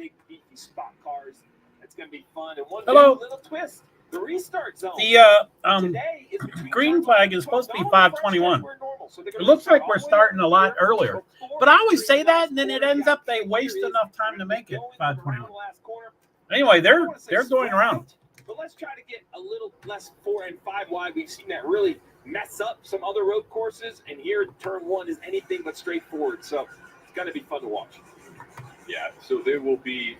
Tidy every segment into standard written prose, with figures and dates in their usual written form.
big, beefy spot cars. It's going to be fun. And one little twist, the restart zone. The green flag is supposed to be 5:21. It looks like we're starting a lot earlier. But I always say that, and then it ends up they waste enough time to make it 5:21. Anyway, they're going around. But let's try to get a little less 4 and 5 wide. We've seen that really mess up some other road courses, and here turn 1 is anything but straightforward. So it's going to be fun to watch. Yeah, so they will be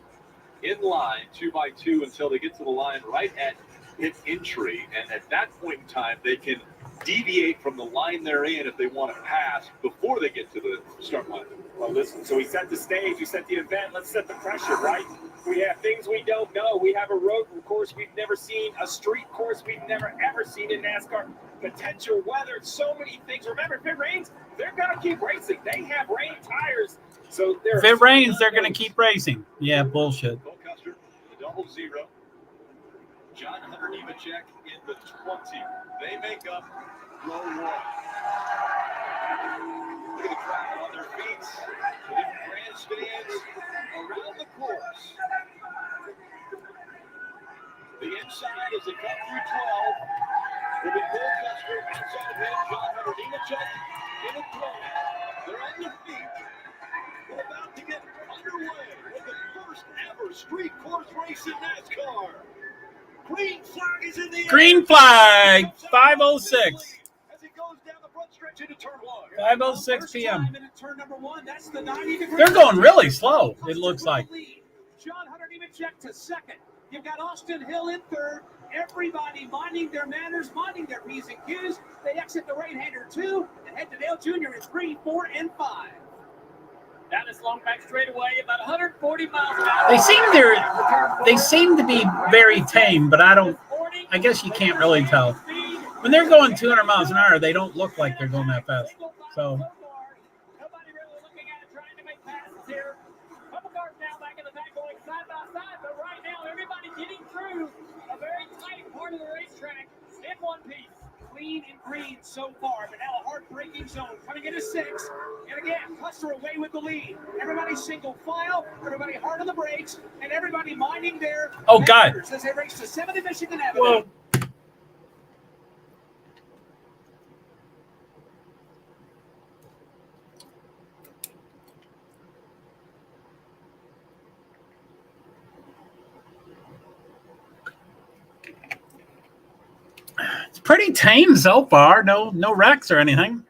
in line 2x2 until they get to the line right at pit entry, and at that point in time, they can deviate from the line they're in if they want to pass before they get to the start line. Well, listen, so we set the stage, we set the event, let's set the pressure, right? We have things we don't know. We have a road course we've never seen, a street course we've never, ever seen in NASCAR, potential weather, so many things. Remember, if it rains, they're going to keep racing. They have rain tires. So if it rains, they're going to keep racing. Yeah, bullshit. Cole Custer, the 00. John Hunter Nemechek in the 20. They make up row 1. Look at the crowd on their feet. The different grandstands around the course. The inside as they come through 12. Will be Cole Custer outside of him. John Hunter Nemechek in the 20. They're on their feet. We're about to get underway with the first ever street course race in NASCAR. Green flag is in the air. Green flag, 5:06. As it goes down the front stretch into turn 1. 5:06 p.m. Turn number 1, that's the 90-degree. They're going really slow, it looks like. John Hunter Nemechek to second. You've got Austin Hill in third. Everybody minding their manners, minding their P's and Q's. They exit the right-hander 2 and head to Dale Jr. in 3, 4, and 5. Down this long back straightaway, about 140 miles an hour. They seem to be very tame, but I guess you can't really tell. When they're going 200 miles an hour, they don't look like they're going that fast. So Nobody really looking at it, trying to make passes here. Couple cars now back in the back going side by side, but right now everybody getting through a very tight part of the racetrack in one piece. Clean and green so far, but now a heartbreaking zone coming into 6. And again, Custer away with the lead. Everybody single file, everybody hard on the brakes, and everybody minding their God. As they race to 7th Michigan Avenue. Whoa. It's pretty tame so far. No wrecks or anything.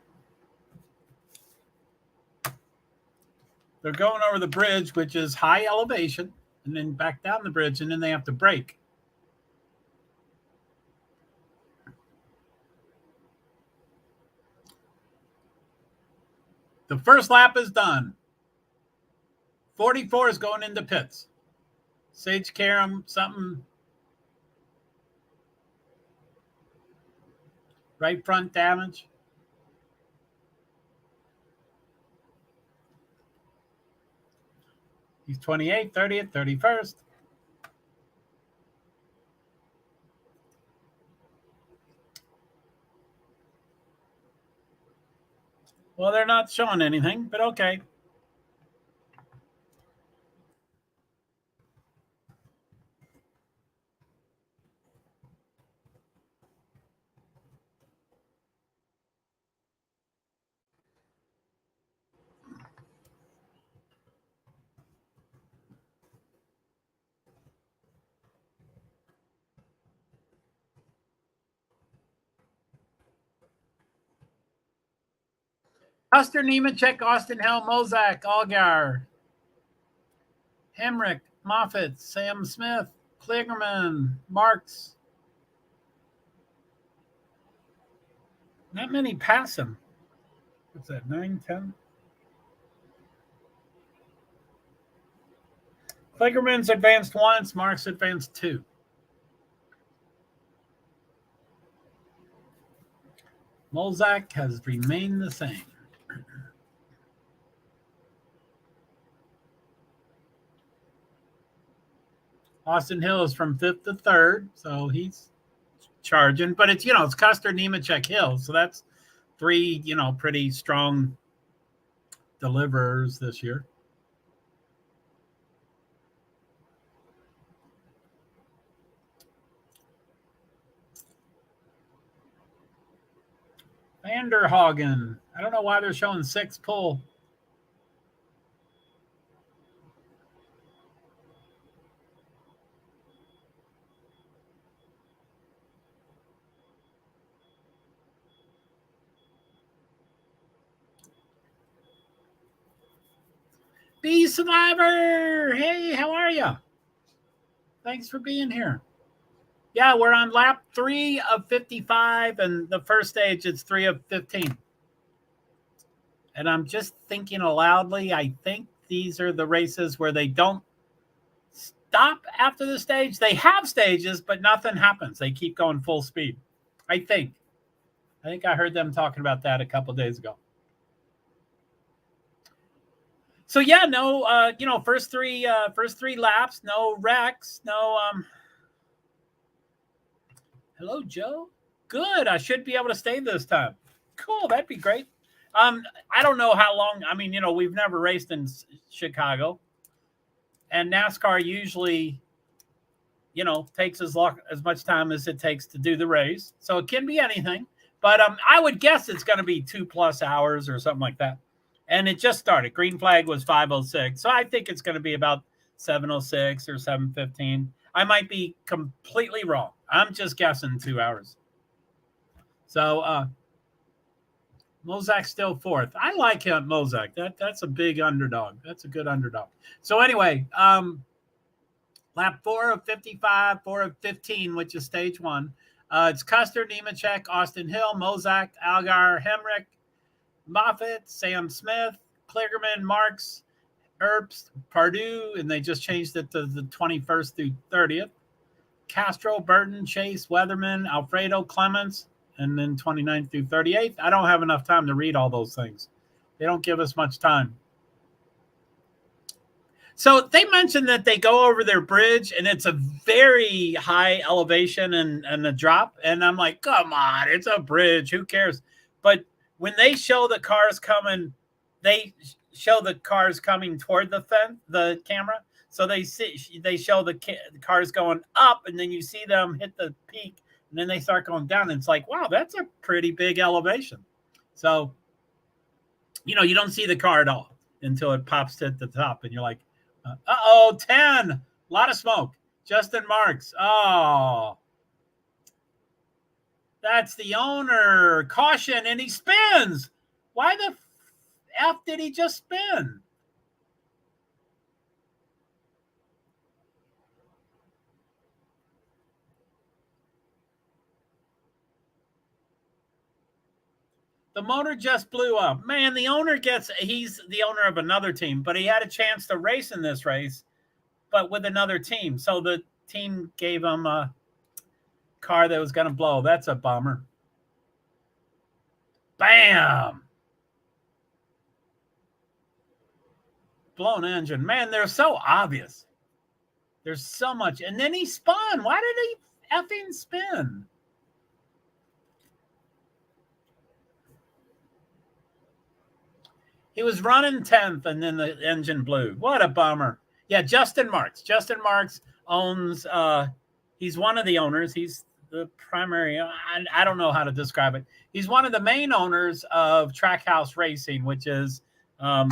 They're going over the bridge, which is high elevation, and then back down the bridge, and then they have to brake. The first lap is done. 44 is going into pits. Sage Karam, something. Right front damage. He's 28th, 30th, 31st. Well, they're not showing anything, but okay. Custer, Nemechek, Austin Hill, Mozak, Allgaier, Hemrick, Moffitt, Sam Smith, Kligerman, Marks. Not many pass him. What's that, 9, 10? Kligerman's advanced once, Marks advanced 2. Mozak has remained the same. Austin Hill is from 5th to 3rd, so he's charging. But it's, it's Custer, Nemechek, Hill. So that's 3, pretty strong deliverers this year. Vanderhagen. I don't know why they're showing 6 pull. Bee Survivor. Hey, how are you? Thanks for being here. Yeah, we're on lap 3 of 55, and the first stage is 3 of 15. And I'm just thinking aloudly, I think these are the races where they don't stop after the stage. They have stages, but nothing happens. They keep going full speed. I think I heard them talking about that a couple of days ago. So yeah, no, first three laps, no wrecks, no. Hello, Joe. Good. I should be able to stay this time. Cool. That'd be great. I don't know how long. I mean, we've never raced in Chicago, and NASCAR usually, takes as much time as it takes to do the race. So it can be anything. But I would guess it's going to be 2+ hours or something like that. And it just started. Green flag was 5:06. So I think it's going to be about 7:06 or 7:15. I might be completely wrong. I'm just guessing 2 hours. So Mozak's still 4th. I like him, Mozak. That's a big underdog. That's a good underdog. So anyway, lap 4 of 55, 4 of 15, which is stage 1. It's Custer, Nemechek, Austin Hill, Mozak, Algar, Hemrick, Moffitt, Sam Smith, Kligerman, Marks, Earps, Pardue, and they just changed it to the 21st through 30th. Castro, Burton, Chase, Weatherman, Alfredo, Clements, and then 29th through 38th. I don't have enough time to read all those things. They don't give us much time. So they mentioned that they go over their bridge, and it's a very high elevation and a drop. And I'm like, come on, it's a bridge. Who cares? But when they show the cars coming, they show the cars coming toward the camera. So they show the cars going up, and then you see them hit the peak, and then they start going down. And it's like, wow, that's a pretty big elevation. So, you don't see the car at all until it pops to the top, and you're like, 10. A lot of smoke. Justin Marks. Oh, that's the owner. Caution, and he spins. Why the F did he just spin? The motor just blew up. Man, the owner he's the owner of another team, but he had a chance to race in this race, but with another team. So the team gave him a car that was going to blow. That's a bummer. Bam! Blown engine. Man, they're so obvious. There's so much. And then he spun. Why did he effing spin? He was running 10th, and then the engine blew. What a bummer. Yeah, Justin Marks. Justin Marks owns, he's one of the owners. He's the primary, I don't know how to describe it. He's one of the main owners of Trackhouse Racing, which is, Ross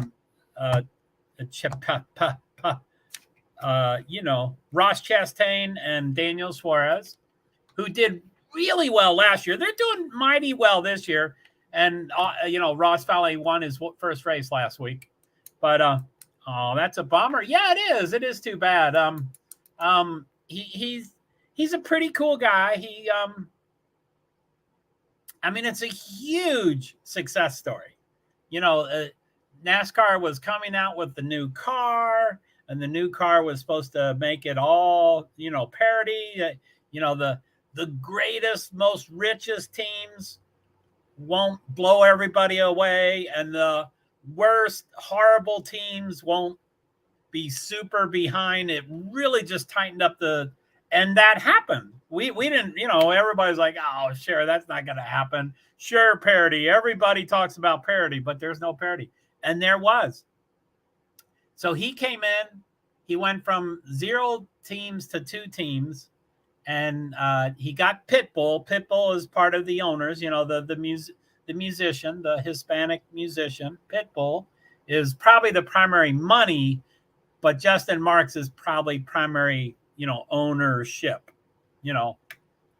Chastain and Daniel Suarez, who did really well last year. They're doing mighty well this year. And, Ross Valley won his first race last week. But, that's a bummer. Yeah, it is. It is too bad. He's a pretty cool guy. It's a huge success story. NASCAR was coming out with the new car, and the new car was supposed to make it all, parity. The greatest, most richest teams won't blow everybody away, and the worst, horrible teams won't be super behind. It really just tightened up and that happened. We didn't, everybody's like, oh, sure, that's not going to happen. Sure, parity. Everybody talks about parity, but there's no parity. And there was. So he came in, he went from 0 teams to 2 teams. And he got Pitbull. Pitbull is part of the owners, the the musician, the Hispanic musician, Pitbull, is probably the primary money, but Justin Marks is probably primary, ownership.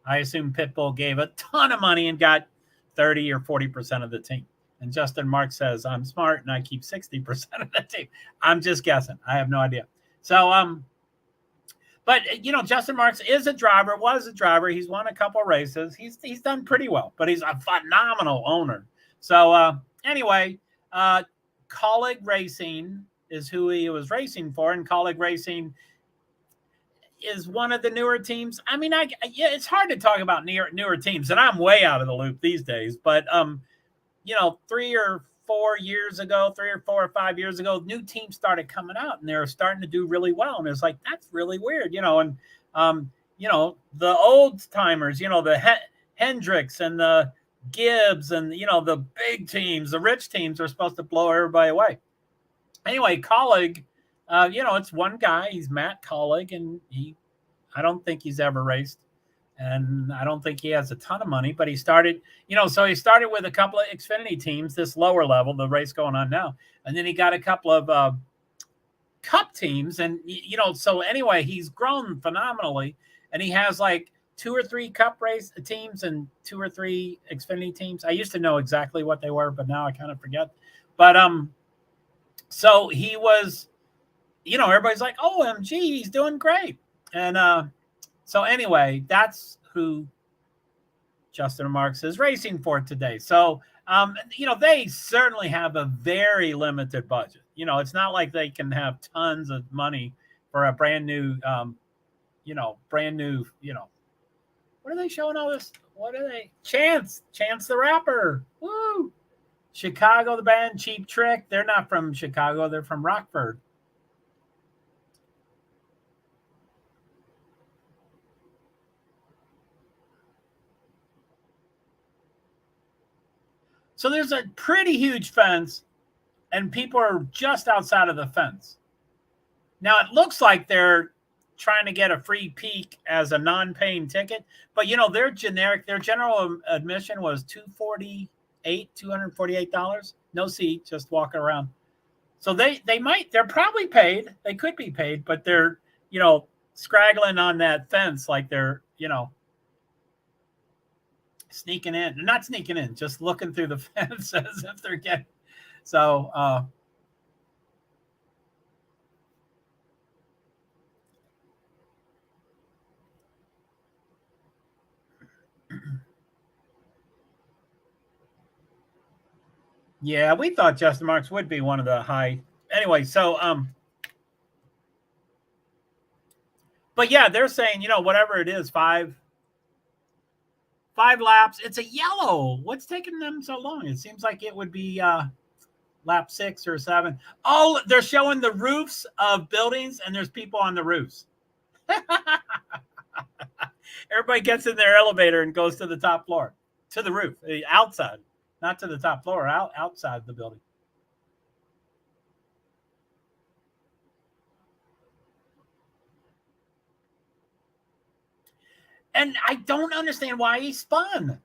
I assume Pitbull gave a ton of money and got 30 or 40% of the team. And Justin Marks says, I'm smart and I keep 60% of the team. I'm just guessing. I have no idea. So, but Justin Marks was a driver. He's won a couple races. He's done pretty well, but he's a phenomenal owner. So anyway, Colleague Racing is who he was racing for, and Colleague Racing is one of the newer teams. I mean, it's hard to talk about newer teams, and I'm way out of the loop these days. But 3 or 4 or 5 years ago, new teams started coming out, and they're starting to do really well. And it's like, that's really weird, And the old timers, the Hendricks and the Gibbs and the big teams, the rich teams are supposed to blow everybody away. Anyway, Colleague, it's one guy. He's Matt Colleague, and I don't think he's ever raced, and I don't think he has a ton of money. But he started, so he started with a couple of Xfinity teams, this lower level, the race going on now, and then he got a couple of Cup teams, and so anyway, he's grown phenomenally, and he has like 2 or 3 Cup race teams and 2 or 3 Xfinity teams. I used to know exactly what they were, but now I kind of forget. But so he was, everybody's like, OMG, he's doing great. And so anyway, that's who Justin Marks is racing for today. So, they certainly have a very limited budget. It's not like they can have tons of money for a brand new, what are they showing all this? What are they? Chance the Rapper. Woo! Chicago, the band, Cheap Trick. They're not from Chicago. They're from Rockford. So there's a pretty huge fence, and people are just outside of the fence. Now, it looks like they're trying to get a free peek as a non-paying ticket, but their general admission was $248, no seat, just walking around. So they're probably paid. They could be paid, but they're, scraggling on that fence like they're, sneaking in. They're not sneaking in, just looking through the fence as if they're getting. So, yeah, we thought Justin Marks would be one of the high. Anyway, so but yeah, they're saying, whatever it is, five laps. It's a yellow. What's taking them so long? It seems like it would be lap 6 or 7. Oh, they're showing the roofs of buildings, and there's people on the roofs. Everybody gets in their elevator and goes to the top floor, to the roof, outside. Not to the top floor, outside the building. And I don't understand why he spun.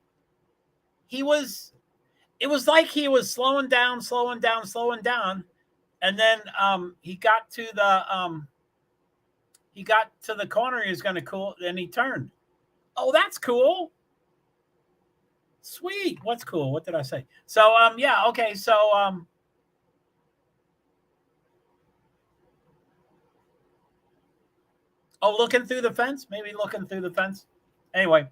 It was like he was slowing down. And then he got to the corner. He was going to cool, and he turned. Oh, that's cool. Sweet. What's cool? What did I say? So, yeah, okay. So, looking through the fence, maybe looking through the fence. Anyway,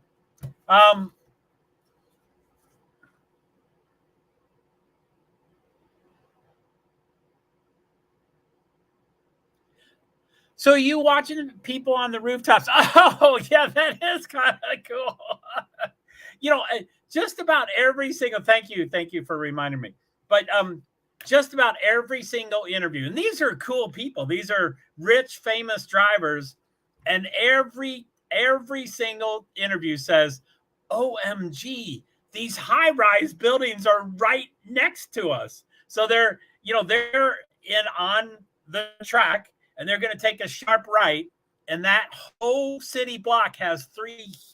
so you watching people on the rooftops? Oh, yeah, that is kind of cool. Just about every single, thank you for reminding me. But just about every single interview, and these are cool people. These are rich, famous drivers, and every single interview says, OMG, these high-rise buildings are right next to us. So they're in on the track, and they're going to take a sharp right, And that whole city block has 3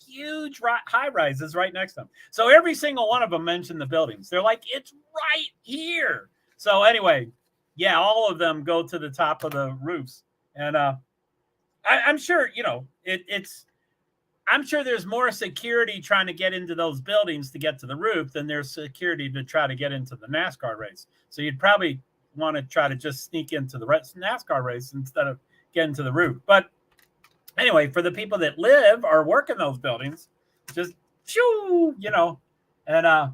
huge high rises right next to them. So every single one of them mentioned the buildings. They're like, it's right here. So anyway, yeah, all of them go to the top of the roofs. And I'm sure, I'm sure there's more security trying to get into those buildings to get to the roof than there's security to try to get into the NASCAR race. So you'd probably want to try to just sneak into the NASCAR race instead of getting to the roof. But anyway, for the people that live or work in those buildings, just shoo, and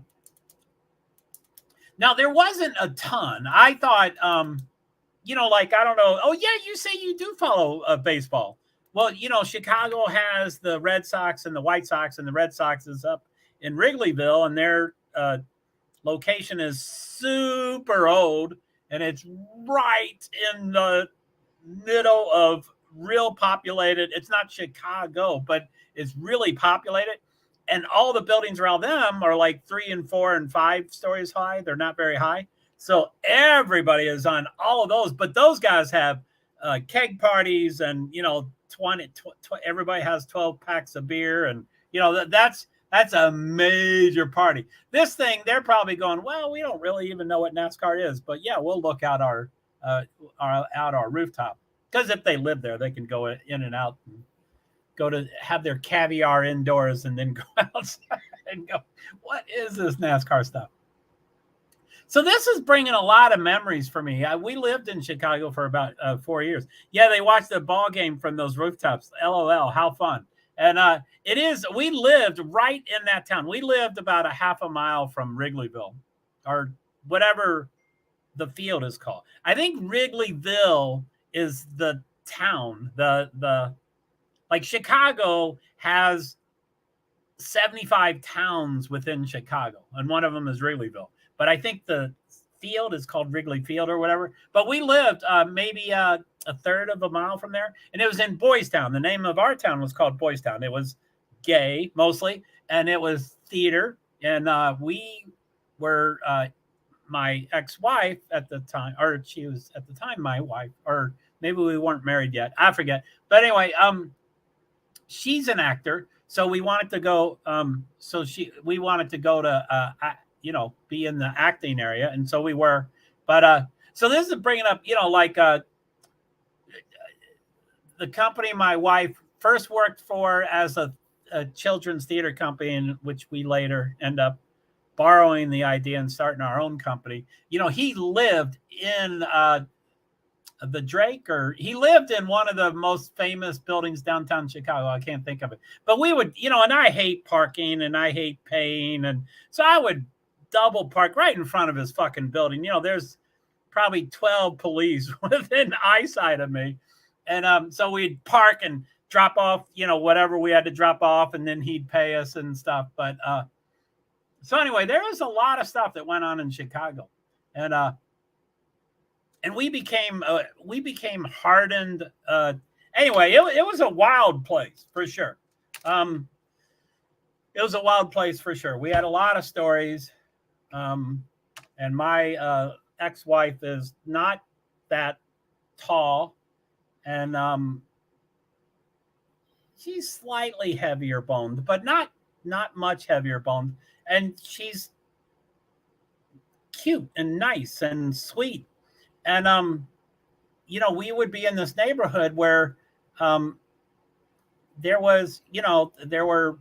now there wasn't a ton. I thought, like, I don't know. Oh yeah, you say you do follow baseball. Well, Chicago has the Red Sox and the White Sox, and the Red Sox is up in Wrigleyville, and their location is super old, and it's right in the middle of real populated. It's not Chicago, but it's really populated. And all the buildings around them are like 3 and 4 and 5 stories high. They're not very high. So everybody is on all of those. But those guys have keg parties and, 20 everybody has 12 packs of beer. And, that's a major party. This thing, they're probably going, well, we don't really even know what NASCAR is. But, yeah, we'll look out our rooftop. Because if they live there, they can go in and out and go to have their caviar indoors and then go outside and go, what is this NASCAR stuff? So this is bringing a lot of memories for me. We lived in Chicago for about 4 years. Yeah, they watched the ball game from those rooftops. LOL, how fun. And we lived right in that town. We lived about a half a mile from Wrigleyville or whatever the field is called. I think Wrigleyville is the town. Like Chicago has 75 towns within Chicago, and one of them is Wrigleyville. But I think the field is called Wrigley Field or whatever. But we lived maybe a third of a mile from there, and it was in Boys Town. The name of our town was called Boys Town. It was gay mostly, and it was theater. And we were my ex-wife at the time, or she was at the time my wife, or maybe we weren't married yet. I forget. But anyway, she's an actor, so we wanted to go. We wanted to go to, be in the acting area, and so we were. But so this is bringing up, the company my wife first worked for as a children's theater company, in which we later end up borrowing the idea and starting our own company. He lived in the Drake, or he lived in one of the most famous buildings downtown Chicago. I can't think of it, but we would, and I hate parking and I hate paying. And so I would double park right in front of his fucking building. There's probably 12 police within eyesight of me. And so we'd park and drop off, whatever we had to drop off, and then he'd pay us and stuff. But so anyway, there was a lot of stuff that went on in Chicago. And we became hardened. Anyway, it was a wild place for sure. It was a wild place for sure. We had a lot of stories. And my ex-wife is not that tall, and she's slightly heavier boned, but not much heavier boned. And she's cute and nice and sweet. And, we would be in this neighborhood where there were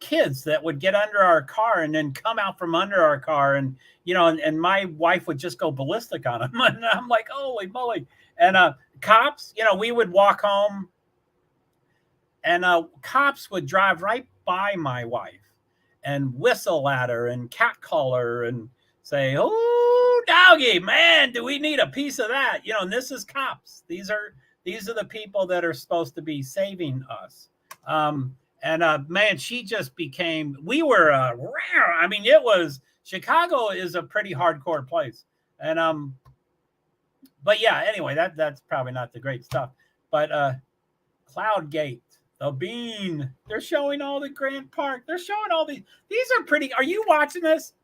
kids that would get under our car and then come out from under our car. And, and my wife would just go ballistic on them. And I'm like, holy moly. And cops, we would walk home, and cops would drive right by my wife and whistle at her and catcall her and say, oh, doggy, man, do we need a piece of that? And this is cops. These are the people that are supposed to be saving us. Man, she just became, we were rare. I mean, Chicago is a pretty hardcore place. And, but yeah, anyway, that's probably not the great stuff. But Cloudgate, the Bean, they're showing all the Grant Park. They're showing all these are pretty. Are you watching this?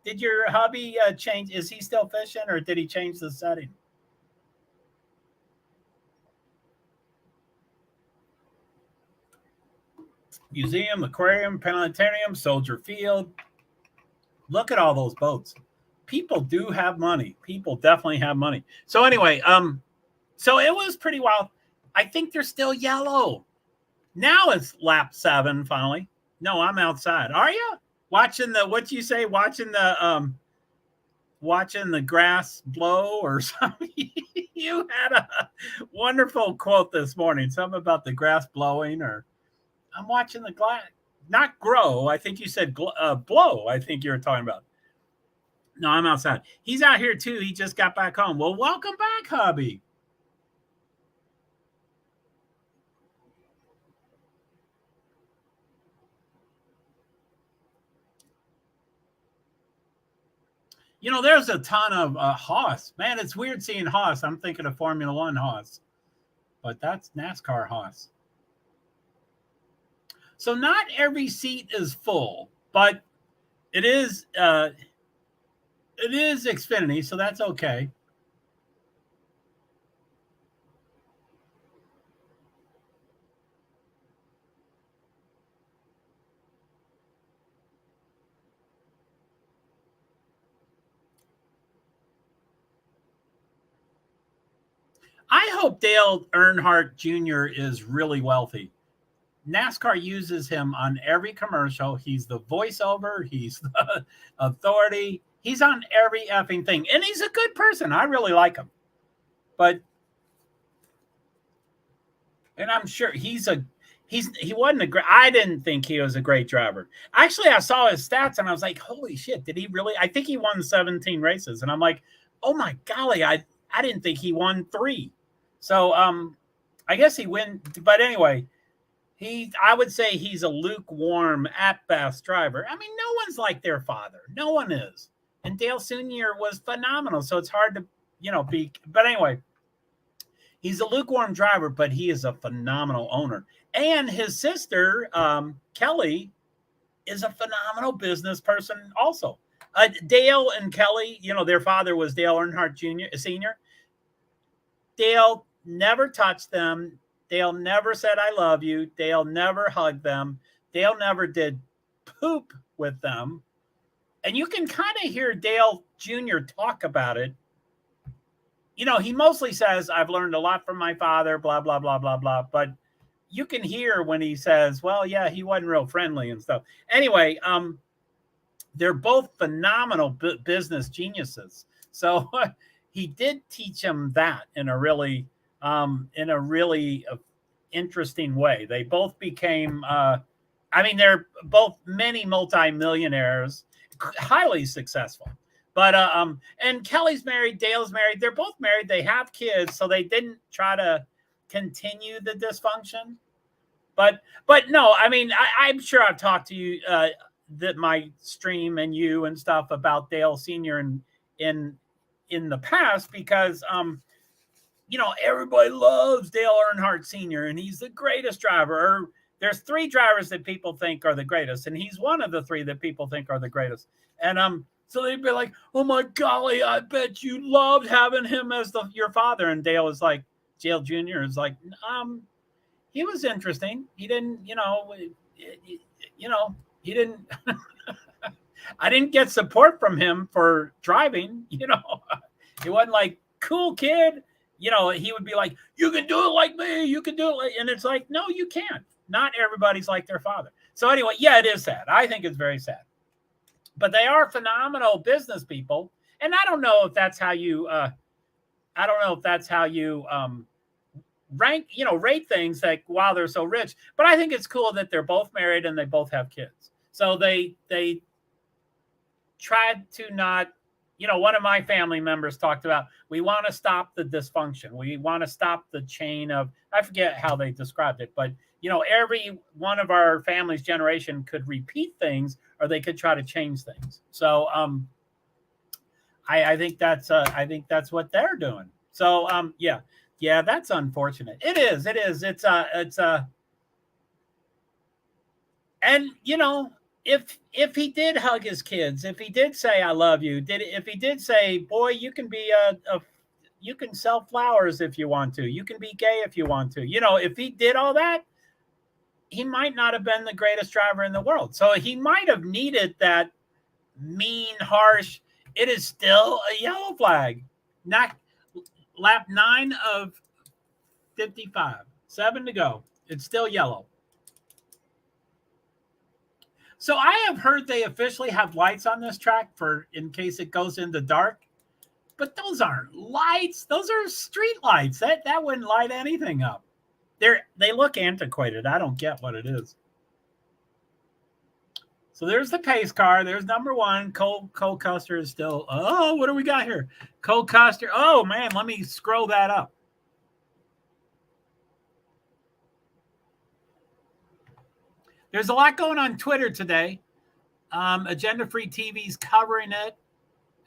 Did your hubby change? Is he still fishing, or did he change the setting? Museum, aquarium, planetarium, Soldier Field. Look at all those boats. People do have money. People definitely have money. So anyway, so it was pretty wild. I think they're still yellow. Now it's lap 7 finally. No, I'm outside. Are you watching the what you say? Watching the grass blow or something? You had a wonderful quote this morning. Something about the grass blowing, or I'm watching the glass not grow. I think you said blow. I think you were talking about. No, I'm outside. He's out here too. He just got back home. Well, welcome back, hubby. You know, there's a ton of Haas. Man, it's weird seeing Haas. I'm thinking of Formula One Haas, but that's NASCAR Haas. So not every seat is full, but it is Xfinity, so that's okay. I hope Dale Earnhardt Jr. is really wealthy. NASCAR uses him on every commercial. He's the voiceover. He's the authority. He's on every effing thing. And he's a good person. I really like him. And I'm sure he wasn't a great, I didn't think he was a great driver. Actually, I saw his stats and I was like, holy shit, did he really? I think he won 17 races. And I'm like, oh my golly, I didn't think he won 3. So I guess he win. But anyway, I would say he's a lukewarm at best driver. I mean, no one's like their father. No one is. And Dale Sr. was phenomenal. So it's hard to, be. But anyway, he's a lukewarm driver, but he is a phenomenal owner. And his sister, Kelly, is a phenomenal business person also. Dale and Kelly, their father was Dale Earnhardt Jr., Sr. Dale never touched them. Dale never said, I love you. Dale never hugged them. Dale never did poop with them. And you can kind of hear Dale Jr. talk about it. He mostly says, I've learned a lot from my father, blah, blah, blah, blah, blah. But you can hear when he says, well, yeah, he wasn't real friendly and stuff. Anyway, they're both phenomenal business geniuses. So he did teach him that in a really interesting way. They both became, they're both many multimillionaires, highly successful. But and Kelly's married, Dale's married. They're both married. They have kids, so they didn't try to continue the dysfunction. But no, I'm sure I've talked to you that my stream and you and stuff about Dale Sr. in the past because everybody loves Dale Earnhardt Sr. and he's the greatest driver. Or there's 3 drivers that people think are the greatest, and he's one of the 3 that people think are the greatest. And so they'd be like, "Oh my golly, I bet you loved having him as your father." And Dale is like, Dale Jr. is like, he was interesting. He didn't, he didn't. I didn't get support from him for driving. He wasn't like, cool kid. He would be like, you can do it like me. You can do it like, and it's like, no, you can't. Not everybody's like their father. So anyway, yeah, it is sad. I think it's very sad. But they are phenomenal business people. And I don't know if that's how you rank, rate things like while they're so rich. But I think it's cool that they're both married and they both have kids. So they tried to not, one of my family members talked about, we want to stop the dysfunction. We want to stop the chain of, I forget how they described it, but every one of our family's generation could repeat things or they could try to change things. So I think that's what they're doing. So yeah, that's unfortunate. It is. And if he did hug his kids, if he did say I love you, if he did say, boy, you can be you can sell flowers if you want to, you can be gay if you want to, if he did all that, he might not have been the greatest driver in the world. So he might have needed that mean, harsh, it is still a yellow flag. Not lap 9 of 55. 7 to go. It's still yellow. So I have heard they officially have lights on this track for in case it goes into dark. But those aren't lights. Those are street lights. That wouldn't light anything up. They look antiquated. I don't get what it is. So there's the pace car. There's number 1. Cole Custer is still. Oh, what do we got here? Cole Custer. Oh, man, let me scroll that up. There's a lot going on Twitter today. Agenda Free TV's covering it.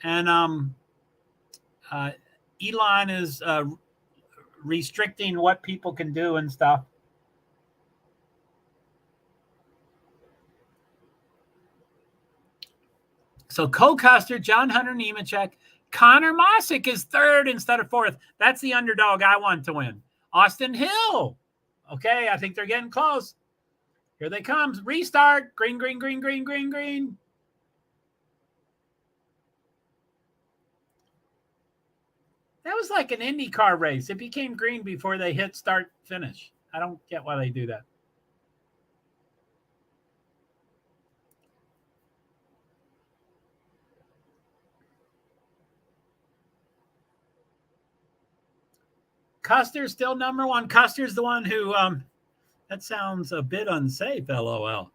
And Elon is restricting what people can do and stuff. So Cole Custer, John Hunter Nemechek, Connor Mosick is 3rd instead of 4th. That's the underdog I want to win. Austin Hill. Okay, I think they're getting close. Here they come. Restart. Green, green, green, green, green, green. That was like an IndyCar race. It became green before they hit start finish. I don't get why they do that. Custer's still number 1. Custer's the one who, that sounds a bit unsafe, LOL.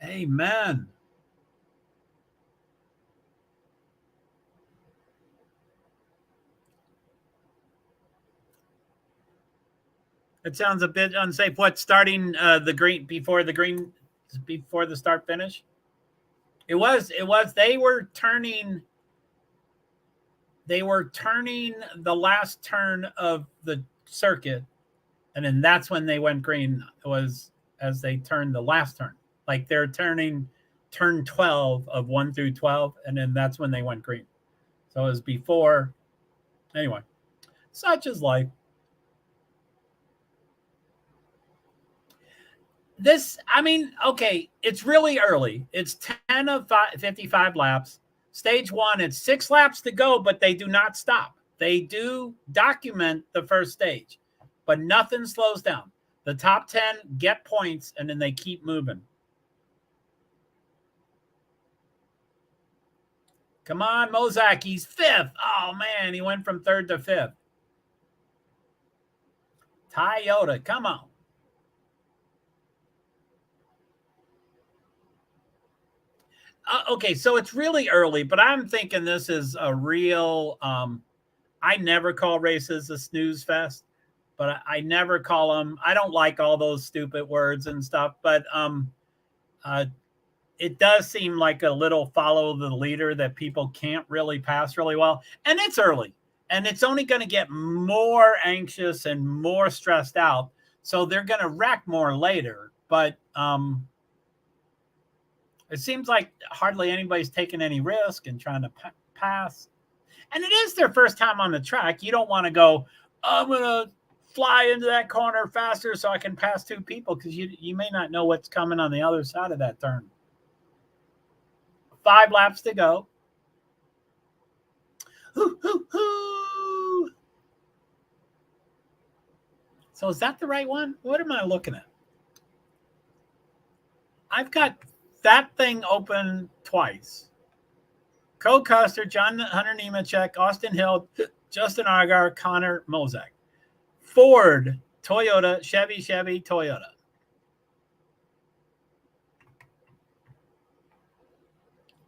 Amen. It sounds a bit unsafe. What, starting the green before the start finish? It was they were turning the last turn of the circuit, and then that's when they went green. It was as they turned the last turn. Like they're turning turn 12 of 1 through 12, and then that's when they went green. So it was before. Anyway, such is life. This, I mean, okay, it's really early. It's 10 of 55 laps. Stage 1, it's 6 laps to go, but they do not stop. They do document the first stage, but nothing slows down. The top 10 get points, and then they keep moving. Come on, Mozak, he's 5th. Oh, man, he went from 3rd to 5th. Toyota, come on. Okay, so it's really early, but I'm thinking this is a real I never call races a snooze fest, but I never call them. I don't like all those stupid words and stuff, but it does seem like a little follow the leader that people can't really pass really well. And it's early, and it's only going to get more anxious and more stressed out. So they're going to wreck more later, but it seems like hardly anybody's taking any risk and trying to pass. And it is their first time on the track. You don't want to go, I'm going to fly into that corner faster so I can pass 2 people, because you may not know what's coming on the other side of that turn. 5 laps to go. Hoo, hoo, hoo. So is that the right one? What am I looking at? I've got that thing open twice. Cole Custer, John Hunter Nemechek, Austin Hill, Justin Allgaier, Connor Mozak. Ford, Toyota, Chevy, Toyota.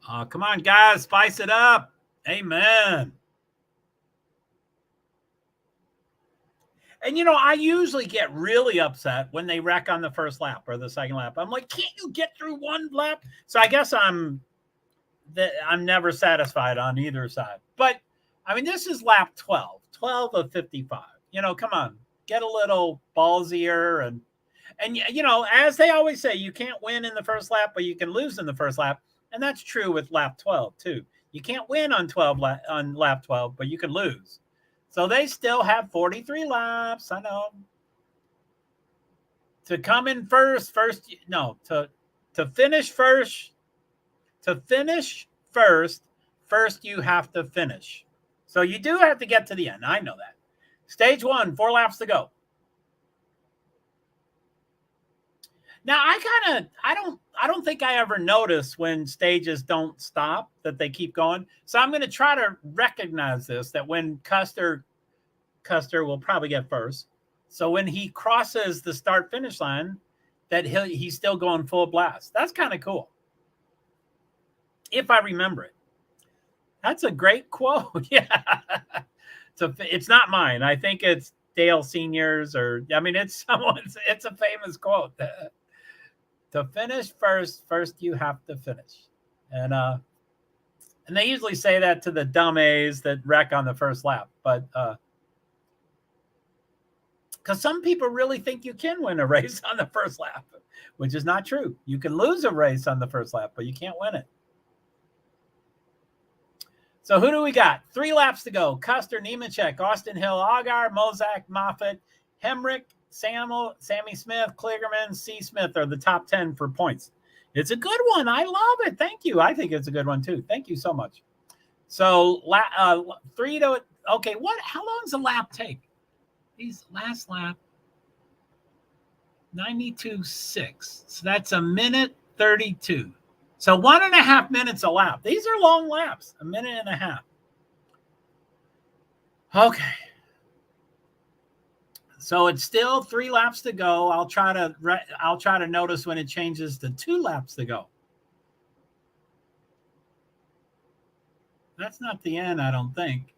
Oh, come on, guys, spice it up. Amen. And, you know, I usually get really upset when they wreck on the first lap or the second lap. I'm like, can't you get through one lap? So I guess I'm never satisfied on either side. But, I mean, this is lap 12 of 55. You know, come on, get a little ballsier. And you know, as they always say, you can't win in the first lap, but you can lose in the first lap. And that's true with lap 12, too. You can't win on lap 12, but you can lose. So they still have 43 laps. I know. To come in first, to finish first, first you have to finish. So you do have to get to the end. I know that. Stage 1, 4 laps to go. Now I don't think I ever notice when stages don't stop that they keep going. So I'm going to try to recognize this, that when Custer will probably get first. So when he crosses the start finish line, that he's still going full blast. That's kind of cool. If I remember it. That's a great quote. Yeah. It's not mine. I think it's Dale Senior's, it's a famous quote. To finish first you have to finish. And they usually say that to the dumb A's that wreck on the first lap. But because some people really think you can win a race on the first lap, which is not true. You can lose a race on the first lap, but you can't win it. So who do we got? 3 laps to go. Custer, Nemechek, Austin Hill, Agar, Mozak, Moffitt, Hemrick, Sammy Smith, Kligerman, C. Smith are the top 10 for points. It's a good one. I love it. Thank you. I think it's a good one too. Thank you so much. So 3 to okay. How long does a lap take? These last lap 92.6. So that's a minute 32. So 1.5 minutes a lap. These are long laps, 1.5 minutes. Okay. So it's still 3 laps to go. I'll try to notice when it changes to 2 laps to go. That's not the end, I don't think.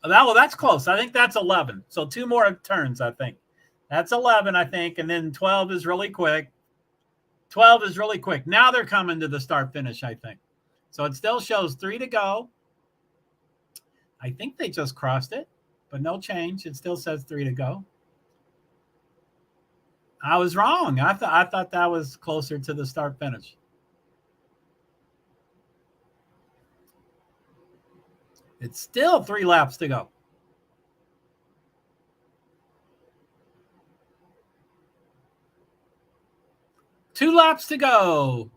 That's close. I think that's 11. So 2 more turns, I think. That's 11, I think, and then 12 is really quick. 12 is really quick. Now they're coming to the start finish, I think. So it still shows 3 to go. I think they just crossed it, but no change. It still says 3 to go. I was wrong. I thought that was closer to the start finish. It's still 3 laps to go. Two laps to go.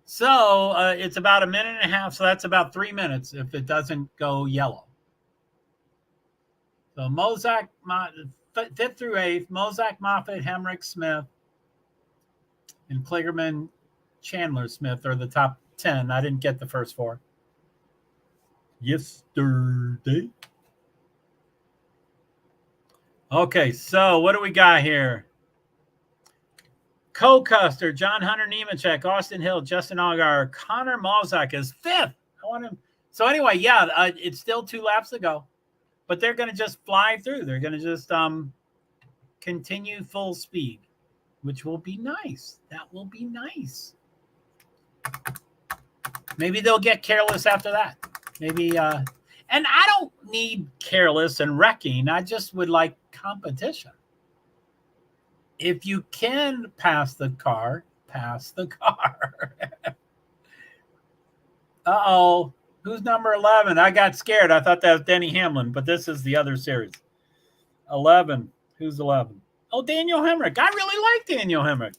So it's about 1.5 minutes. So that's about 3 minutes if it doesn't go yellow. So Mozak, 5th through 8th, Mozak, Moffitt, Hemrick, Smith, and Kligerman, Chandler, Smith are the top 10. I didn't get the first 4. Yesterday. Okay, so what do we got here? Co-Custer, John Hunter Nemechek, Austin Hill, Justin Agar, Connor Mozak is 5th. I want him. So anyway, it's still 2 laps to go, but they're going to just fly through. They're going to just continue full speed, which will be nice. That will be nice. Maybe they'll get careless after that. Maybe, and I don't need careless and wrecking. I just would like competition. If you can pass the car, pass the car. Uh-oh. Who's number 11? I got scared. I thought that was Denny Hamlin, but this is the other series. 11. Who's 11? Oh, Daniel Hemrick. I really like Daniel Hemrick.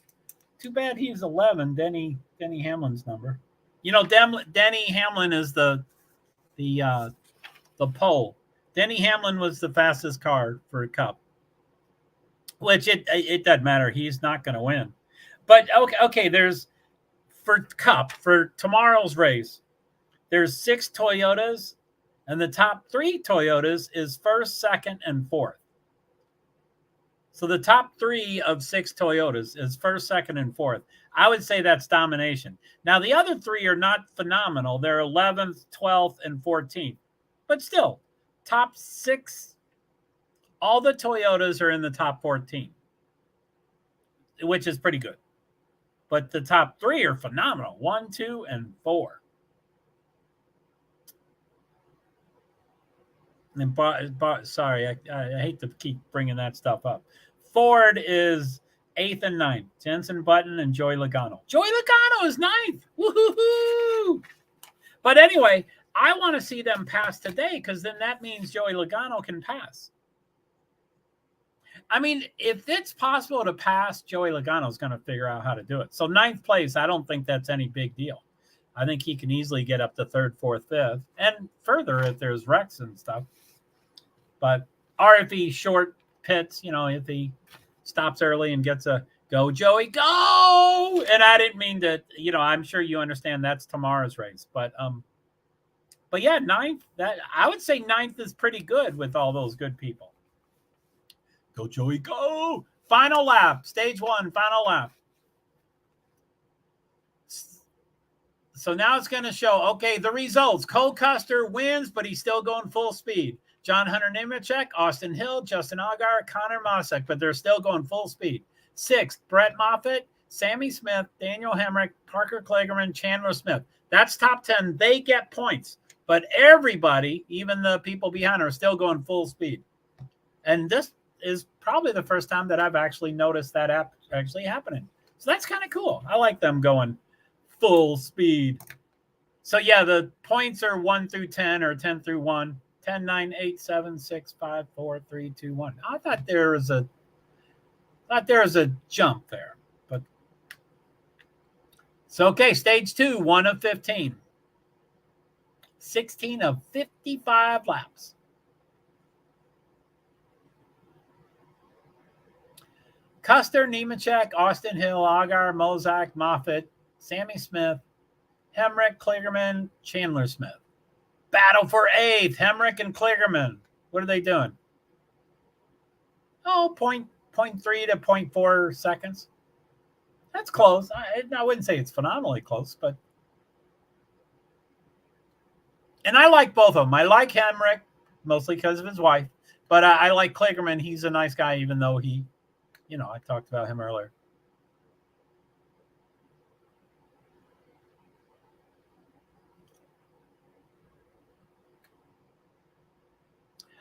Too bad he's 11, Denny Hamlin's number. You know, Denny Hamlin is the pole. Denny Hamlin was the fastest car for a Cup. Which it doesn't matter. He's not going to win. But okay, there's for Cup, for tomorrow's race, there's 6 Toyotas, and the top 3 Toyotas is 1st, 2nd, and 4th. So the top 3 of 6 Toyotas is 1st, 2nd, and 4th. I would say that's domination. Now, the other 3 are not phenomenal. They're 11th, 12th, and 14th. But still, top 6, all the Toyotas are in the top 14, which is pretty good. But the top 3 are phenomenal. 1, 2, and 4. And sorry, I hate to keep bringing that stuff up. Ford is 8th and 9th. Jensen Button and Joey Logano. Joey Logano is 9th. Woo-hoo-hoo! But anyway, I want to see them pass today because then that means Joey Logano can pass. I mean, if it's possible to pass, Joey Logano's going to figure out how to do it. So 9th place, I don't think that's any big deal. I think he can easily get up to 3rd, 4th, 5th, and further if there's wrecks and stuff. Or if he short pits, if he stops early and gets a go, Joey, go! And I didn't mean to, I'm sure you understand that's tomorrow's race. But yeah, 9th, I would say 9th is pretty good with all those good people. Go, Joey, go! Final lap, stage 1, final lap. So now it's going to show, okay, the results. Cole Custer wins, but he's still going full speed. John Hunter Nemechek, Austin Hill, Justin Allgaier, Connor Mosek, but they're still going full speed. 6th, Brett Moffitt, Sammy Smith, Daniel Hemrick, Parker Kligerman, Chandler Smith. That's top 10. They get points. But everybody, even the people behind, are still going full speed. And this is probably the first time that I've actually noticed that actually happening. So that's kind of cool. I like them going full speed. So yeah, the points are 1 through 10 or 10 through 1. 10, 9, 8, 7, 6, 5, 4, 3, 2, 1. I thought there was a jump there. But so okay, stage 2, 1 of 15. 16 of 55 laps. Custer, Nemechek, Austin Hill, Allgaier, Mozak, Moffitt, Sammy Smith, Hemrick, Kligerman, Chandler Smith. Battle for 8th, Hemrick and Kligerman. What are they doing? 0.3 to 0.4 seconds. That's close. I wouldn't say it's phenomenally close, but. And I like both of them. I like Hemrick, mostly because of his wife, but I like Kligerman. He's a nice guy, even though he, I talked about him earlier.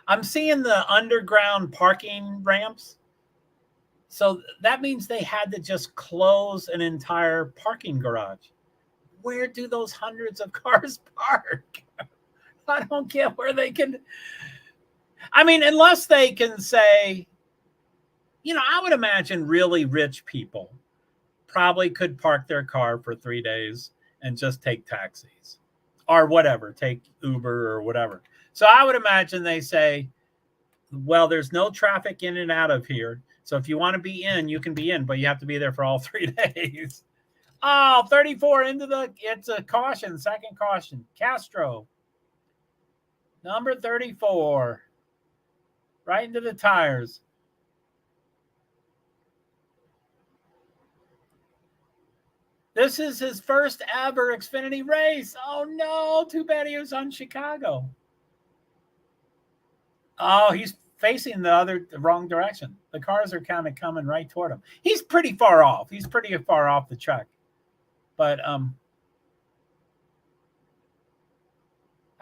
I'm seeing the underground parking ramps. So that means they had to just close an entire parking garage. Where do those hundreds of cars park? I don't get where they can. I mean, unless they can say, I would imagine really rich people probably could park their car for 3 days and just take taxis or whatever, take Uber or whatever. So I would imagine they say, well, there's no traffic in and out of here. So if you want to be in, you can be in, but you have to be there for all 3 days. Oh, 34 it's a caution, second caution. Castro. Number 34. Right into the tires. This is his first ever Xfinity race. Oh, no. Too bad he was on Chicago. Oh, he's facing the wrong direction. The cars are kind of coming right toward him. He's pretty far off. He's pretty far off the track. But I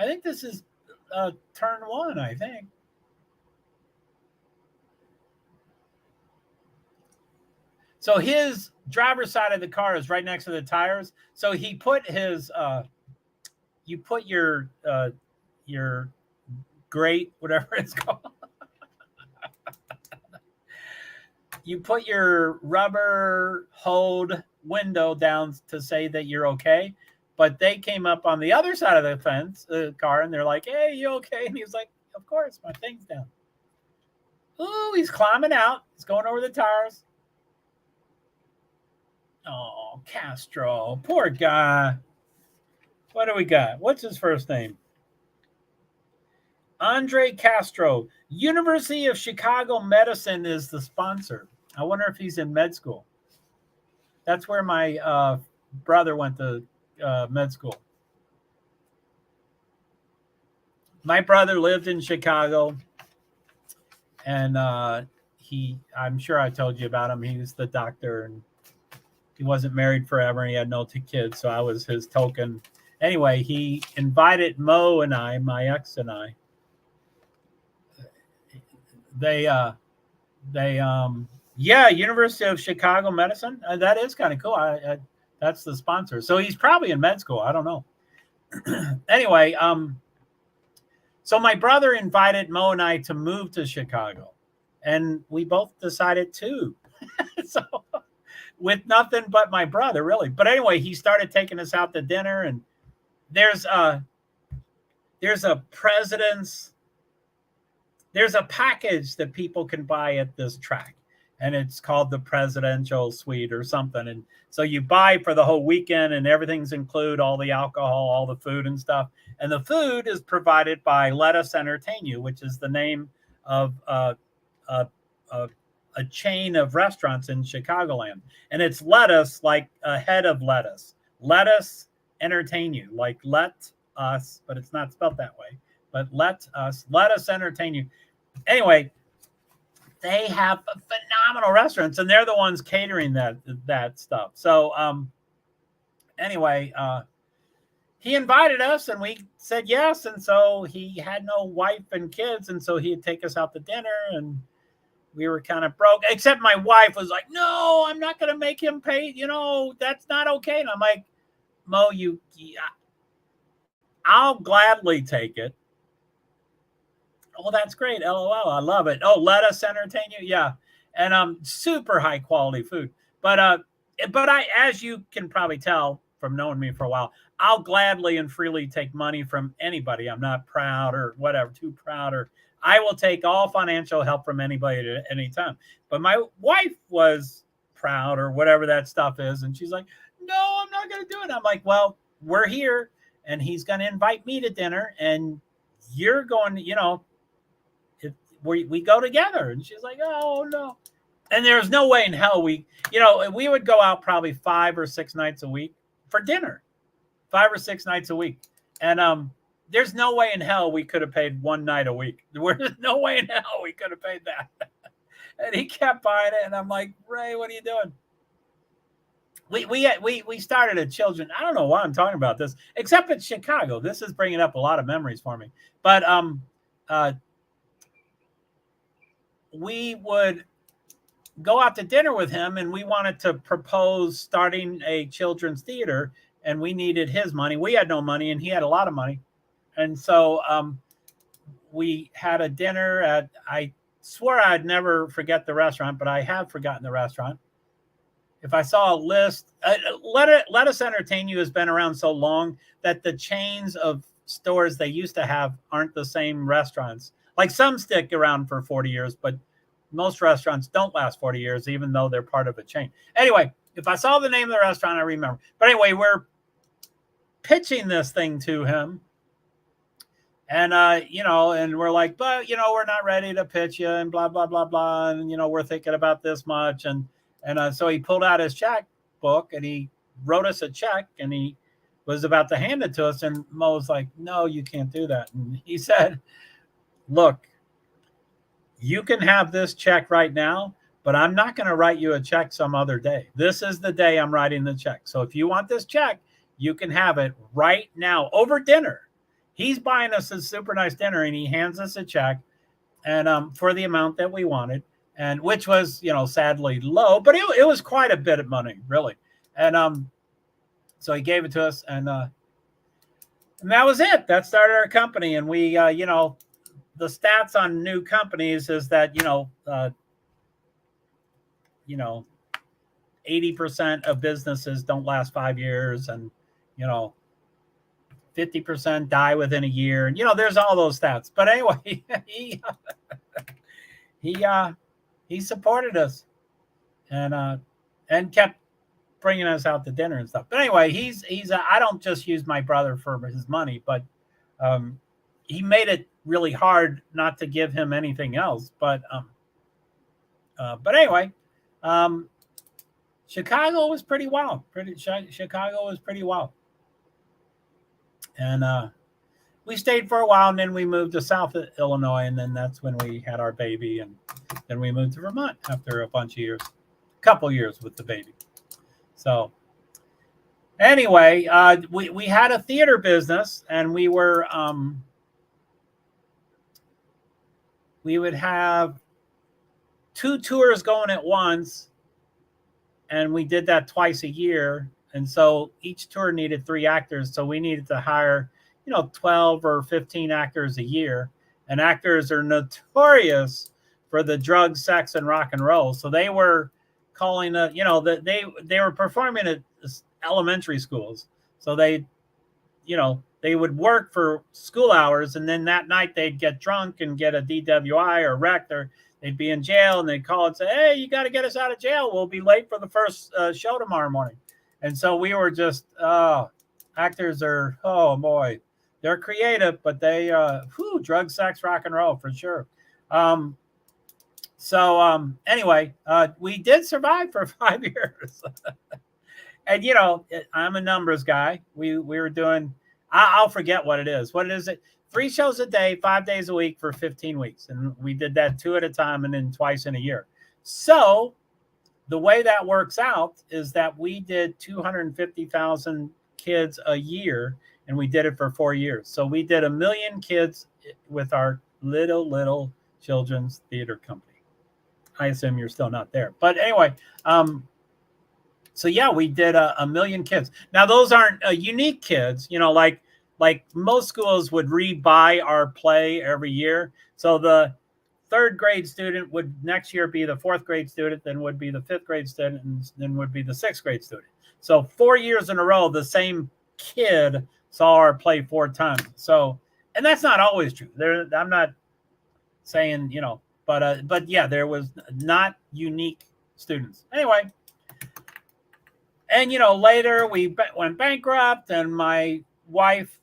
think this is turn 1, I think. So his driver's side of the car is right next to the tires. So he put his you put your grate, whatever it's called. You put your rubber hold window down to say that you're okay. But they came up on the other side of the fence, the car, and they're like, hey, you okay? And he was like, of course, my thing's down. Ooh, he's climbing out. He's going over the tires. Oh, Castro. Poor guy. What do we got? What's his first name? Andre Castro. University of Chicago Medicine is the sponsor. I wonder if he's in med school. That's where my brother went to med school. My brother lived in Chicago, and I'm sure I told you about him. He was the doctor, and he wasn't married forever, and he had no 2 kids, so I was his token. Anyway, he invited Mo and I, my ex and I. University of Chicago Medicine. That is kind of cool. That's the sponsor. So he's probably in med school. I don't know. Anyway, so my brother invited Mo and I to move to Chicago. and we both decided to. So with nothing but my brother, really. But anyway, he started taking us out to dinner, and there's a package that people can buy at this track, and it's called the Presidential Suite or something. And so you buy for the whole weekend, and everything's included, all the alcohol, all the food and stuff. And the food is provided by Let Us Entertain You, which is the name of a chain of restaurants in Chicagoland. And it's lettuce, like a head of lettuce. Let us entertain you, like let us, but it's not spelled that way. But let us entertain you. Anyway, they have phenomenal restaurants, and they're the ones catering that stuff. So anyway, he invited us, and we said yes. And so he had no wife and kids, and so he'd take us out to dinner, and we were kind of broke. Except my wife was like, "No, I'm not going to make him pay. That's not okay." And I'm like, "Mo, I'll gladly take it." Oh, that's great. LOL. I love it. Oh, let us entertain you. Yeah. And super high quality food. But I, as you can probably tell from knowing me for a while, I'll gladly and freely take money from anybody. I'm not proud or whatever, too proud, or I will take all financial help from anybody at any time. But my wife was proud or whatever that stuff is. And she's like, "No, I'm not going to do it." I'm like, "Well, we're here, and he's going to invite me to dinner, and you're going to, we go together." And she's like, "Oh no." And there's no way in hell we would go out probably 5 or 6 nights a week for dinner, 5 or 6 nights a week. And there's no way in hell we could have paid one night a week. There's no way in hell we could have paid that. And he kept buying it. And I'm like, "Ray, what are you doing?" We started at children. I don't know why I'm talking about this, except at Chicago. This is bringing up a lot of memories for me. But we would go out to dinner with him, and we wanted to propose starting a children's theater, and we needed his money. We had no money, and he had a lot of money. And so we had a dinner at, I swore I'd never forget the restaurant, but I have forgotten the restaurant. If I saw a list, Let Us Entertain You has been around so long that the chains of stores they used to have aren't the same restaurants. Like some stick around for 40 years, but most restaurants don't last 40 years, even though they're part of a chain. Anyway, if I saw the name of the restaurant, I remember. But anyway, we're pitching this thing to him. And, and we're like, "But, we're not ready to pitch you," and blah, blah, blah, blah. And, we're thinking about this much. And so he pulled out his checkbook, and he wrote us a check, and he was about to hand it to us. And Mo's like, "No, you can't do that." And he said, "Look, you can have this check right now, but I'm not going to write you a check some other day. This is the day I'm writing the check. So if you want this check, you can have it right now over dinner." He's buying us a super nice dinner, and he hands us a check, and for the amount that we wanted, and which was, sadly low, but it was quite a bit of money, really. And so he gave it to us, and that was it. That started our company. And we, the stats on new companies is that, 80% of businesses don't last 5 years, and, 50% die within a year. And, there's all those stats. But anyway, he supported us and kept bringing us out to dinner and stuff. But anyway, I don't just use my brother for his money, but he made it really hard not to give him anything else. But anyway, Chicago was pretty wild. Chicago was pretty wild. And we stayed for a while, and then we moved to South Illinois, and then that's when we had our baby, and then we moved to Vermont after a couple years with the baby. So anyway, we had a theater business, and we would have 2 tours going at once, and we did that twice a year. And so each tour needed 3 actors. So we needed to hire, 12 or 15 actors a year. And actors are notorious for the drugs, sex, and rock and roll. So they were calling they were performing at elementary schools. So they would work for school hours, and then that night they'd get drunk and get a DWI or wrecked, or they'd be in jail, and they'd call and say, "Hey, you got to get us out of jail. We'll be late for the first show tomorrow morning." And so we were just, actors are, oh boy, they're creative, but they, drug, sex, rock and roll for sure. Anyway, we did survive for 5 years. And, I'm a numbers guy. We were doing, I'll forget what it is. What is it? 3 shows a day, 5 days a week for 15 weeks. And we did that 2 at a time and then twice in a year. So the way that works out is that we did 250,000 kids a year, and we did it for 4 years. So we did 1 million kids with our little children's theater company. I assume you're still not there. But anyway, so yeah, we did 1 million kids. Now, those aren't unique kids, like most schools would rebuy our play every year. So the 3rd grade student would next year be the 4th grade student, then would be the 5th grade student, and then would be the 6th grade student. So 4 years in a row, the same kid saw our play 4 times. So, and that's not always true. I'm not saying, but yeah, there was not unique students. Anyway, and, later we went bankrupt, and my wife,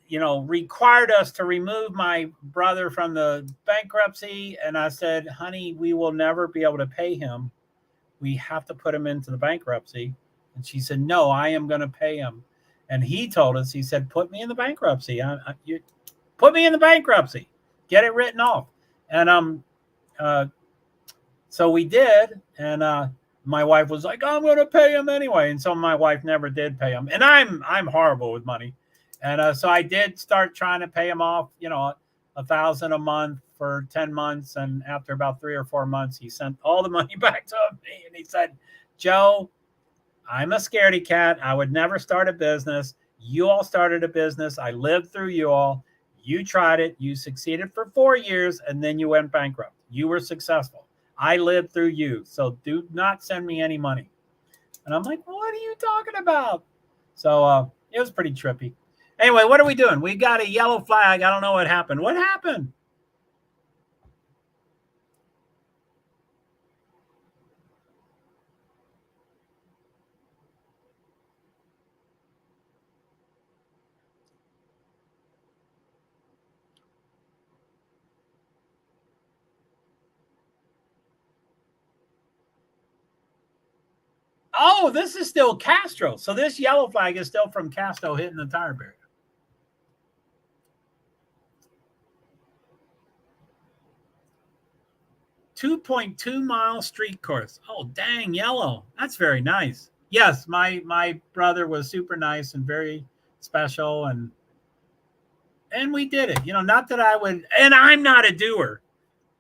required us to remove my brother from the bankruptcy. And I said, honey, we will never be able to pay him. We have to put him into the bankruptcy. And she said, no, I am going to pay him. And he told us, he said, put me in the bankruptcy. Put me in the bankruptcy. Get it written off. And so we did. And my wife was like, I'm going to pay him anyway. And so my wife never did pay him. And I'm horrible with money. And so I did start trying to pay him off, $1,000 a month for 10 months. And after about 3 or 4 months, he sent all the money back to me. And he said, Joe, I'm a scaredy cat. I would never start a business. You all started a business. I lived through you all. You tried it. You succeeded for 4 years, and then you went bankrupt. You were successful. I lived through you. So do not send me any money. And I'm like, what are you talking about? So it was pretty trippy. Anyway, what are we doing? We got a yellow flag. I don't know what happened. What happened? Oh, this is still Castro. So this yellow flag is still from Castro hitting the tire barrier. .2 mile street course. Oh, dang, yellow. That's very nice. Yes, my brother was super nice and very special, and we did it. Not that I would, and I'm not a doer.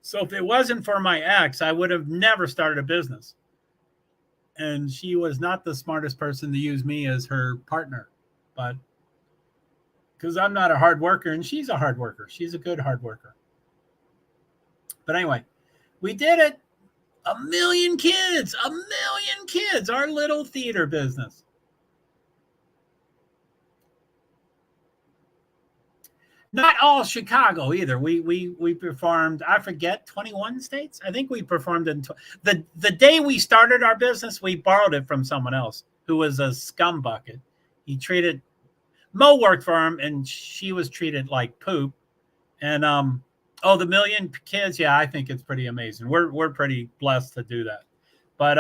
So if it wasn't for my ex, I would have never started a business. And she was not the smartest person to use me as her partner, but because I'm not a hard worker and she's a hard worker. She's a good hard worker. But anyway, we did it. 1 million kids, our little theater business. Not all Chicago either. We performed, I forget, 21 states. I think we performed in the day we started our business, we borrowed it from someone else who was a scumbucket. He treated, Mo worked for him, and she was treated like poop. And the 1 million kids, yeah, I think it's pretty amazing. We're pretty blessed to do that. But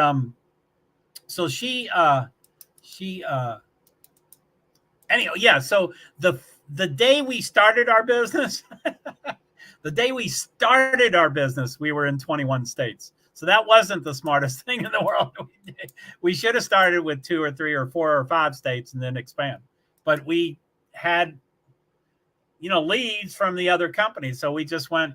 so she anyway, yeah, so the day we started our business, we were in 21 states. So that wasn't the smartest thing in the world we did. We should have started with 2 or 3 or 4 or 5 states and then expand. But we had, leads from the other companies. So we just went,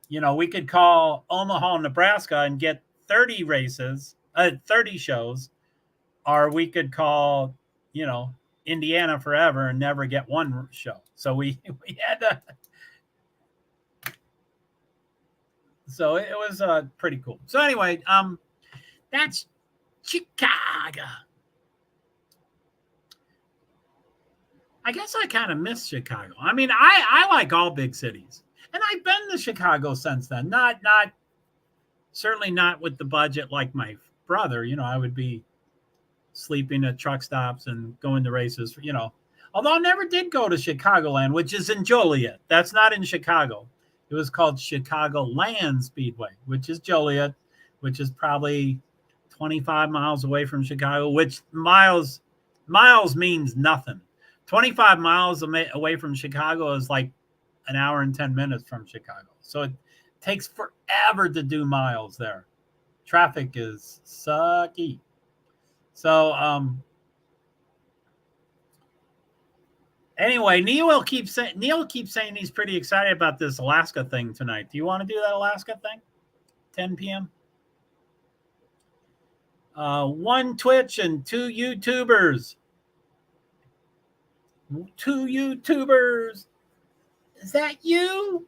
we could call Omaha, Nebraska and get 30 races, 30 shows, or we could call, Indiana forever and never get one show. So we had to. So it was pretty cool. So anyway, that's Chicago. I guess I kind of miss Chicago. I mean, I like all big cities, and I've been to Chicago since then. Certainly not with the budget like my brother. I would be sleeping at truck stops and going to races. Although I never did go to Chicagoland, which is in Joliet. That's not in Chicago. It was called Chicagoland Speedway, which is Joliet, which is probably 25 miles away from Chicago. Which miles means nothing. 25 miles away from Chicago is like an hour and 10 minutes from Chicago. So it takes forever to do miles there. Traffic is sucky. So, anyway, Neil keeps saying he's pretty excited about this Alaska thing tonight. Do you want to do that Alaska thing? 10 p.m. 1 Twitch and 2 YouTubers. 2 YouTubers. Is that you?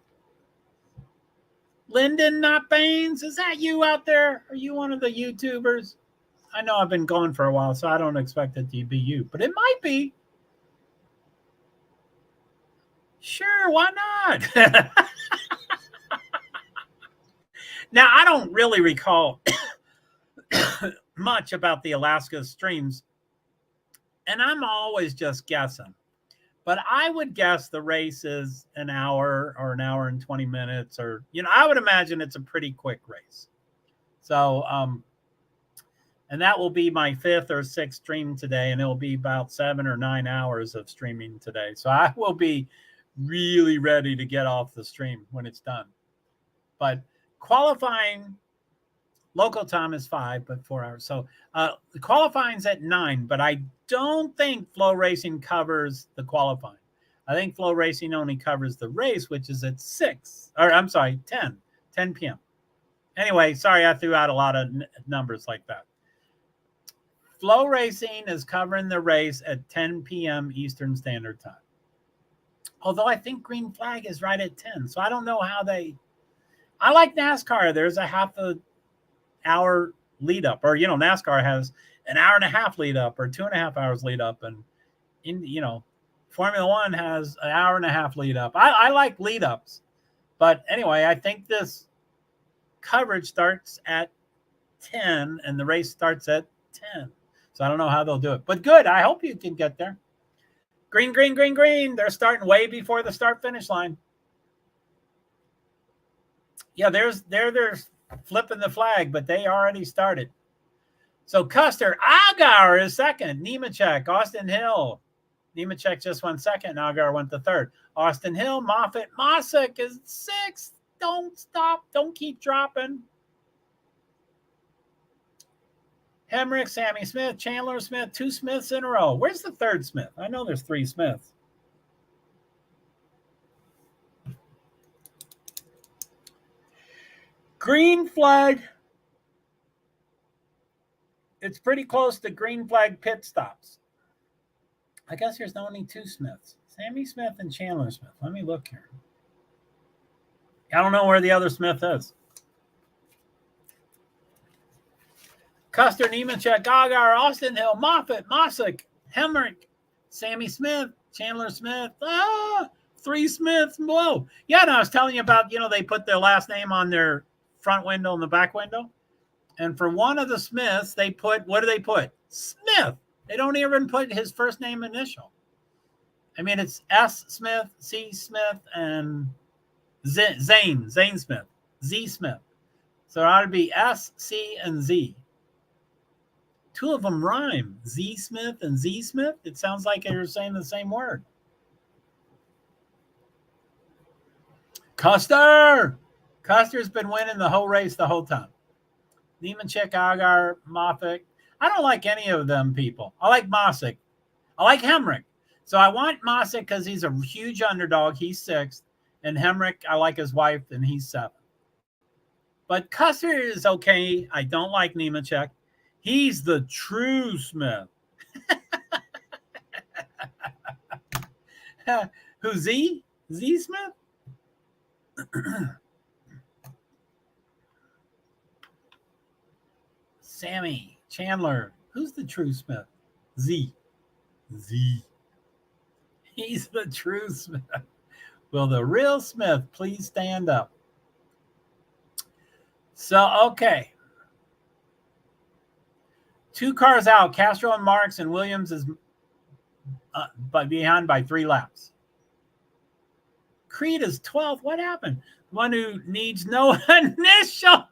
Lyndon, not Baines? Is that you out there? Are you one of the YouTubers? I know I've been going for a while, so I don't expect it to be you, but it might be. Sure, why not? Now, I don't really recall much about the Alaska streams, and I'm always just guessing. But I would guess the race is an hour or an hour and 20 minutes, or, I would imagine it's a pretty quick race. So, and that will be my 5th or 6th stream today, and it will be about 7 or 9 hours of streaming today. So I will be really ready to get off the stream when it's done. But qualifying local time is 5, but 4 hours. So the qualifying's at 9, but I don't think Flow Racing covers the qualifying. I think Flow Racing only covers the race, which is at 10 p.m. Anyway, sorry, I threw out a lot of numbers like that. Flow Racing is covering the race at 10 p.m. Eastern Standard Time. Although I think Green Flag is right at 10. So I don't know how I like NASCAR. There's a half an hour lead up, or, NASCAR has an hour and a half lead up or 2.5 hours lead up. And, Formula One has an hour and a half lead up. I like lead ups. But anyway, I think this coverage starts at 10 and the race starts at 10. So I don't know how they'll do it. But good. I hope you can get there. Green, green, green, green. They're starting way before the start-finish line. Yeah, they're flipping the flag, but they already started. So Custer, Agar is second. Nemechek, Austin Hill. Nemechek just went second. Agar went to third. Austin Hill, Moffitt, Mosick is sixth. Don't stop. Don't keep dropping. Hemrick, Sammy Smith, Chandler Smith, 2 Smiths in a row. Where's the third Smith? I know there's 3 Smiths. Green flag. It's pretty close to green flag pit stops. I guess there's only 2 Smiths. Sammy Smith and Chandler Smith. Let me look here. I don't know where the other Smith is. Custer, Nemechek, Agar, Austin Hill, Moffitt, Mosick, Hemrick, Sammy Smith, Chandler Smith. 3 Smiths. Whoa. Yeah, and I was telling you about, they put their last name on their front window and the back window. And for one of the Smiths, they put, what do they put? Smith. They don't even put his first name initial. I mean, it's S. Smith, C. Smith, and Zane Smith, Z. Smith. So it ought to be S, C, and Z. 2 of them rhyme. Z. Smith and Z. Smith. It sounds like you're saying the same word. Custer's been winning the whole race the whole time. Nemechek, Agar, Moffitt. I don't like any of them people. I like Mosick. I like Hemrick. So I want Mosick because he's a huge underdog. He's 6th. And Hemrick, I like his wife, and he's 7th. But Custer is okay. I don't like Nemechek. He's the true Smith. Who's Z? Z Smith? Sammy, Chandler. Who's the true Smith? Z. He's the true Smith. Will the real Smith please stand up? So, okay. 2 cars out. Castro and Marks, and Williams is behind by 3 laps. Creed is 12th. What happened? One who needs no initial.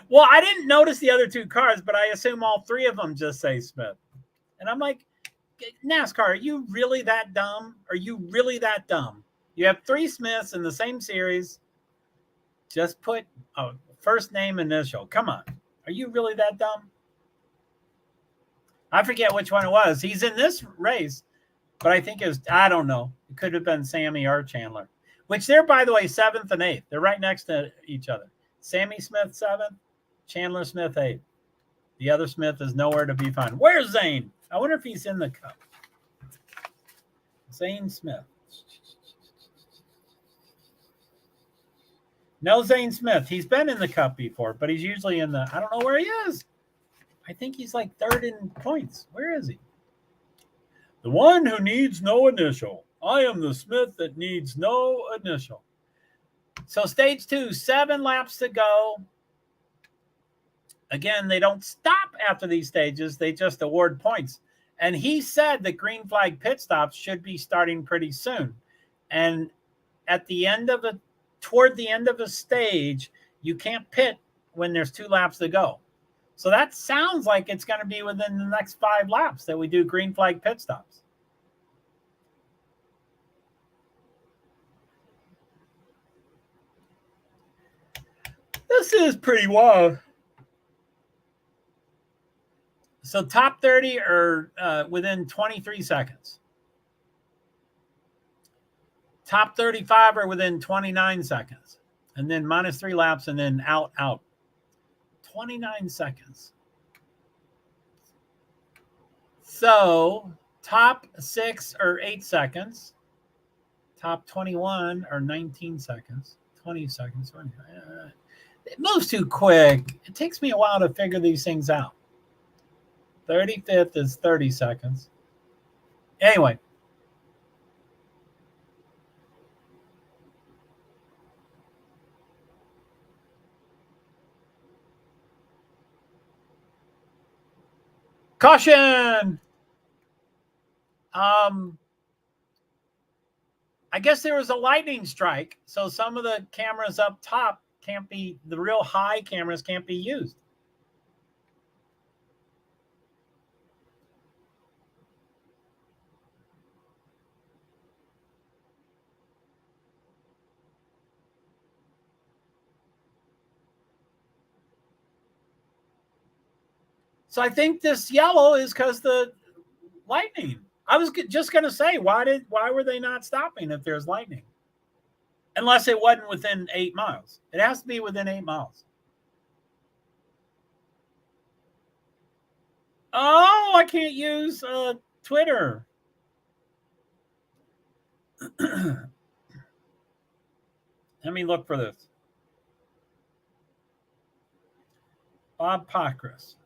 Well, I didn't notice the other 2 cars, but I assume all 3 of them just say Smith. And I'm like, NASCAR, are you really that dumb? Are you really that dumb? You have 3 Smiths in the same series. Just put a first name initial. Come on. Are you really that dumb? I forget which one it was. He's in this race, but I think it was, I don't know. It could have been Sammy or Chandler, which they're, by the way, 7th and 8th. They're right next to each other. Sammy Smith, 7th. Chandler Smith, 8th. The other Smith is nowhere to be found. Where's Zane? I wonder if he's in the cup. Zane Smith. No Zane Smith. He's been in the cup before, but he's usually in the, I don't know where he is. I think he's like 3rd in points. Where is he? The one who needs no initial. I am the Smith that needs no initial. So stage 2, 7 laps to go. Again, they don't stop after these stages. They just award points. And he said that green flag pit stops should be starting pretty soon. And at the end of a, toward the end of a stage, you can't pit when there's 2 laps to go. So that sounds like it's going to be within the next 5 laps that we do green flag pit stops. This is pretty wild. So top 30 are within 23 seconds. Top 35 are within 29 seconds. And then minus 3 laps and then out. 29 seconds. So top 6 are 8 seconds. Top 21 are 19 seconds. 20 seconds. It moves too quick. It takes me a while to figure these things out. 35th is 30 seconds. Anyway. Caution! I guess there was a lightning strike, so some of the cameras up top can't be, the real high cameras can't be used. So I think this yellow is because the lightning. I was just going to say, why were they not stopping if there's lightning? Unless it wasn't within 8 miles. It has to be within 8 miles. Oh, I can't use Twitter. Let me look for this. Bob Pockrass.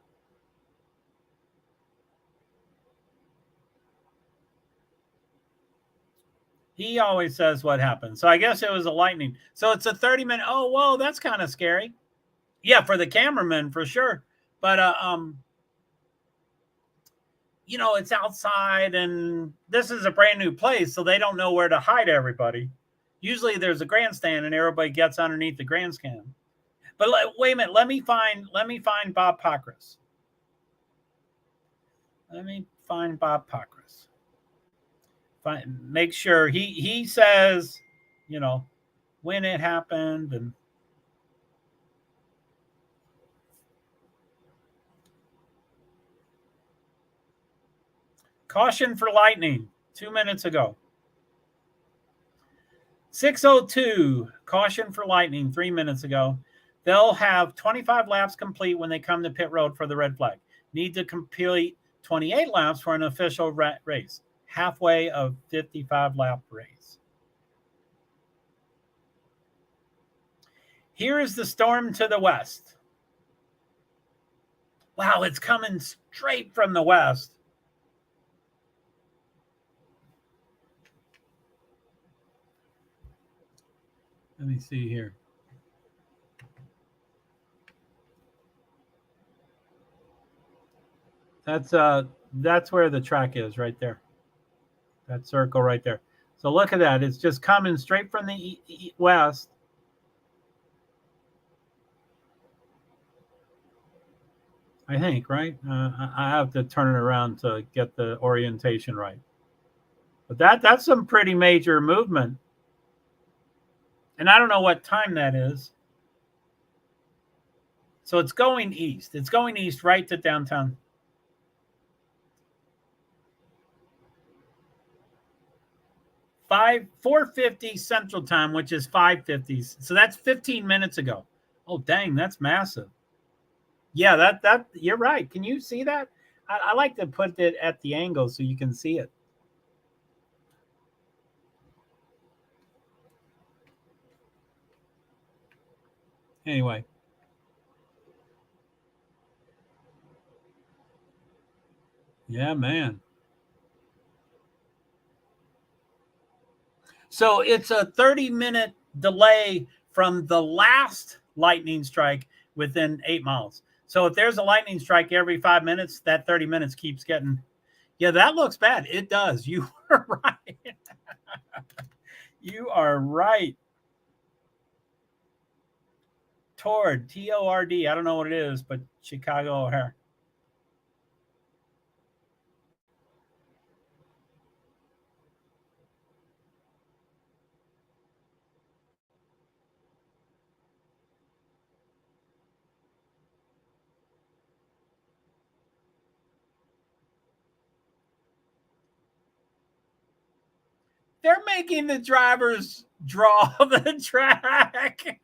He always says what happened. So I guess it was a lightning. So it's a 30-minute. Oh, whoa, that's kind of scary. Yeah, for the cameraman, for sure. But, you know, it's outside, and this is a brand new place, so they don't know where to hide everybody. Usually there's a grandstand, and everybody gets underneath the grandstand. But wait a minute. Let me find Bob Pockrass. Let me find Bob Pockrass. Make sure he says, you know, when it happened. And caution for lightning 2 minutes ago. 6:02, caution for lightning 3 minutes ago. They'll have 25 laps complete when they come to pit road for the red flag. Need to complete 28 laps for an official race. Halfway of 55-lap race. Here is the storm to the west. Wow, it's coming straight from the west. Let me see here. That's where the track is, right there. That circle right there. So look at that. It's just coming straight from the west. I think, right? I have to turn it around to get the orientation right. But that's some pretty major movement. And I don't know what time that is. So it's going east. It's going east right to downtown. Five 4:50 Central Time, which is 5:50. So that's 15 minutes ago. Oh, dang, that's massive. Yeah, that you're right. Can you see that? I like to put it at the angle so you can see it. Anyway. Yeah, man. So it's a 30-minute delay from the last lightning strike within 8 miles. So if there's a lightning strike every 5 minutes, that 30 minutes keeps getting. Yeah, that looks bad. It does. You are right. You are right. Tord, T-O-R-D. I don't know what it is, but Chicago O'Hare. They're making the drivers draw the track.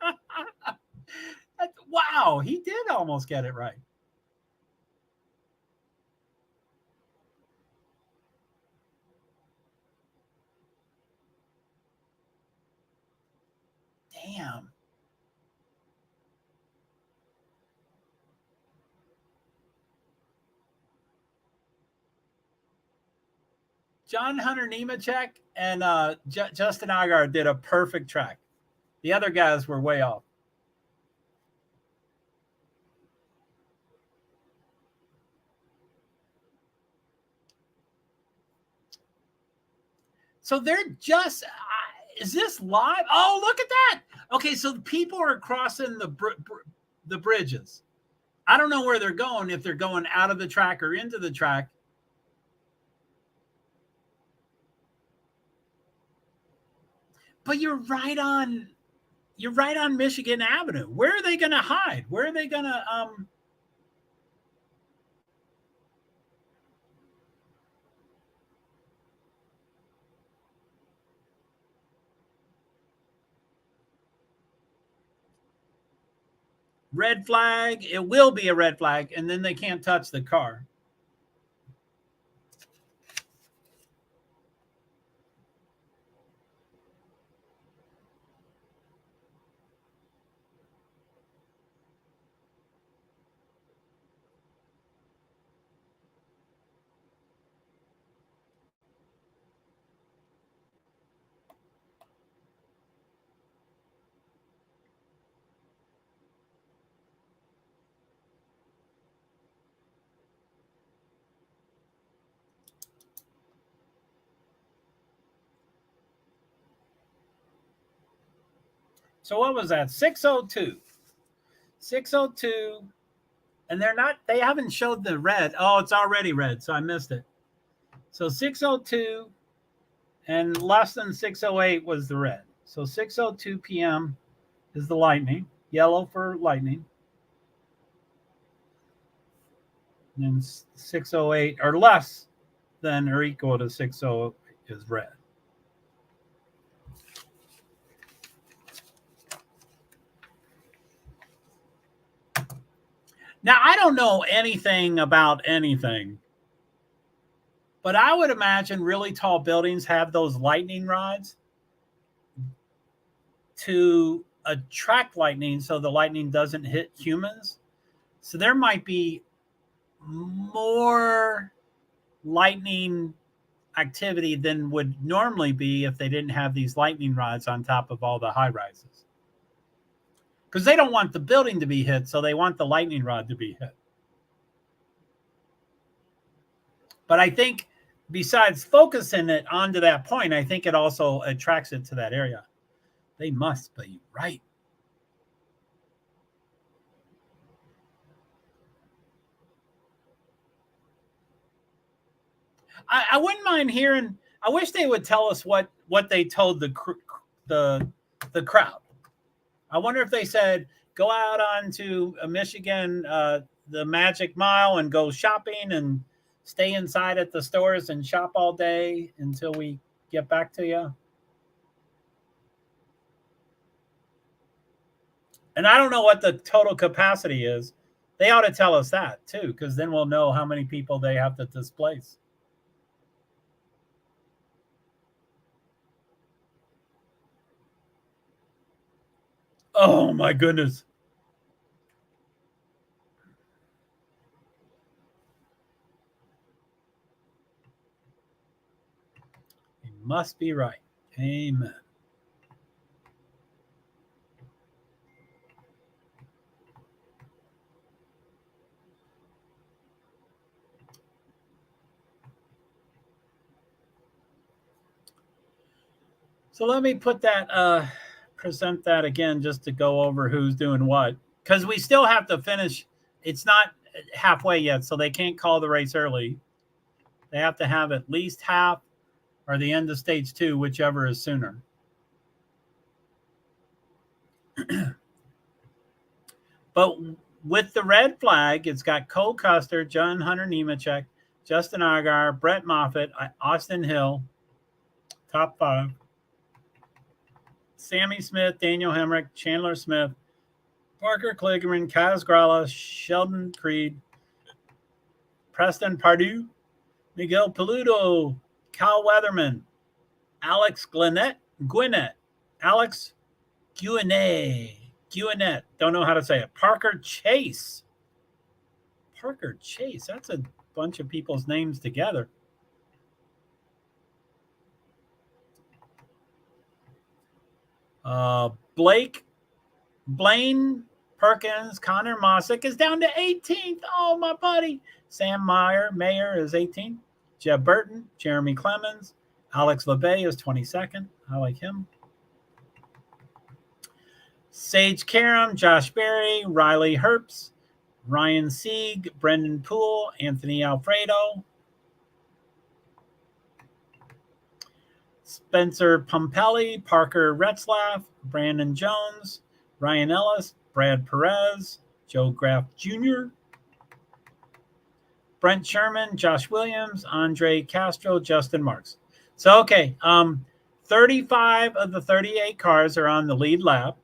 Wow, he did almost get it right. Damn. John Hunter Nemechek and Justin Agar did a perfect track. The other guys were way off. So they're just, is this live? Oh, look at that. Okay, so people are crossing the bridges. I don't know where they're going, if they're going out of the track or into the track. But you're right on Michigan Avenue. Where are they going to hide? Where are they going to red flag? It will be a red flag, and then they can't touch the car. So what was that? 602. 602. And they haven't showed the red. Oh, it's already red, so I missed it. So 602 and less than 608 was the red. So 6:02 p.m. is the lightning, yellow for lightning. And then 6:08 or less than or equal to 6:08 is red. Now, I don't know anything about anything, but I would imagine really tall buildings have those lightning rods to attract lightning so the lightning doesn't hit humans. So there might be more lightning activity than would normally be if they didn't have these lightning rods on top of all the high rises. Because they don't want the building to be hit, so they want the lightning rod to be hit. But I think besides focusing it onto that point, I think it also attracts it to that area. They must be right. I wouldn't mind hearing. I wish they would tell us what they told the crowd. I wonder if they said go out onto Michigan, the Magic Mile, and go shopping and stay inside at the stores and shop all day until we get back to you. And I don't know what the total capacity is. They ought to tell us that too, because then we'll know how many people they have to displace. Oh my goodness. You must be right. Amen. So let me put that, present that again, just to go over who's doing what, because we still have to finish. It's not halfway yet, so they can't call the race early. They have to have at least half or the end of stage 2, whichever is sooner. But with the red flag, it's got Cole Custer, John Hunter Nemechek, Justin Allgaier, Brett Moffitt, Austin Hill, top 5. Sammy Smith, Daniel Hemrick, Chandler Smith, Parker Kligerman, Kaz Gralla, Sheldon Creed, Preston Pardue, Miguel Peludo, Cal Weatherman, Alex Gwinnett, Alex Gwinnett, don't know how to say it, Parker Chase, that's a bunch of people's names together. Blaine Perkins, Connor Mossick is down to 18th. Oh, my buddy. Sam Mayer is 18th. Jeb Burton, Jeremy Clemens, Alex LeBay is 22nd. I like him. Sage Karam, Josh Berry, Riley Herbst, Ryan Sieg, Brendan Poole, Anthony Alfredo, Spencer Pumpelly, Parker Retzlaff, Brandon Jones, Ryan Ellis, Brad Perez, Joe Graff Jr., Brent Sherman, Josh Williams, Andre Castro, Justin Marks. So, okay, 35 of the 38 cars are on the lead lap.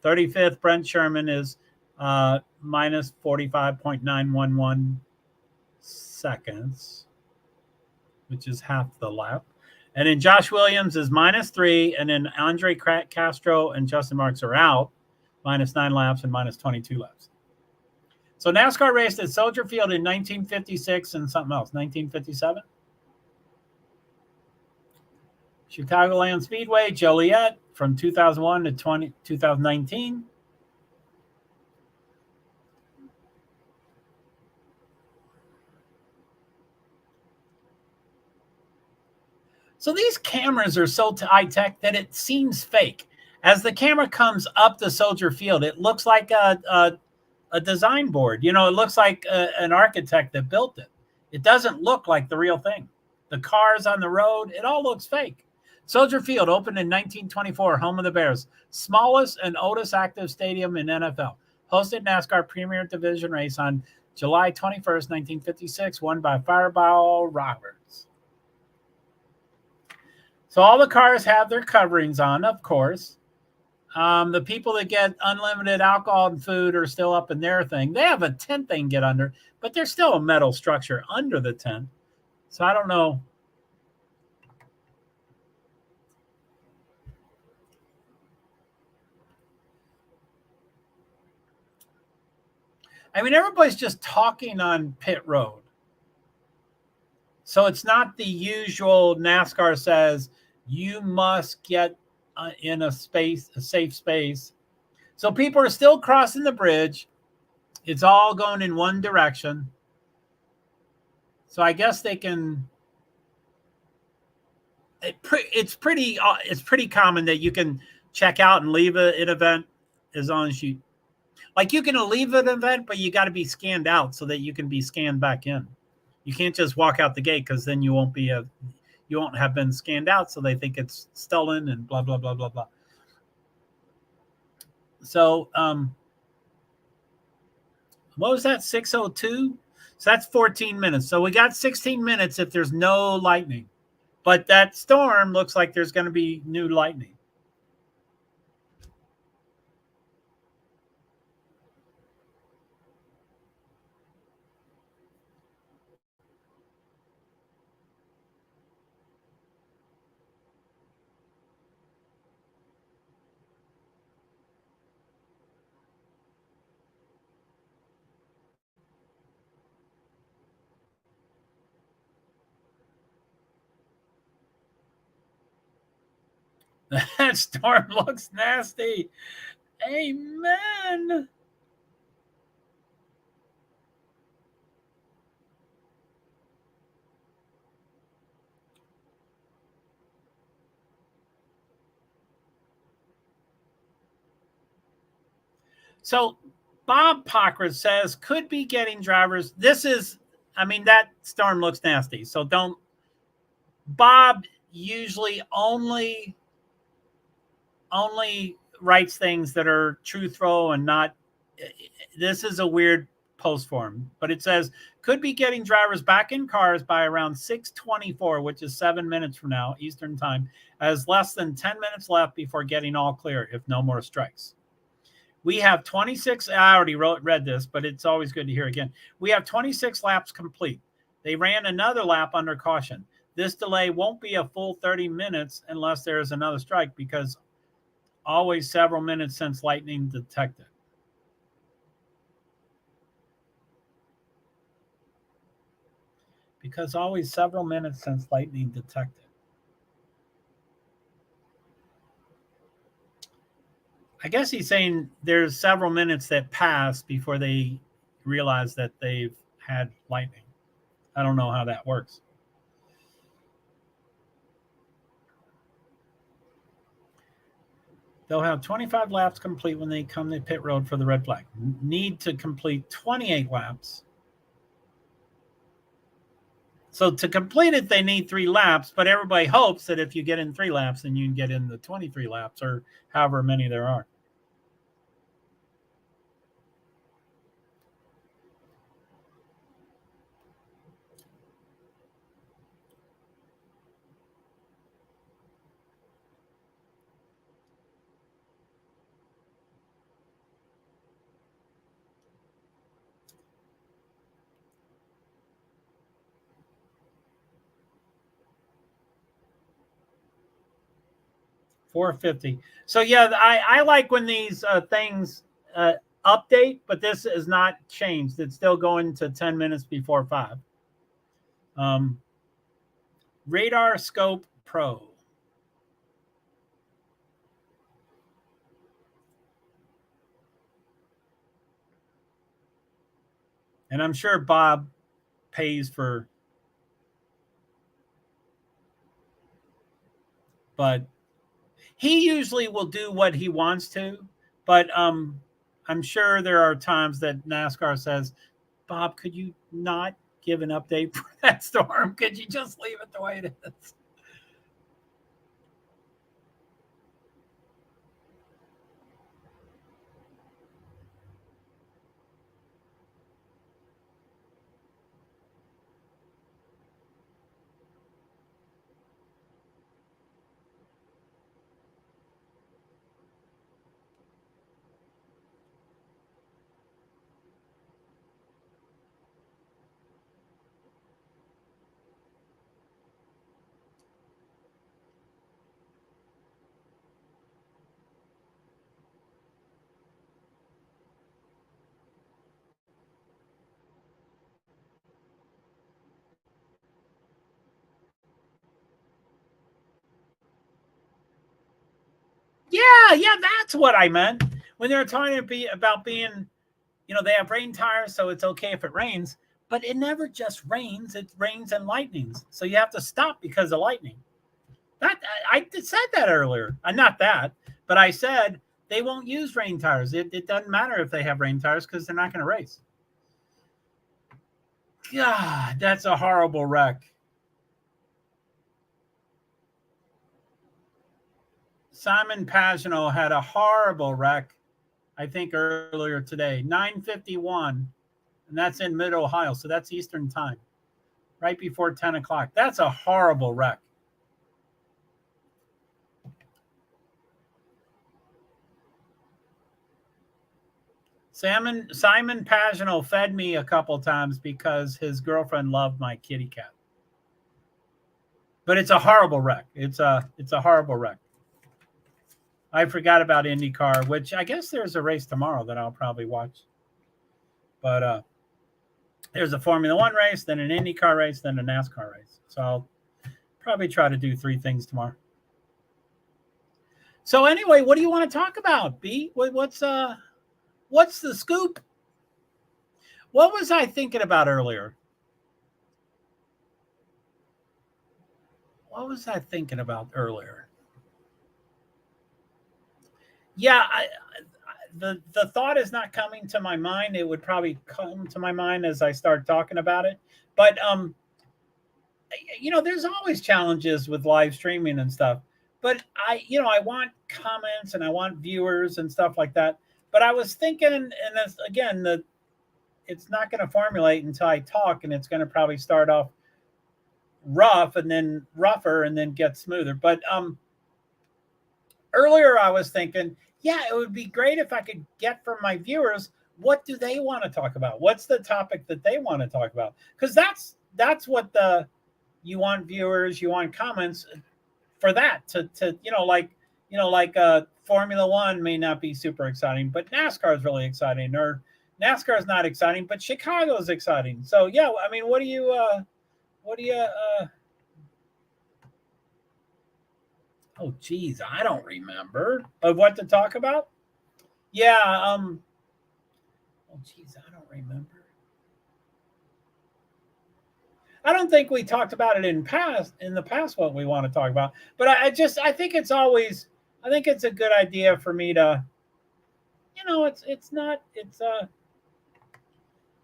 35th, Brent Sherman is minus 45.911 seconds, which is half the lap. And then Josh Williams is minus 3, and then Andre Castro and Justin Marks are out, minus 9 laps and minus 22 laps. So NASCAR raced at Soldier Field in 1956 and something else, 1957. Chicagoland Speedway, Joliet from 2001 to 2019. So these cameras are so high-tech that it seems fake. As the camera comes up the Soldier Field, it looks like a design board. You know, it looks like an architect that built it. It doesn't look like the real thing. The cars on the road, it all looks fake. Soldier Field opened in 1924, home of the Bears, smallest and oldest active stadium in NFL. Hosted NASCAR Premier Division race on July 21st, 1956, won by Fireball Roberts. So all the cars have their coverings on, of course. The people that get unlimited alcohol and food are still up in their thing. They have a tent they can get under, but there's still a metal structure under the tent. So I don't know. I mean, everybody's just talking on pit road. So it's not the usual NASCAR says you must get in a safe space. So people are still crossing the bridge. It's all going in one direction. So I guess they can. It's pretty common that you can check out and leave an event as long as you can leave an event, but you got to be scanned out so that you can be scanned back in. You can't just walk out the gate because then you won't have been scanned out, so they think it's stolen and blah blah blah blah blah. So what was that? 6:02. So that's 14 minutes. So we got 16 minutes if there's no lightning. But that storm looks like there's going to be new lightning. That storm looks nasty. Amen. So Bob Pockra says could be getting drivers. That storm looks nasty. So don't. Bob usually only writes things that are truthful and not. This is a weird post form, but it says could be getting drivers back in cars by around 6:24, which is 7 minutes from now Eastern time, as less than 10 minutes left before getting all clear if no more strikes. We have 26. I already read this, but it's always good to hear again. We have 26 laps complete. They ran another lap under caution. This delay won't be a full 30 minutes unless there is another strike, because always several minutes since lightning detected. Because always several minutes since lightning detected. I guess he's saying there's several minutes that pass before they realize that they've had lightning. I don't know how that works. They'll have 25 laps complete when they come to pit road for the red flag. Need to complete 28 laps. So to complete it, they need 3 laps, but everybody hopes that if you get in 3 laps, then you can get in the 23 laps or however many there are. $4.50. So yeah, I like when these things update, but this is not changed. It's still going to 10 minutes before 5. Radar Scope Pro. And I'm sure Bob pays for, but he usually will do what he wants to. But I'm sure there are times that NASCAR says, Bob, could you not give an update for that storm? Could you just leave it the way it is? that's what I meant. When they were talking about being, they have rain tires, so it's okay if it rains. But it never just rains. It rains and lightnings. So you have to stop because of lightning. I said that earlier. Not that, but I said they won't use rain tires. It doesn't matter if they have rain tires because they're not going to race. God, that's a horrible wreck. Simon Pagano had a horrible wreck, I think, earlier today. 9:51, and that's in mid-Ohio, so that's Eastern time, right before 10 o'clock. That's a horrible wreck. Simon Pagano fed me a couple times because his girlfriend loved my kitty cat. But it's a horrible wreck. It's a horrible wreck. I forgot about IndyCar, which I guess there's a race tomorrow that I'll probably watch. But there's a Formula One race, then an IndyCar race, then a NASCAR race. So I'll probably try to do 3 things tomorrow. So anyway, what do you want to talk about, B? What's the scoop? What was I thinking about earlier? Yeah, the thought is not coming to my mind. It would probably come to my mind as I start talking about it. But there's always challenges with live streaming and stuff. But I want comments and I want viewers and stuff like that. But I was thinking, and that's, again, it's not going to formulate until I talk, and it's going to probably start off rough and then rougher and then get smoother. But earlier I was thinking, it would be great if I could get from my viewers, what do they want to talk about? What's the topic that they want to talk about? Because that's what you want viewers, you want comments for that to Formula One may not be super exciting, but NASCAR is really exciting, or NASCAR is not exciting, but Chicago is exciting. So I mean, what do you oh geez, I don't remember of what to talk about. Oh geez, I don't remember. I don't think we talked about it in the past what we want to talk about, but I think it's a good idea for me to,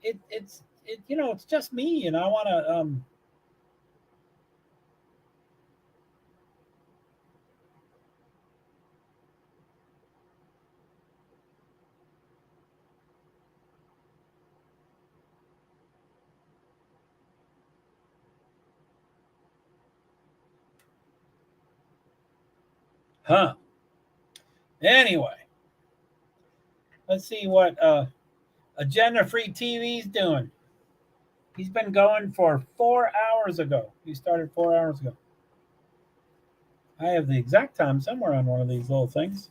it's just me, and I want to Anyway, let's see what Agenda Free TV's doing. He's been going for 4 hours ago. He started 4 hours ago. I have the exact time somewhere on one of these little things.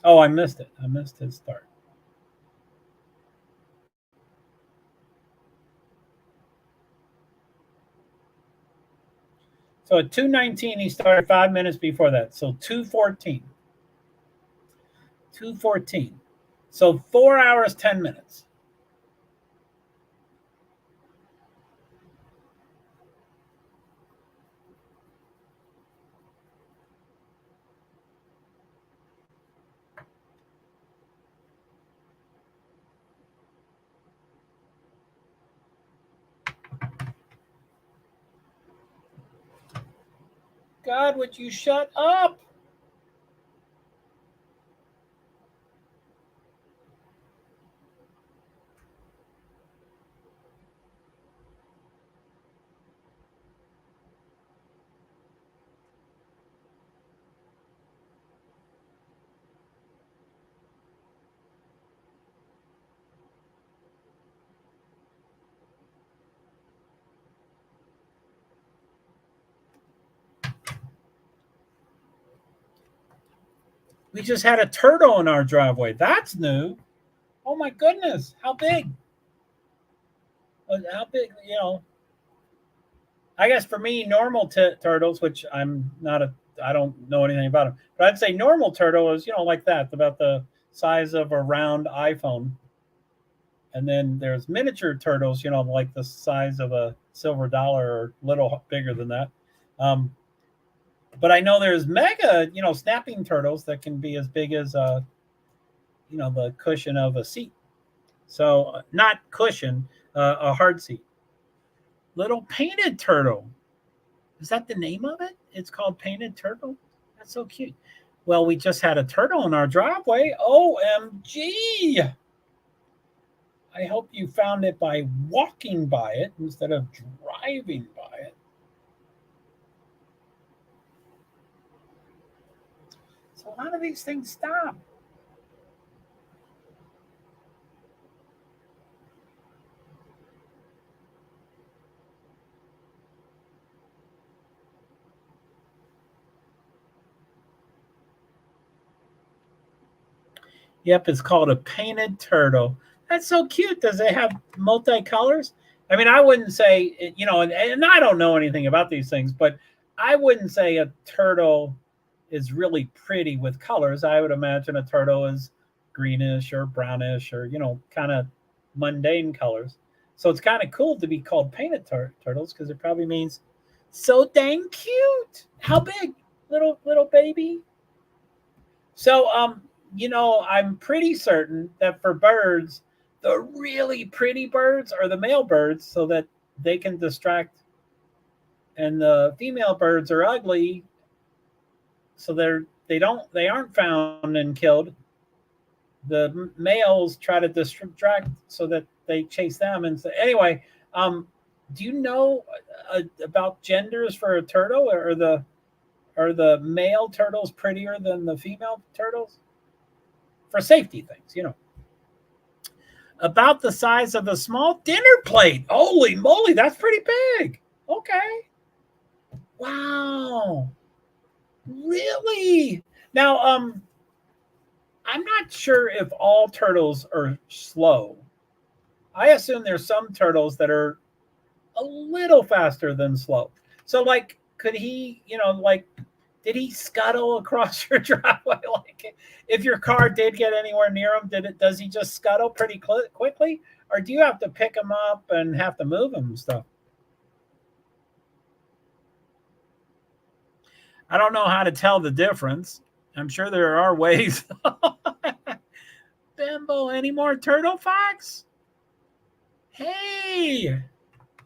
Oh, I missed it. I missed his start. So at 2:19, he started 5 minutes before that. So 2:14. 2:14. So 4 hours, 10 minutes. God, would you shut up? We just had a turtle in our driveway. That's new. Oh my goodness. How big? How big, I guess for me, normal turtles, which I'm not a I don't know anything about them. But I'd say normal turtle is, like that, about the size of a round iPhone. And then there's miniature turtles, like the size of a silver dollar or a little bigger than that. But I know there's mega, snapping turtles that can be as big as, the cushion of a seat. So not cushion, a hard seat. Little painted turtle. Is that the name of it? It's called painted turtle? That's so cute. Well, we just had a turtle in our driveway. OMG. I hope you found it by walking by it instead of driving by it. So how do these things stop? Yep, it's called a painted turtle. That's so cute. Does it have multicolors? I mean, I wouldn't say, and I don't know anything about these things, but I wouldn't say a turtle is really pretty with colors. I would imagine a turtle is greenish or brownish or, kind of mundane colors. So it's kind of cool to be called painted turtles because it probably means so dang cute. How big? Little baby? So, I'm pretty certain that for birds, the really pretty birds are the male birds so that they can distract. And the female birds are ugly. So they aren't found and killed. The males try to distract so that they chase them. And so anyway, do you know about genders for a turtle? Or are the male turtles prettier than the female turtles? For safety things, About the size of a small dinner plate. Holy moly, that's pretty big. Okay. Wow. Really? Now, I'm not sure if all turtles are slow. I assume there's some turtles that are a little faster than slow. So, could he, did he scuttle across your driveway? If your car did get anywhere near him, does he just scuttle pretty quickly? Or do you have to pick him up and have to move him and stuff? I don't know how to tell the difference. I'm sure there are ways. Bimbo, any more turtle facts? Hey,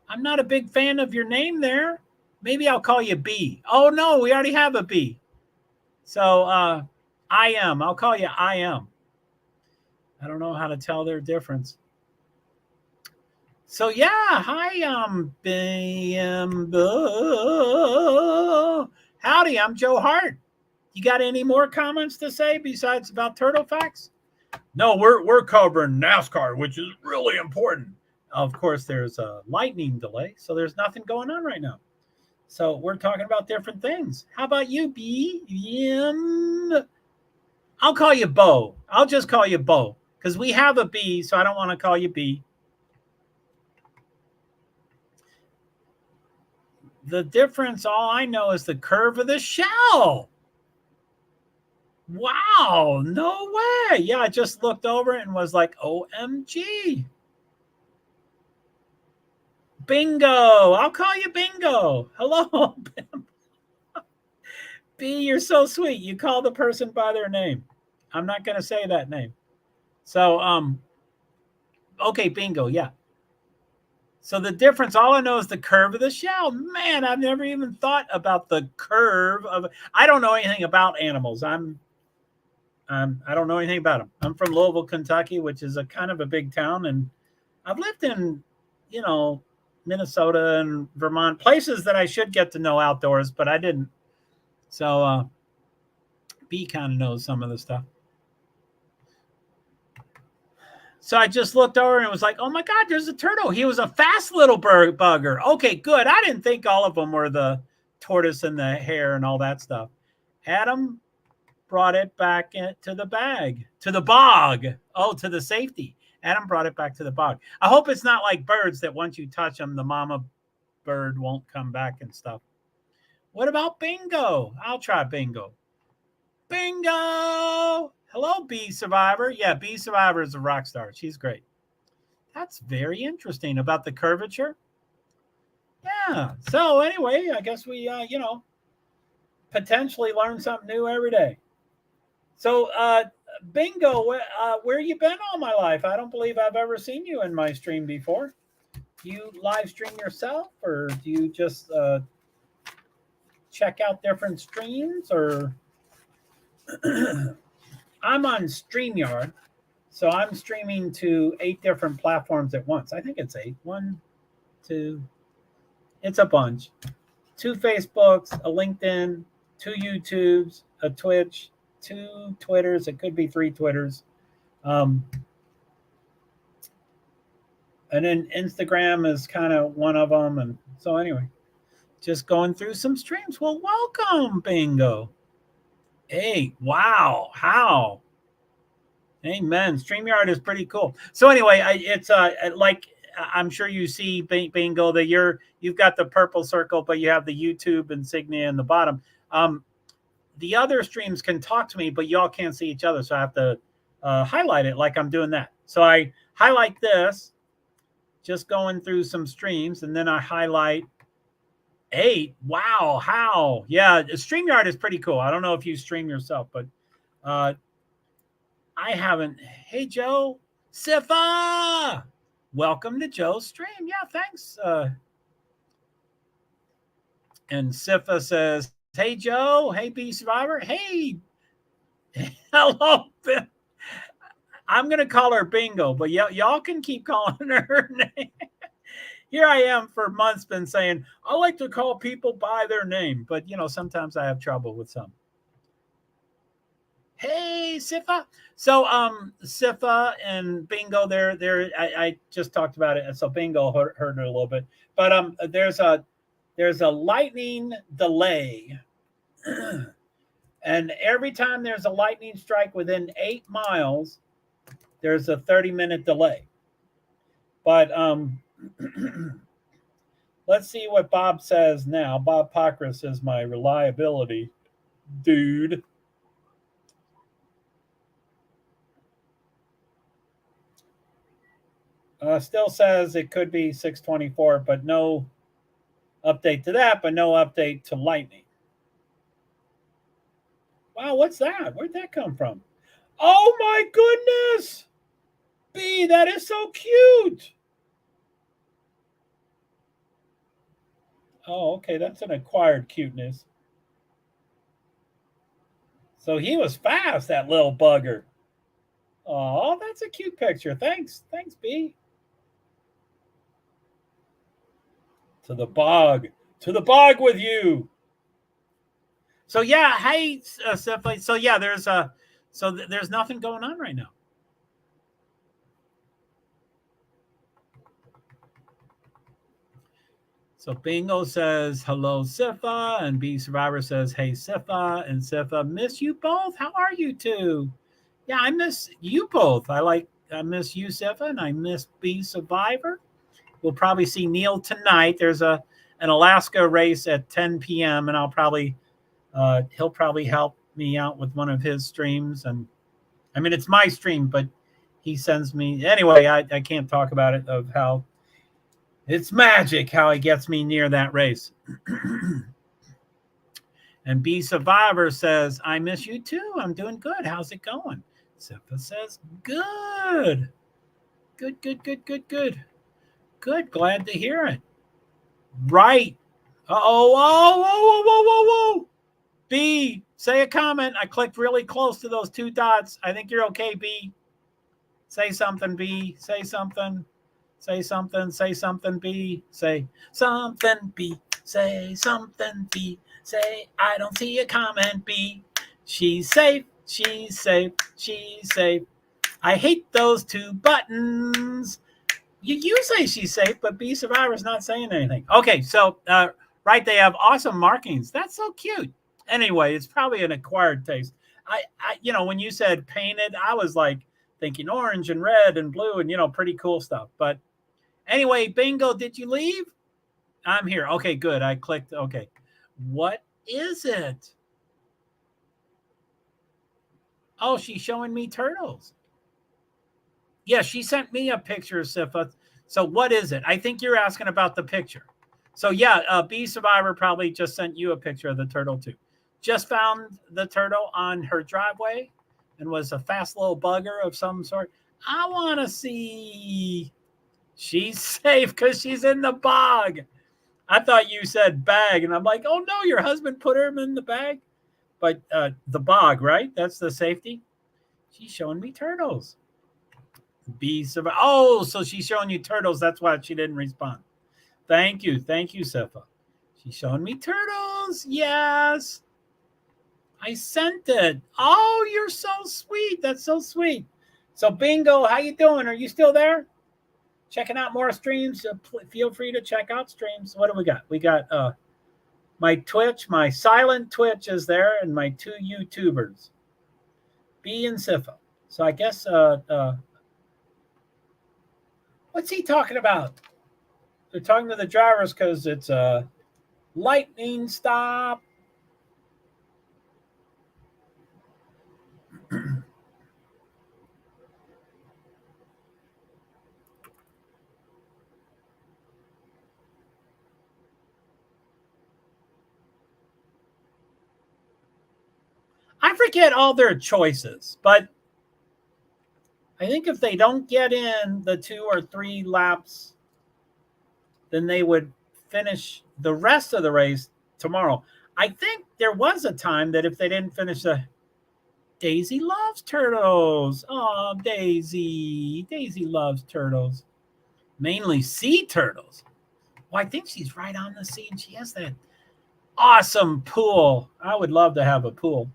I'm not a big fan of your name there. Maybe I'll call you B. Oh, no, we already have a B. So, I am. I'll call you I am. I don't know how to tell their difference. So, yeah. Hi, Bimbo. Howdy, I'm JoeHart. You got any more comments to say besides about turtle facts? No, we're covering NASCAR, which is really important. Of course, there's a lightning delay, so there's nothing going on right now. So we're talking about different things. How about you, B? I'll call you Bo. I'll just call you Bo because we have a B, so I don't want to call you B. The difference, all I know, is the curve of the shell. Wow, no way. Yeah, I just looked over it and was like, OMG. Bingo. I'll call you Bingo. Hello, B, you're so sweet. You call the person by their name. I'm not going to say that name. So, okay, Bingo, yeah. So the difference, all I know is the curve of the shell. Man, I've never even thought about the curve of. I don't know anything about animals. I don't know anything about them. I'm from Louisville, Kentucky, which is a kind of a big town, and I've lived in, Minnesota and Vermont, places that I should get to know outdoors, but I didn't. So B kind of knows some of the stuff. So I just looked over and was like, oh my God, there's a turtle. He was a fast little bugger. Okay, good. I didn't think all of them were the tortoise and the hare and all that stuff. Adam brought it back to the bag, to the bog. Oh, to the safety. Adam brought it back to the bog. I hope it's not like birds that once you touch them, the mama bird won't come back and stuff. What about bingo? I'll try bingo. Bingo! Hello, Bee Survivor. Yeah, Bee Survivor is a rock star. She's great. That's very interesting about the curvature. Yeah. So anyway, I guess we, potentially learn something new every day. So, bingo, where you been all my life? I don't believe I've ever seen you in my stream before. Do you live stream yourself, or do you just check out different streams? Or I'm on StreamYard, so I'm streaming to 8 different platforms at once. I think it's 8. 1, 2. It's a bunch. 2 Facebooks, a LinkedIn, 2 YouTubes, a Twitch, 2 Twitters. It could be 3 Twitters. And then Instagram is kind of one of them. And so anyway, just going through some streams. Well, welcome, Bingo. Hey, wow. How? Amen. StreamYard is pretty cool. So anyway, it's like I'm sure you see, Bingo, that you've got the purple circle, but you have the YouTube insignia in the bottom. The other streams can talk to me, but y'all can't see each other, so I have to highlight it like I'm doing that. So I highlight this, just going through some streams, and then I highlight 8. Wow, how? Yeah, StreamYard is pretty cool. I don't know if you stream yourself, but I haven't. Hey, Joe. Sifa! Welcome to Joe's stream. Yeah, thanks. And Sifa says, hey, Joe. Hey, Bee Survivor. Hey. Hello, Ben. I'm going to call her Bingo, but y'all can keep calling her name. Here I am for months been saying, I like to call people by their name, but, sometimes I have trouble with some. Hey, Sifa. So, Sifa and Bingo, I just talked about it. And so Bingo heard it a little bit, but, there's a lightning delay. And every time there's a lightning strike within 8 miles, there's a 30-minute delay. But, let's see what Bob says now. Bob Pockris is my reliability dude. Still says it could be 624, but no update to that, but no update to lightning. Wow, what's that? Where'd that come from? Oh my goodness! B, that is so cute. Oh, okay, that's an acquired cuteness. So he was fast, that little bugger. Oh, that's a cute picture. Thanks, B. To the bog with you. So yeah, hey, so yeah, there's nothing going on right now. So Bingo says hello, Sifa, and B Survivor says hey, Sifa, and Sifa, miss you both. How are you two? Yeah, I miss you both. I miss you, Sifa, and I miss B Survivor. We'll probably see Neil tonight. There's an Alaska race at 10 p.m. and he'll probably help me out with one of his streams. And I mean, it's my stream, but he sends me anyway. I can't talk about it, of how it's magic how he gets me near that race. And B Survivor says, I miss you too. I'm doing good. How's it going? Sifa says, good. Good. Glad to hear it. Right. Whoa. B, say a comment. I clicked really close to those 2 dots. I think you're okay, B. Say something, B. Say something. Say something, B. Say something, B. Say something, B. Say, I don't see a comment, B. She's safe. I hate those 2 buttons. You say she's safe, but B Survivor's not saying anything. Okay, so right, they have awesome markings. That's so cute. Anyway, it's probably an acquired taste. I when you said painted, I was like thinking orange and red and blue and pretty cool stuff. But anyway, Bingo, did you leave? I'm here. Okay, good. I clicked. Okay. What is it? Oh, she's showing me turtles. Yeah, she sent me a picture, Sifa. So what is it? I think you're asking about the picture. So yeah, Bee Survivor probably just sent you a picture of the turtle too. Just found the turtle on her driveway and was a fast little bugger of some sort. I want to see. She's safe because she's in the bog. I thought you said bag, and I'm like, oh no, your husband put her in the bag. But the bog, right? That's the safety. She's showing me turtles. Bee Survivor. Oh, so she's showing you turtles. That's why she didn't respond. Thank you, Sifa. She's showing me turtles. Yes. I sent it. Oh, you're so sweet. That's so sweet. So Bingo, how you doing? Are you still there? Checking out more streams. Feel free to check out streams. What do we got? We got my Twitch, my silent Twitch is there, and my 2 YouTubers, B and Sifa. So I guess what's he talking about? They're talking to the drivers because it's a lightning stop. I forget all their choices, but I think if they don't get in the 2 or 3 laps, then they would finish the rest of the race tomorrow. I think there was a time that if they didn't finish Daisy loves turtles. Oh, Daisy. Daisy loves turtles. Mainly sea turtles. Well, I think she's right on the sea, and she has that awesome pool. I would love to have a pool.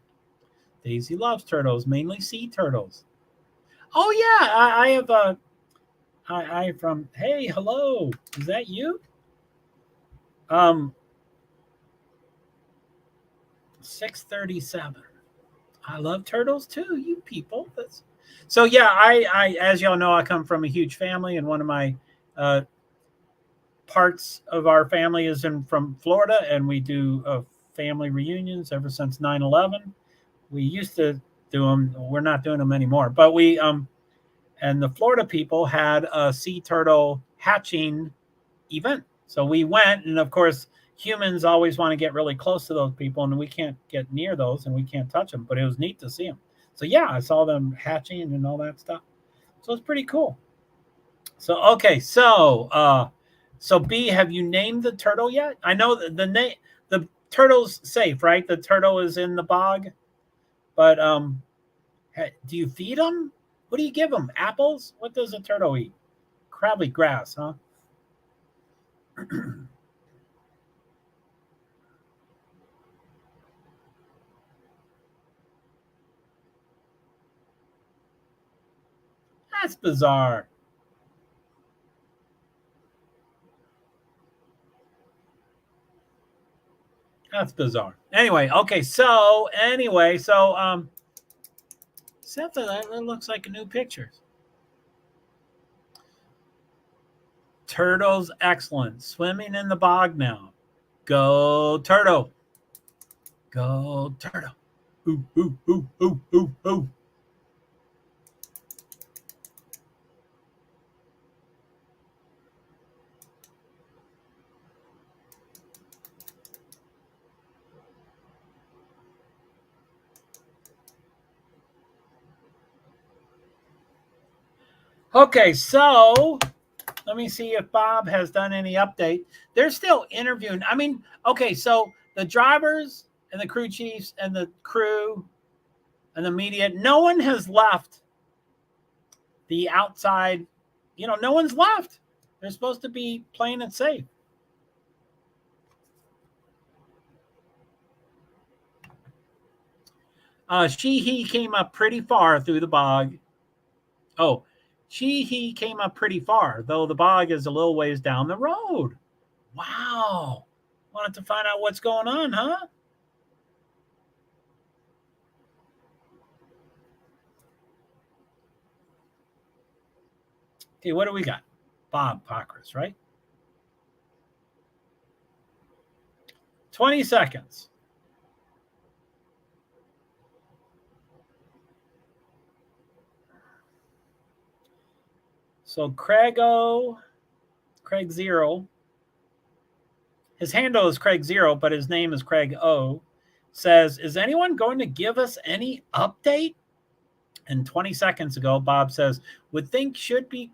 Daisy loves turtles, mainly sea turtles. Oh yeah, I have a. I from. Hey, hello. Is that you? 637. I love turtles too. You people. So yeah. I as y'all know, I come from a huge family, and one of my parts of our family is from Florida, and we do family reunions ever since 9/11. We used to do them. We're not doing them anymore. But we and the Florida people had a sea turtle hatching event. So we went, and of course, humans always want to get really close to those people, and we can't get near those, and we can't touch them. But it was neat to see them. So yeah, I saw them hatching and all that stuff. So it's pretty cool. So okay, so B, have you named the turtle yet? I know the name. The turtle's safe, right? The turtle is in the bog, but do you feed them? What do you give them? Apples? What does a turtle eat? Probably grass, huh? That's bizarre. That's bizarre. Anyway, okay. So except that looks like a new picture. Turtle's excellent. Swimming in the bog now. Go turtle. Go turtle. Ooh, ooh, ooh, ooh, ooh, ooh. Okay, so let me see if Bob has done any update. They're still interviewing. I mean, okay, so the drivers and the crew chiefs and the crew and the media, no one has left the outside. No one's left. They're supposed to be playing it safe. He came up pretty far through the bog. Oh, he came up pretty far, though the bog is a little ways down the road. Wow. Wanted to find out what's going on, huh? Okay, what do we got? Bob Pockris, right? 20 seconds. So Craig Zero. His handle is Craig Zero, but his name is Craig O. Says, is anyone going to give us any update? And 20 seconds ago, Bob says, would think should be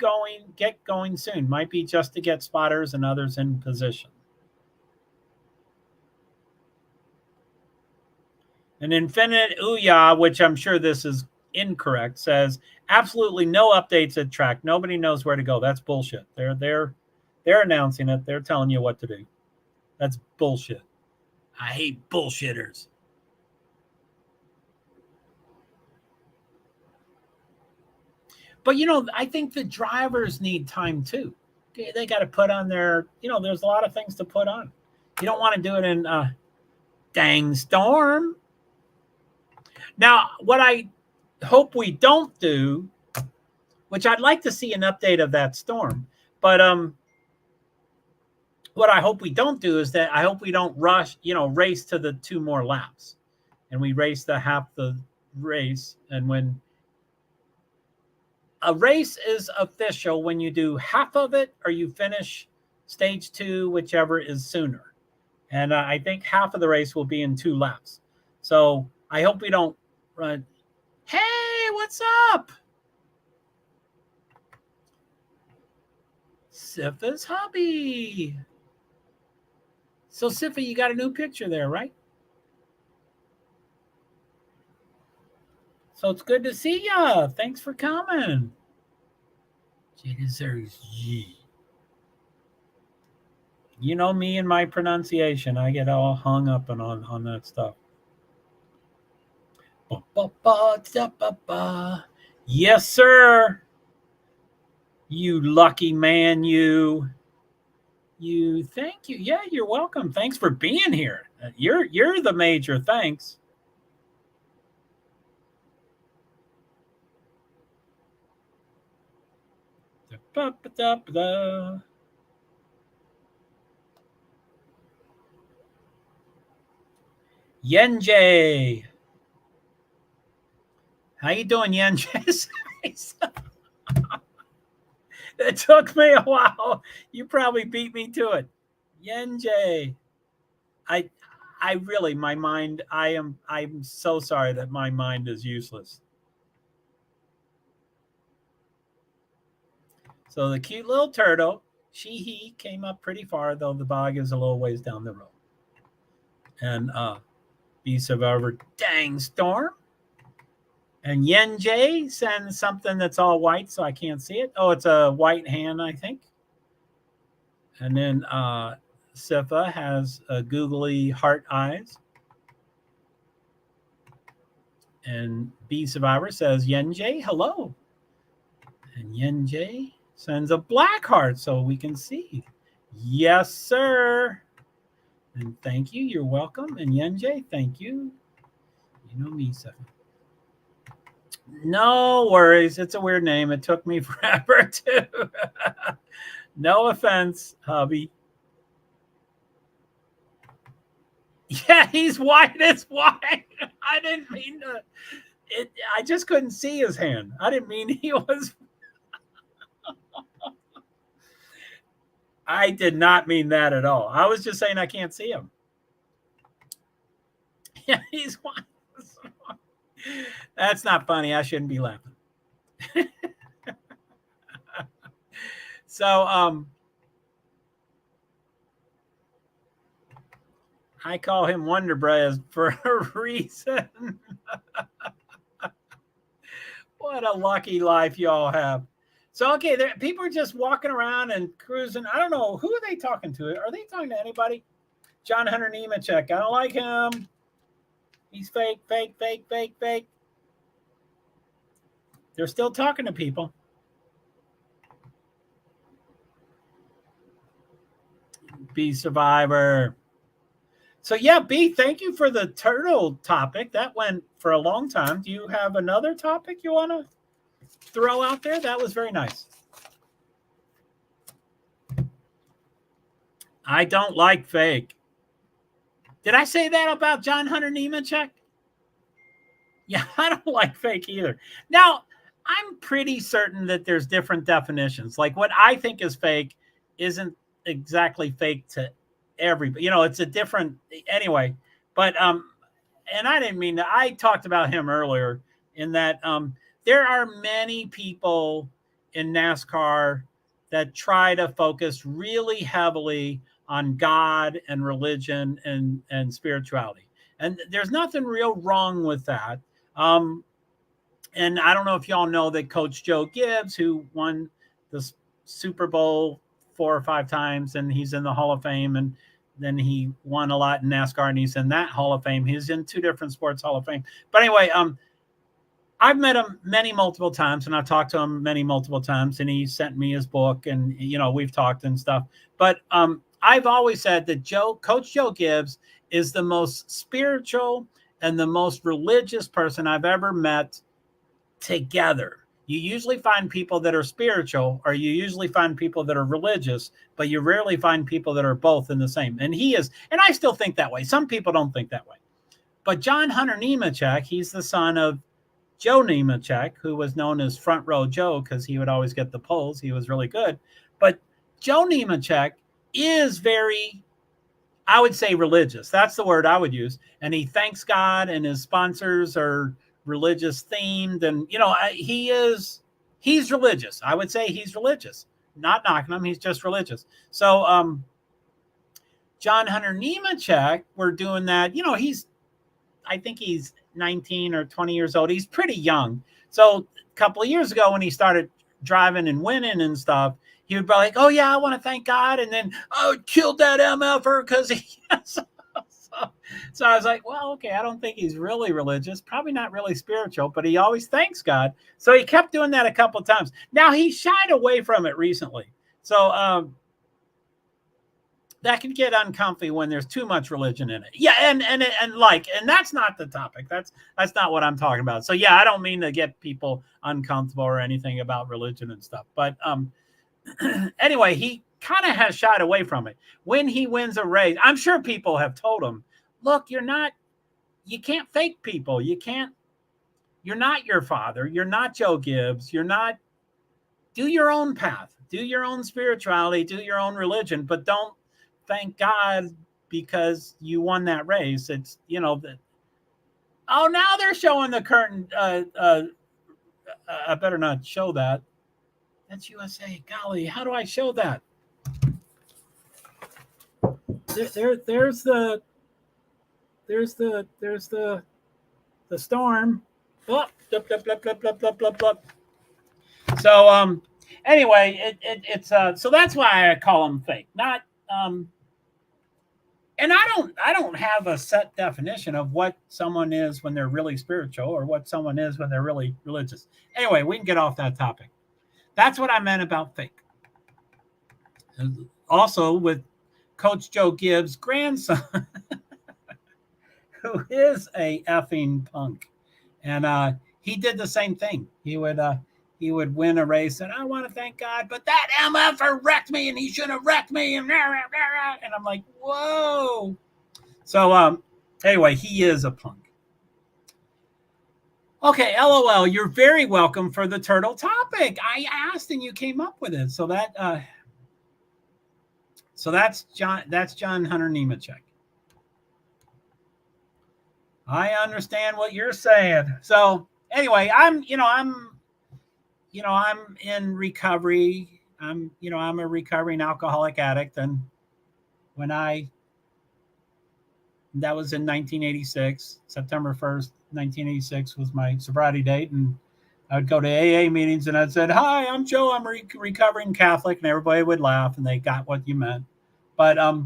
get going soon. Might be just to get spotters and others in position. And Infinite Ouya, which I'm sure this is incorrect, says, absolutely no updates at track. Nobody knows where to go. That's bullshit. They're announcing it. They're telling you what to do. That's bullshit. I hate bullshitters. But, I think the drivers need time too. They got to put on their, there's a lot of things to put on. You don't want to do it in a dang storm. Now, what I hope we don't do, which I'd like to see an update of that storm, but what I hope we don't do is that I hope we don't rush, race to the 2 more laps. And we race the half the race. And when a race is official, when you do half of it or you finish stage 2, whichever is sooner. And I think half of the race will be in 2 laps. So I hope we don't run. Hey, what's up? Sifa's hubby. So, Sifa, you got a new picture there, right? So it's good to see ya. Thanks for coming. You know me and my pronunciation. I get all hung up on that stuff. Yes, sir. You lucky man, you. Thank you. Yeah, you're welcome. Thanks for being here. You're the major thanks. Yenjay. How you doing, Yenjay? It took me a while. You probably beat me to it. Yenjay. I really, my mind, I'm so sorry that my mind is useless. So the cute little turtle, he came up pretty far, though the bog is a little ways down the road. And Beast of Over, dang storm. And Yenjay sends something that's all white, so I can't see it. Oh, it's a white hand, I think. And then Sifa has googly heart eyes. And B Survivor says, Yenjay, hello. And Yenjay sends a black heart so we can see. Yes, sir. And thank you. You're welcome. And Yenjay, thank you. You know me, Sifa. No worries. It's a weird name. It took me forever too. No offense, hubby. Yeah, he's white as white. I didn't mean to. I just couldn't see his hand. I didn't mean he was. I did not mean that at all. I was just saying I can't see him. Yeah, he's white. That's not funny. I shouldn't be laughing. So, I call him Wonder Bread for a reason. What a lucky life y'all have. So, okay, people are just walking around and cruising. I don't know. Who are they talking to? Are they talking to anybody? John Hunter Nemechek. I don't like him. He's fake, fake, fake, fake, fake. They're still talking to people. B Survivor. So, yeah, B, thank you for the turtle topic. That went for a long time. Do you have another topic you want to throw out there? That was very nice. I don't like fake. Did I say that about John Hunter Nemechek? Yeah, I don't like fake either. Now, I'm pretty certain that there's different definitions. Like what I think is fake isn't exactly fake to everybody. It's a different anyway. But and I didn't mean that. I talked about him earlier in that there are many people in NASCAR that try to focus really heavily on God and religion and spirituality. And there's nothing real wrong with that. And I don't know if y'all know that Coach Joe Gibbs, who won the Super Bowl 4 or 5 times, and he's in the Hall of Fame, and then he won a lot in NASCAR, and he's in that Hall of Fame. He's in 2 different sports Hall of Fame. But anyway, I've met him multiple times, and I've talked to him multiple times, and he sent me his book, and we've talked and stuff. But I've always said that Coach Joe Gibbs is the most spiritual and the most religious person I've ever met together. You usually find people that are spiritual, or you usually find people that are religious, but you rarely find people that are both in the same. And he is, and I still think that way. Some people don't think that way. But John Hunter Nemechek, he's the son of Joe Nemechek, who was known as Front Row Joe because he would always get the polls. He was really good. But Joe Nemechek is very, I would say, religious. That's the word I would use. And he thanks God, and his sponsors are religious themed. And, he's religious. I would say he's religious. Not knocking him. He's just religious. So John Hunter Nemechek, we're doing that. I think he's 19 or 20 years old. He's pretty young. So a couple of years ago when he started driving and winning and stuff, he would be like, oh, yeah, I want to thank God. And then, killed that MFer because he... So I was like, well, okay, I don't think he's really religious, probably not really spiritual, but he always thanks God. So he kept doing that a couple of times. Now he shied away from it recently. So that can get uncomfy when there's too much religion in it. Yeah, and that's not the topic. That's not what I'm talking about. So yeah, I don't mean to get people uncomfortable or anything about religion and stuff. But anyway, he kind of has shied away from it. When he wins a race, I'm sure people have told him, look, you can't fake people. You're not your father. You're not Joe Gibbs. Do your own path, do your own spirituality, do your own religion, but don't thank God because you won that race. It's, now they're showing the curtain. I better not show that. That's USA. Golly, how do I show that? There's the storm. Oh, blup, blup, blup, blup, blup, blup, blup, blup. So anyway, it's so that's why I call them fake. Not and I don't have a set definition of what someone is when they're really spiritual or what someone is when they're really religious. Anyway, we can get off that topic. That's what I meant about fake. Also with Coach Joe Gibbs' grandson, who is a effing punk. And he did the same thing. He would win a race, and I want to thank God, but that MFer wrecked me, and he shouldn't have wrecked me. And I'm like, whoa. So anyway, he is a punk. Okay, LOL, you're very welcome for the turtle topic. I asked and you came up with it. So that's John Hunter Nemechek. I understand what you're saying. So anyway, I'm in recovery. I'm a recovering alcoholic addict. And that was in 1986, September 1st, 1986 was my sobriety date. And I would go to AA meetings and I'd say, hi, I'm Joe. I'm a recovering Catholic. And everybody would laugh and they got what you meant. But I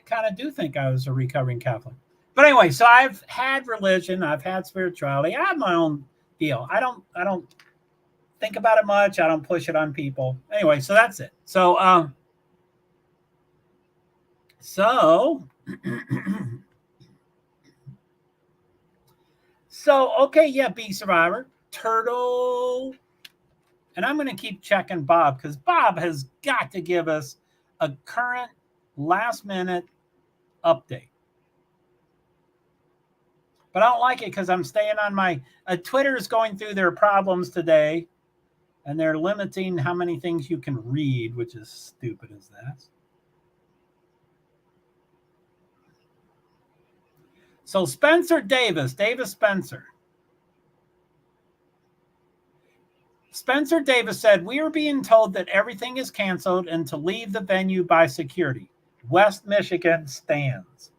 kind of do think I was a recovering Catholic. But anyway, so I've had religion. I've had spirituality. I have my own deal. I don't think about it much. I don't push it on people. Anyway, so that's it. So okay, yeah, B Survivor, Turtle. And I'm going to keep checking Bob because Bob has got to give us a current last minute update. But I don't like it because I'm staying on my Twitter is going through their problems today, and they're limiting how many things you can read, which is stupid as that. So Spencer Davis Spencer. Spencer Davis said, we are being told that everything is canceled and to leave the venue by security. West Michigan stands.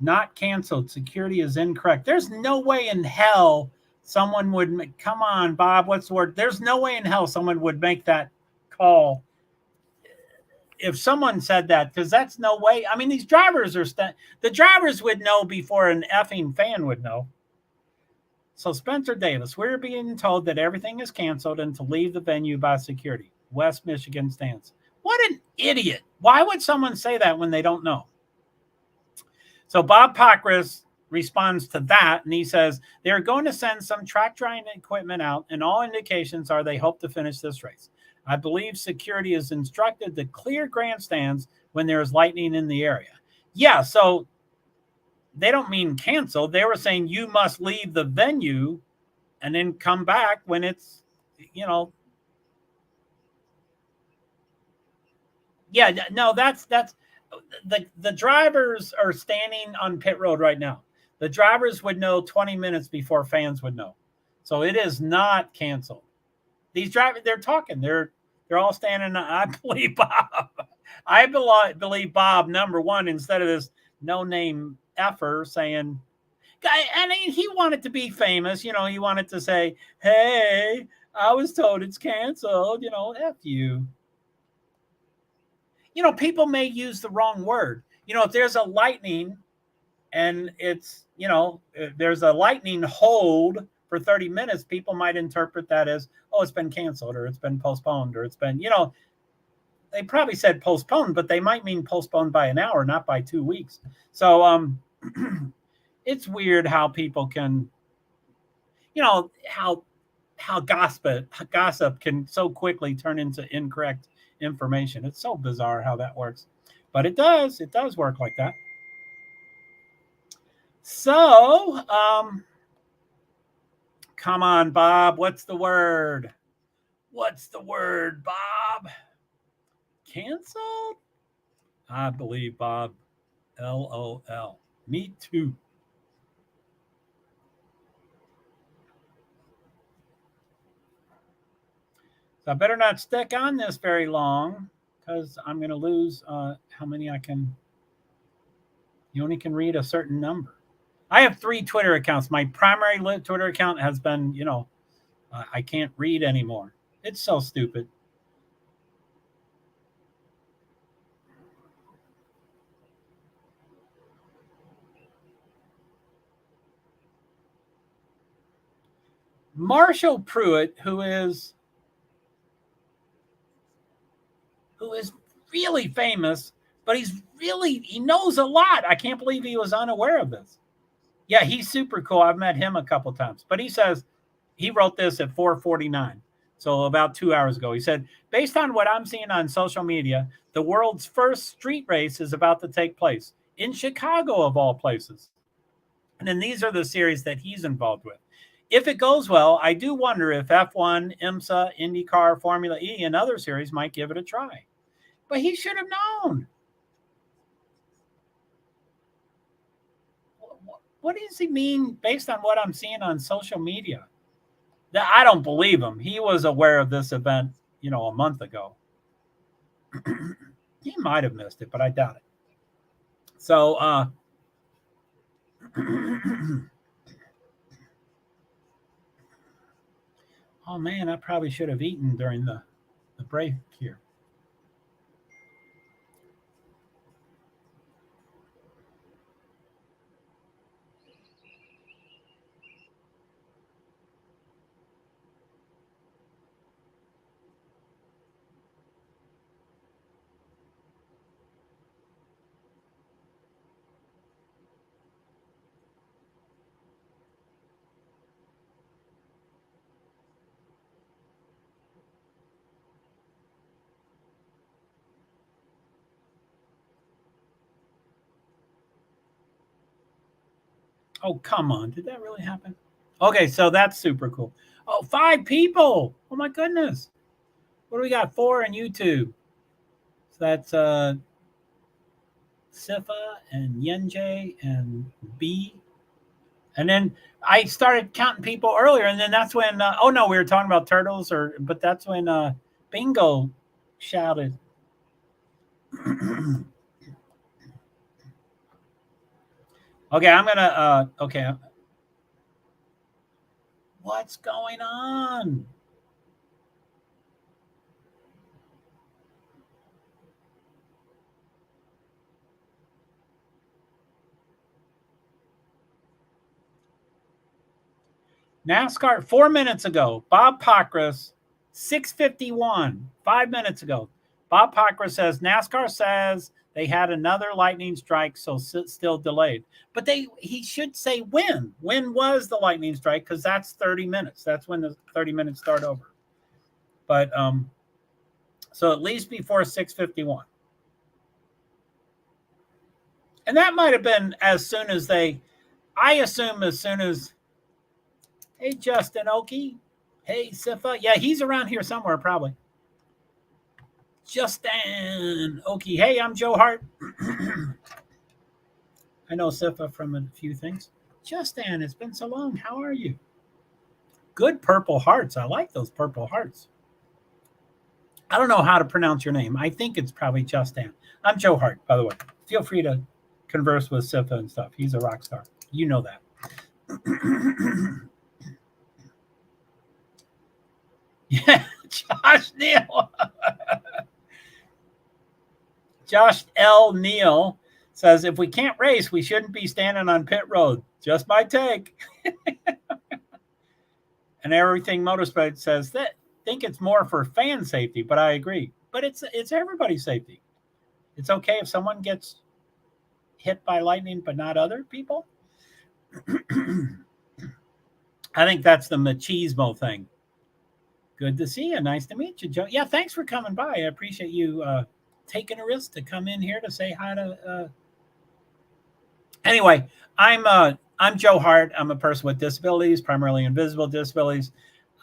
Not canceled. Security is incorrect. There's no way in hell someone would come on, Bob, what's the word? There's no way in hell someone would make that call. If someone said that, because that's no way. I mean, these drivers are the drivers would know before an effing fan would know. So Spencer Davis, we're being told that everything is canceled and to leave the venue by security. West Michigan stands. What an idiot. Why would someone say that when they don't know? So Bob Pockris responds to that, and he says, they're going to send some track drying equipment out, and all indications are they hope to finish this race. I believe security is instructed to clear grandstands when there is lightning in the area. Yeah, so they don't mean cancel. They were saying you must leave the venue and then come back when it's, Yeah, no, that's the drivers are standing on pit road right now. The drivers would know 20 minutes before fans would know. So it is not canceled. These drivers, they're talking. They're all standing. I believe Bob. I believe Bob, number one, instead of this no-name effer saying, and he wanted to be famous. He wanted to say, hey, I was told it's canceled. F you. People may use the wrong word. If there's a lightning and it's, there's a lightning hold for 30 minutes, people might interpret that as, oh, it's been canceled or it's been postponed or it's been, they probably said postponed, but they might mean postponed by an hour, not by 2 weeks. So it's weird how people can, how gossip can so quickly turn into incorrect information. It's so bizarre how that works, but it does work like that. So come on, Bob, what's the word, Bob? Canceled? I believe Bob. LOL. Me too. So I better not stick on this very long because I'm going to lose how many I can. You only can read a certain number. I have 3 Twitter accounts. My primary Twitter account has been, I can't read anymore. It's so stupid. Marshall Pruitt, who is really famous, but he knows a lot. I can't believe he was unaware of this. Yeah, he's super cool. I've met him a couple times. But he says, he wrote this at 4:49, so about 2 hours ago. He said, based on what I'm seeing on social media, the world's first street race is about to take place in Chicago, of all places. And then these are the series that he's involved with. If it goes well, I do wonder if F1, IMSA, IndyCar, Formula E, and other series might give it a try. But he should have known. What does he mean based on what I'm seeing on social media? I don't believe him. He was aware of this event, a month ago. He might have missed it, but I doubt it. So, oh man, I probably should have eaten during the break here. Oh, come on. Did that really happen? Okay, so that's super cool. Oh, 5 people. Oh, my goodness. What do we got? 4 on YouTube. So that's Sifa and Yenjay and B. And then I started counting people earlier, and then that's when, oh, no, we were talking about turtles, but that's when Bingo shouted. Okay, I'm going to, okay. What's going on? NASCAR 4 minutes ago, Bob Pockris, 6:51, 5 minutes ago. Bob Pockris says NASCAR says they had another lightning strike, so still delayed. But he should say when. When was the lightning strike? Because that's 30 minutes. That's when the 30 minutes start over. But so at least before 6:51. And that might have been as soon as I assume as soon as. Hey, Justin Oki. Hey, Sifa. Yeah, he's around here somewhere, probably. Justin Oki. Hey, I'm JoeHart. I know Sifa from a few things. Justin, it's been so long. How are you? Good purple hearts. I like those purple hearts. I don't know how to pronounce your name. I think it's probably Justin. I'm JoeHart, by the way. Feel free to converse with Sifa and stuff. He's a rock star. You know that. Yeah, Josh Neal. Josh L. Neal says, if we can't race, we shouldn't be standing on pit road. Just my take. And Everything Motorsport says that think it's more for fan safety, but I agree. But it's everybody's safety. It's okay if someone gets hit by lightning, but not other people. I think that's the machismo thing. Good to see you. Nice to meet you, Joe. Yeah, thanks for coming by. I appreciate you taking a risk to come in here to say hi to. Anyway, I'm JoeHart. I'm a person with disabilities, primarily invisible disabilities.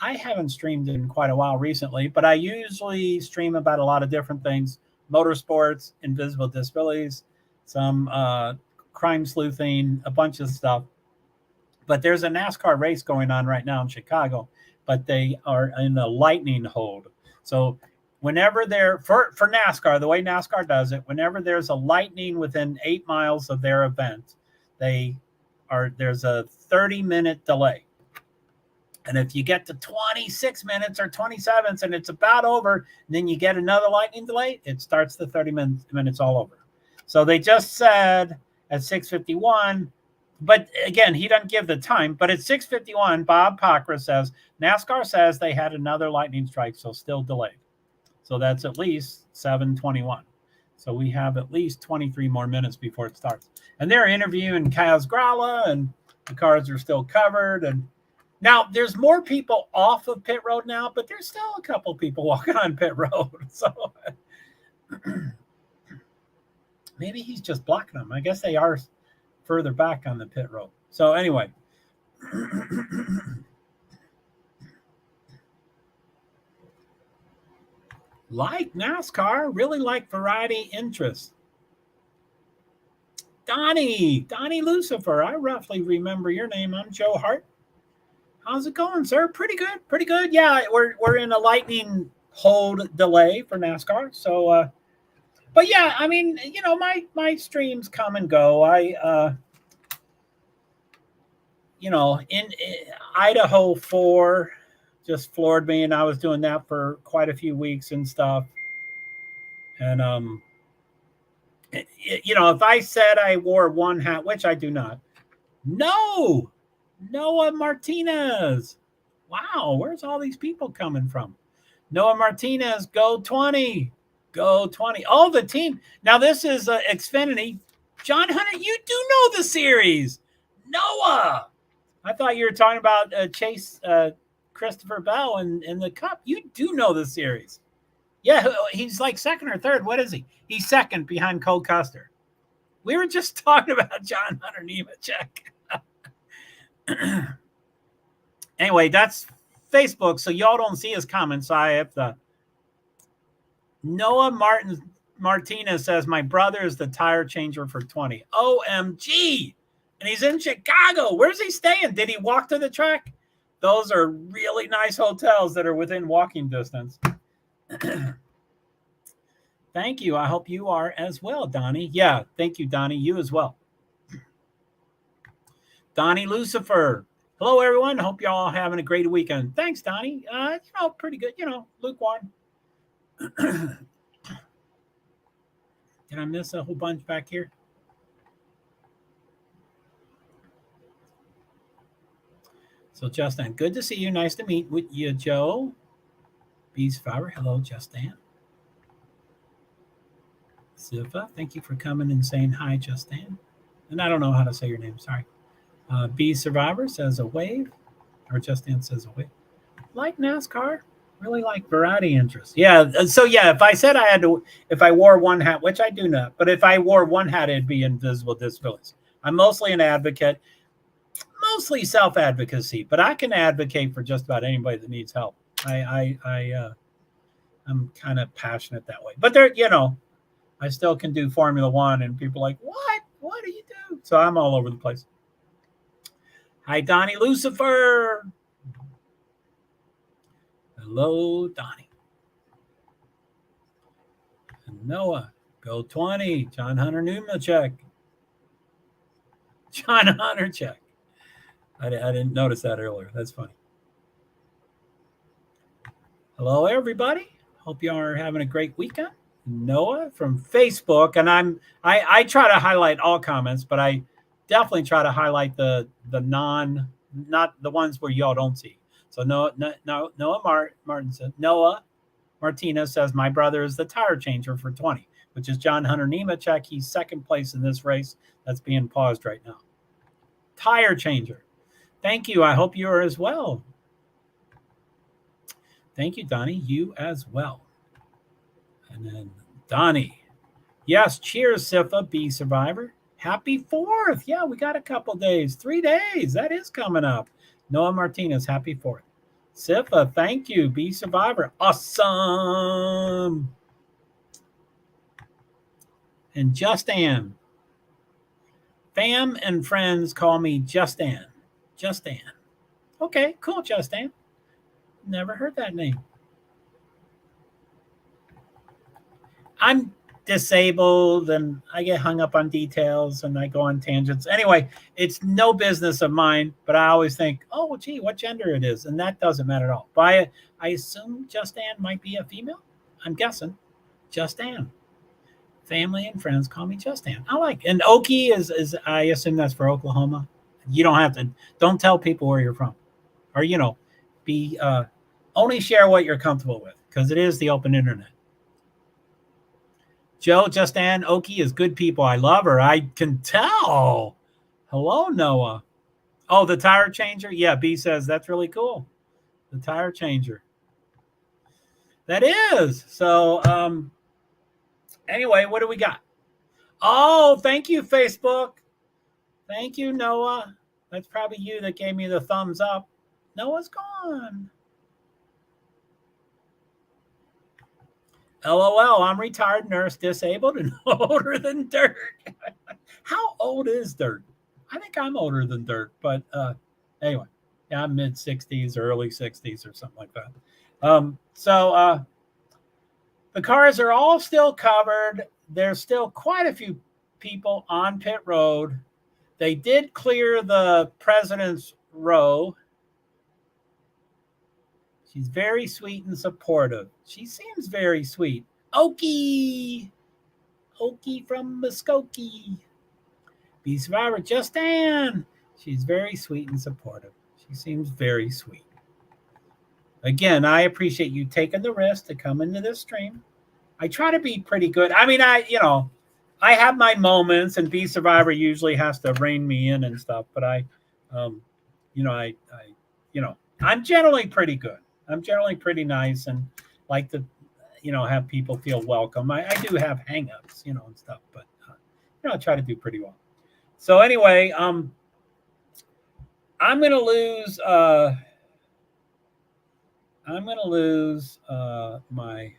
I haven't streamed in quite a while recently, but I usually stream about a lot of different things: motorsports, invisible disabilities, some crime sleuthing, a bunch of stuff. But there's a NASCAR race going on right now in Chicago, but they are in a lightning hold. So whenever they're for NASCAR, the way NASCAR does it, whenever there's a lightning within 8 miles of their event, there's a 30-minute delay. And if you get to 26 minutes or 27 and it's about over, and then you get another lightning delay, it starts the 30 minutes all over. So they just said at 6:51. But again, he doesn't give the time. But at 6:51, Bob Pockris says, NASCAR says they had another lightning strike, so still delayed. So that's at least 7:21. So we have at least 23 more minutes before it starts. And they're interviewing Kaz Grala, and the cars are still covered. And now there's more people off of pit road now, but there's still a couple people walking on pit road. So maybe he's just blocking them. I guess they are further back on the pit road. So anyway, like NASCAR, really like variety interest. Donnie Lucifer, I roughly remember your name. I'm JoeHart. How's it going, sir? Pretty good. Yeah, we're in a lightning hold delay for NASCAR. So, but yeah, I mean, my streams come and go. In Idaho 4 just floored me, and I was doing that for quite a few weeks and stuff. And if I said I wore one hat, which I do not. No, Noah Martinez. Wow, where's all these people coming from? Noah Martinez, go 20. Go 20. Oh, the team. Now, this is Xfinity. John Hunter, you do know the series. Noah. I thought you were talking about Chase Christopher Bell in the Cup. You do know the series. Yeah, he's like second or third. What is he? He's second behind Cole Custer. We were just talking about John Hunter Nemechek. Anyway, that's Facebook, so y'all don't see his comments. So I have the Noah Martinez says, my brother is the tire changer for 20. OMG. And he's in Chicago. Where's he staying? Did he walk to the track? Those are really nice hotels that are within walking distance. Thank you. I hope you are as well, Donnie. Yeah, thank you, Donnie. You as well. Donnie Lucifer. Hello, everyone. Hope you're all having a great weekend. Thanks, Donnie. Pretty good. Lukewarm. Did I miss a whole bunch back here? So, Justin, good to see you. Nice to meet with you, Joe. Bees Fiber. Hello, Justin. Sifa, thank you for coming and saying hi, Justin. And I don't know how to say your name. Sorry. Bee Survivor says a wave. Or Justin says a wave. Like NASCAR. Really like variety interest. Yeah. So, yeah, if I said I had to, if I wore one hat, which I do not, but if I wore one hat, it'd be invisible disabilities. I'm mostly an advocate, mostly self-advocacy, but I can advocate for just about anybody that needs help. I'm kind of passionate that way. But there, I still can do Formula One, and people are like, what? What do you do? So I'm all over the place. Hi, Donnie Lucifer. Hello, Donnie. And Noah, go 20. John Hunter Newman check. John Hunter check. I didn't notice that earlier. That's funny. Hello, everybody. Hope you are having a great weekend. Noah from Facebook, and I try to highlight all comments, but I definitely try to highlight the not the ones where y'all don't see. So Noah Martinez says, my brother is the tire changer for 20, which is John Hunter Nemechek. He's second place in this race that's being paused right now. Tire changer. Thank you. I hope you are as well. Thank you, Donnie. You as well. And then Donnie. Yes, cheers, Sifa, Bee Survivor. Happy 4th. Yeah, we got a couple days. 3 days. That is coming up. Noah Martinez, happy 4th. Sifa, thank you. Bee Survivor. Awesome. And Justin. Fam and friends call me Justin. Justin. Okay, cool, Justin. Never heard that name. I'm disabled and I get hung up on details and I go on tangents. Anyway, it's no business of mine, but I always think, oh, gee, what gender it is. And that doesn't matter at all. But I assume Justin might be a female. I'm guessing. Justin. Family and friends call me Justin. I like. And Okie is I assume that's for Oklahoma. You don't have to, don't tell people where you're from. Or, be only share what you're comfortable with because it is the open internet. Joe, Justin, Okie is good people. I love her. I can tell. Hello, Noah. Oh, the tire changer? Yeah, B says that's really cool. The tire changer. That is. So, anyway, what do we got? Oh, thank you, Facebook. Thank you, Noah. That's probably you that gave me the thumbs up. Noah's gone. LOL, I'm retired nurse, disabled, and older than dirt. How old is dirt? I think I'm older than dirt, but anyway, yeah, I'm mid-60s, early 60s or something like that. So the cars are all still covered. There's still quite a few people on pit road. They did clear the president's row. She's very sweet and supportive. She seems very sweet. Okie. Okie from Muskogee. Bee Survivor, Justin. She's very sweet and supportive. She seems very sweet. Again, I appreciate you taking the risk to come into this stream. I try to be pretty good. I mean, I have my moments, and Bee Survivor usually has to rein me in and stuff, but I'm generally pretty good. I'm generally pretty nice and like to, have people feel welcome. I do have hang-ups, and stuff, but, I try to do pretty well. So anyway, I'm gonna lose my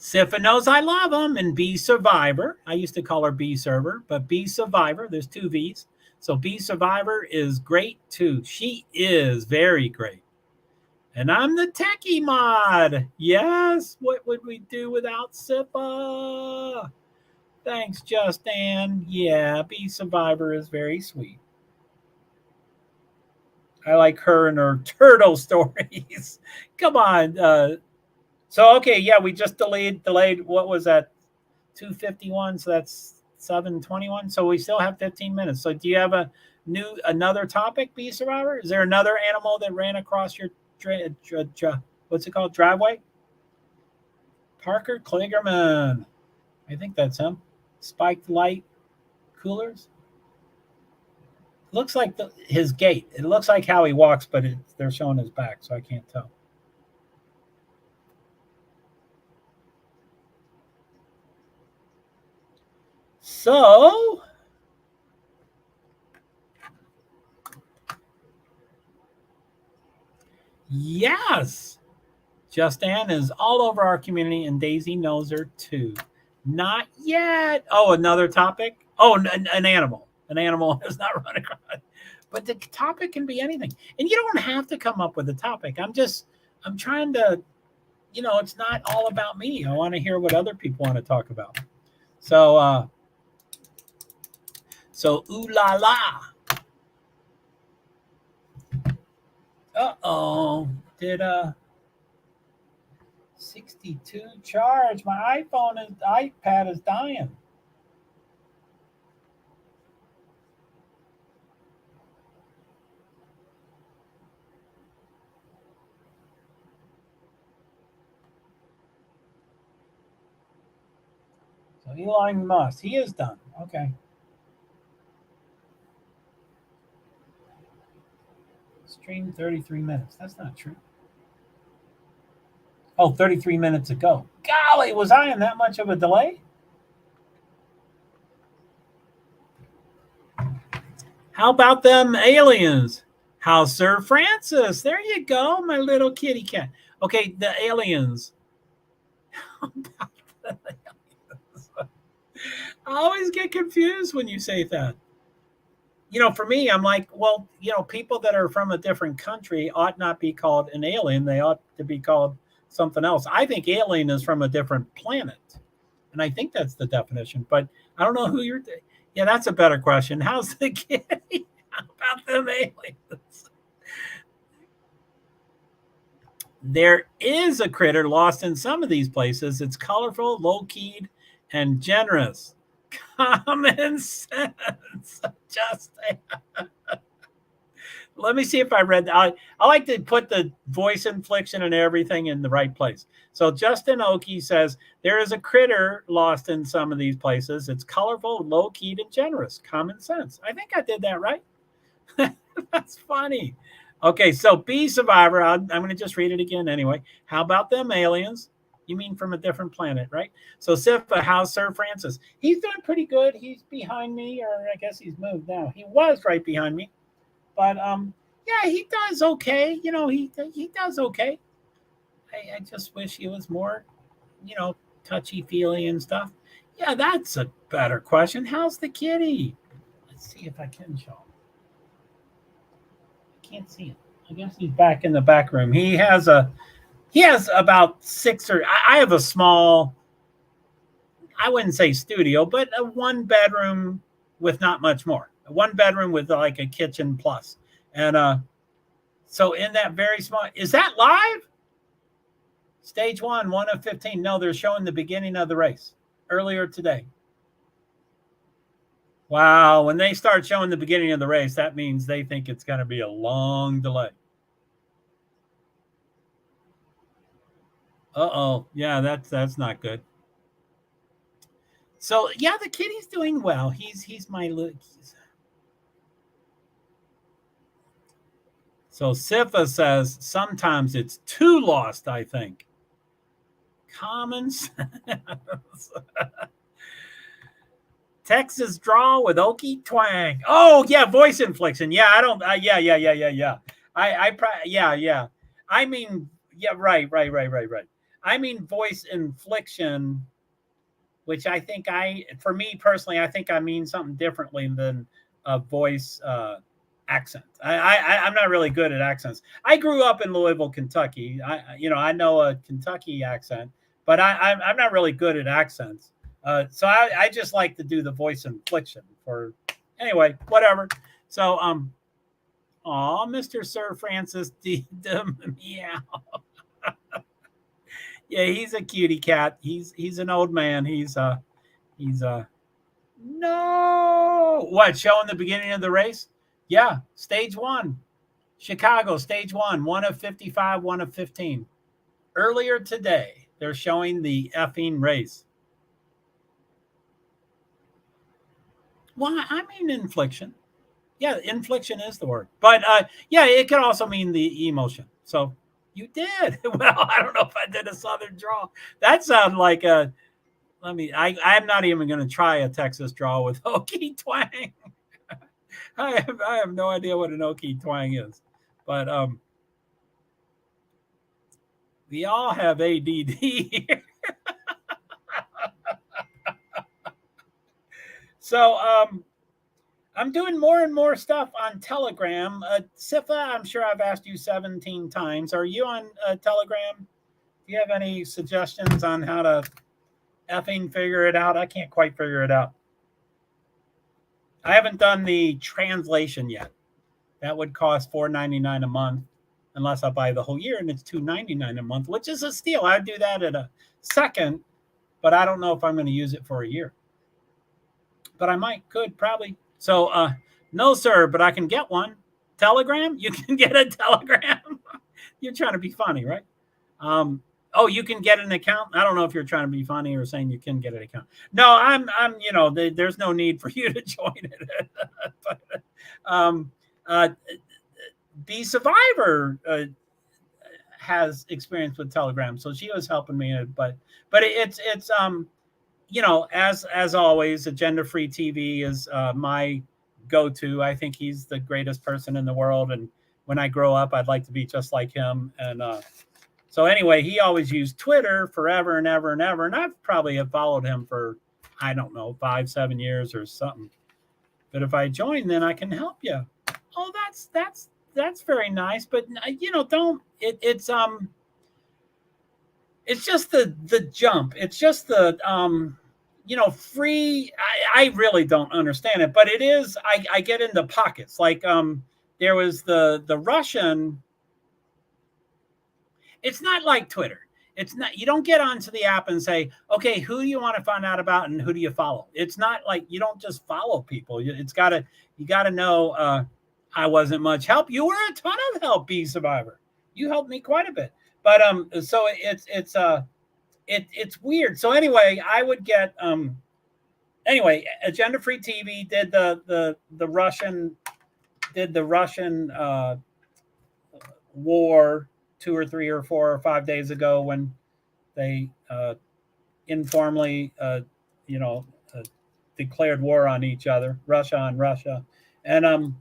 Sifa knows I love him, and B Survivor. I used to call her B Server, but B Survivor, there's 2 V's. So B Survivor is great too. She is very great. And I'm the techie mod. Yes, what would we do without Sifa? Thanks, Justin. Yeah, B Survivor is very sweet. I like her and her turtle stories. Come on. So, okay, yeah, we just delayed, what was that, 2:51, so that's 7:21. So we still have 15 minutes. So do you have another topic, B Survivor? Is there another animal that ran across your, what's it called, driveway? Parker Kligerman. I think that's him. Spiked light coolers. Looks like his gait. It looks like how he walks, but they're showing his back, so I can't tell. So, yes, Justin is all over our community, and Daisy knows her too. Not yet. Oh, another topic? Oh, an animal. An animal has not run across. But the topic can be anything. And you don't have to come up with a topic. I'm trying to, it's not all about me. I want to hear what other people want to talk about. So, ooh la la. Uh-oh. Did 62 charge? My iPad is dying. So Elon Musk, he is done. Okay. Stream 33 minutes. That's not true. Oh, 33 minutes ago. Golly, was I in that much of a delay? How about them aliens? How's Sir Francis? There you go, my little kitty cat. Okay, the aliens. How about the aliens? I always get confused when you say that. For me, I'm like, well, people that are from a different country ought not be called an alien. They ought to be called something else. I think alien is from a different planet. And I think that's the definition. But I don't know who you're... Yeah, that's a better question. How's the kitty? How about them aliens? There is a critter lost in some of these places. It's colorful, low-keyed, and generous. Common sense. Justin. Let me see if I read that. I like to put the voice inflection and everything in the right place. So Justin Oki says, there is a critter lost in some of these places. It's colorful, low-keyed, and generous. Common sense. I think I did that right. That's funny. Okay, so B Survivor. I'm going to just read it again anyway. How about them aliens? You mean from a different planet, right? So Sifa, how's Sir Francis? He's doing pretty good. He's behind me, or I guess he's moved now. He was right behind me. But yeah, he does okay. He does okay. I just wish he was more, touchy-feely and stuff. Yeah, that's a better question. How's the kitty? Let's see if I can show him. I can't see him. I guess he's back in the back room. He has about 6 or... I have a small, I wouldn't say studio, but a 1-bedroom with not much more. A 1-bedroom with like a kitchen plus. And so in that very small... Is that live? Stage 1 of 15. No, they're showing the beginning of the race earlier today. Wow, when they start showing the beginning of the race, that means they think it's going to be a long delay. Uh-oh. Yeah, that's not good. So, yeah, the kitty's doing well. He's my little... So Sifa says, sometimes it's too lost, I think. Common sense. Texas draw with Okie twang. Oh yeah, voice inflection. Yeah, I don't. Yeah. Yeah. I mean, yeah, right. I mean, voice inflection, which I think for me personally, I think I mean something differently than a voice accent. I'm not really good at accents. I grew up in Louisville, Kentucky. I know a Kentucky accent, but I'm not really good at accents. So I just like to do the voice inflection for, anyway, whatever. So, Mr. Sir Francis D. Meow. Yeah, he's a cutie cat. He's an old man. He's no. What, showing the beginning of the race? Yeah, stage 1. Chicago, stage 1 of 55, 1 of 15. Earlier today, they're showing the effing race. Well, I mean infliction. Yeah, infliction is the word. But yeah, it can also mean the emotion. So you did. Well, I don't know if I did a Southern draw. That sounds like a, I'm not even going to try a Texas draw with Okie twang. I have no idea what an Okie twang is. But we all have ADD here. So I'm doing more and more stuff on Telegram. Sifa, I'm sure I've asked you 17 times. Are you on Telegram? Do you have any suggestions on how to effing figure it out? I can't quite figure it out. I haven't done the translation yet. That would cost $4.99 a month unless I buy the whole year, and it's $2.99 a month, which is a steal. I'd do that in a second, but I don't know if I'm going to use it for a year. But I could, probably. So, no, sir, but I can get one. Telegram? You can get a Telegram. You're trying to be funny, right? You can get an account. I don't know if you're trying to be funny or saying you can get an account. No, I'm there's no need for you to join it. But, the survivor has experience with Telegram, so she was helping me. But it's as always, Agenda Free TV is my go-to. I think he's the greatest person in the world, and when I grow up, I'd like to be just like him. And so anyway, he always used Twitter forever and ever and ever, and I've probably have followed him for, I don't know, 5-7 years or something. But if I join, then I can help you. Oh, that's very nice, but don't. It's just the jump. It's just the free. I really don't understand it, but it is. I get into pockets. Like there was the Russian. It's not like Twitter. It's not. You don't get onto the app and say, okay, who do you want to find out about and who do you follow? It's not like you don't just follow people. You got to know. I wasn't much help. You were a ton of help, B Survivor. You helped me quite a bit. But so it's weird. So anyway, I would get Agenda Free TV did the Russian war 2 or 3 or 4 or 5 days ago when they informally declared war on each other, Russia. And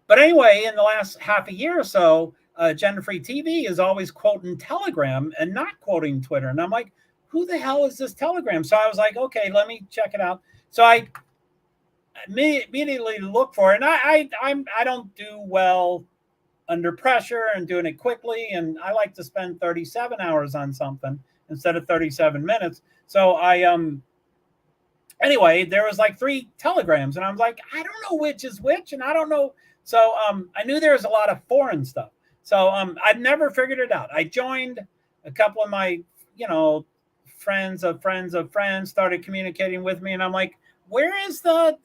but anyway, in the last half a year or so, Agenda Free TV is always quoting Telegram and not quoting Twitter. And I'm like, who the hell is this Telegram? So I was like, okay, let me check it out. So I immediately look for it. And I don't do well under pressure and doing it quickly. And I like to spend 37 hours on something instead of 37 minutes. So anyway, there was like 3 telegrams and I was like, I don't know which is which. And I don't know. So I knew there was a lot of foreign stuff. So I've never figured it out. I joined a couple of my, friends of friends of friends started communicating with me. And I'm like, where's the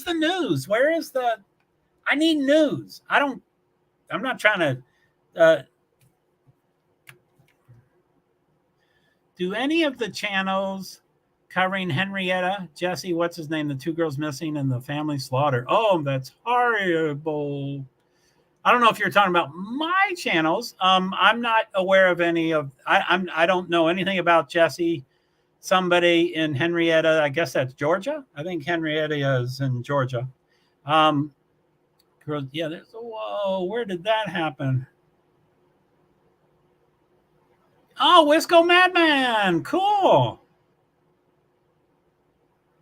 news? I need news. I'm not trying to do any of the channels covering Henrietta, Jesse, what's his name? The 2 girls missing and the family slaughter. Oh, that's horrible. I don't know if you're talking about my channels. I'm not aware of any of, I don't know anything about Jesse somebody in Henrietta. I guess that's Georgia. I think Henrietta is in Georgia. Yeah, whoa, where did that happen? Oh, Wisco Madman. Cool.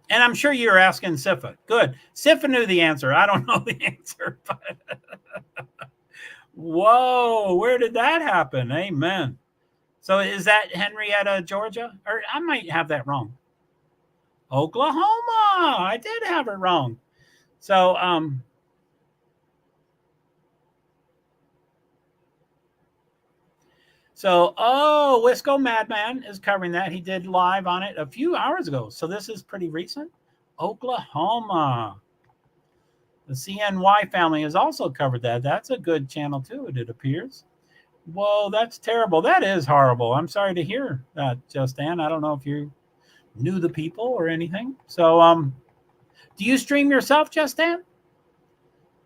And I'm sure you're asking Sifa. Good. Sifa knew the answer. I don't know the answer. But whoa, where did that happen? Amen. So is that Henrietta, Georgia? Or I might have that wrong. Oklahoma. I did have it wrong. So, Wisco Madman is covering that. He did live on it a few hours ago. So this is pretty recent. Oklahoma. The CNY family has also covered that. That's a good channel too, it appears. Whoa, that's terrible. That is horrible. I'm sorry to hear that, Justin. I don't know if you knew the people or anything. So, do you stream yourself, Justin?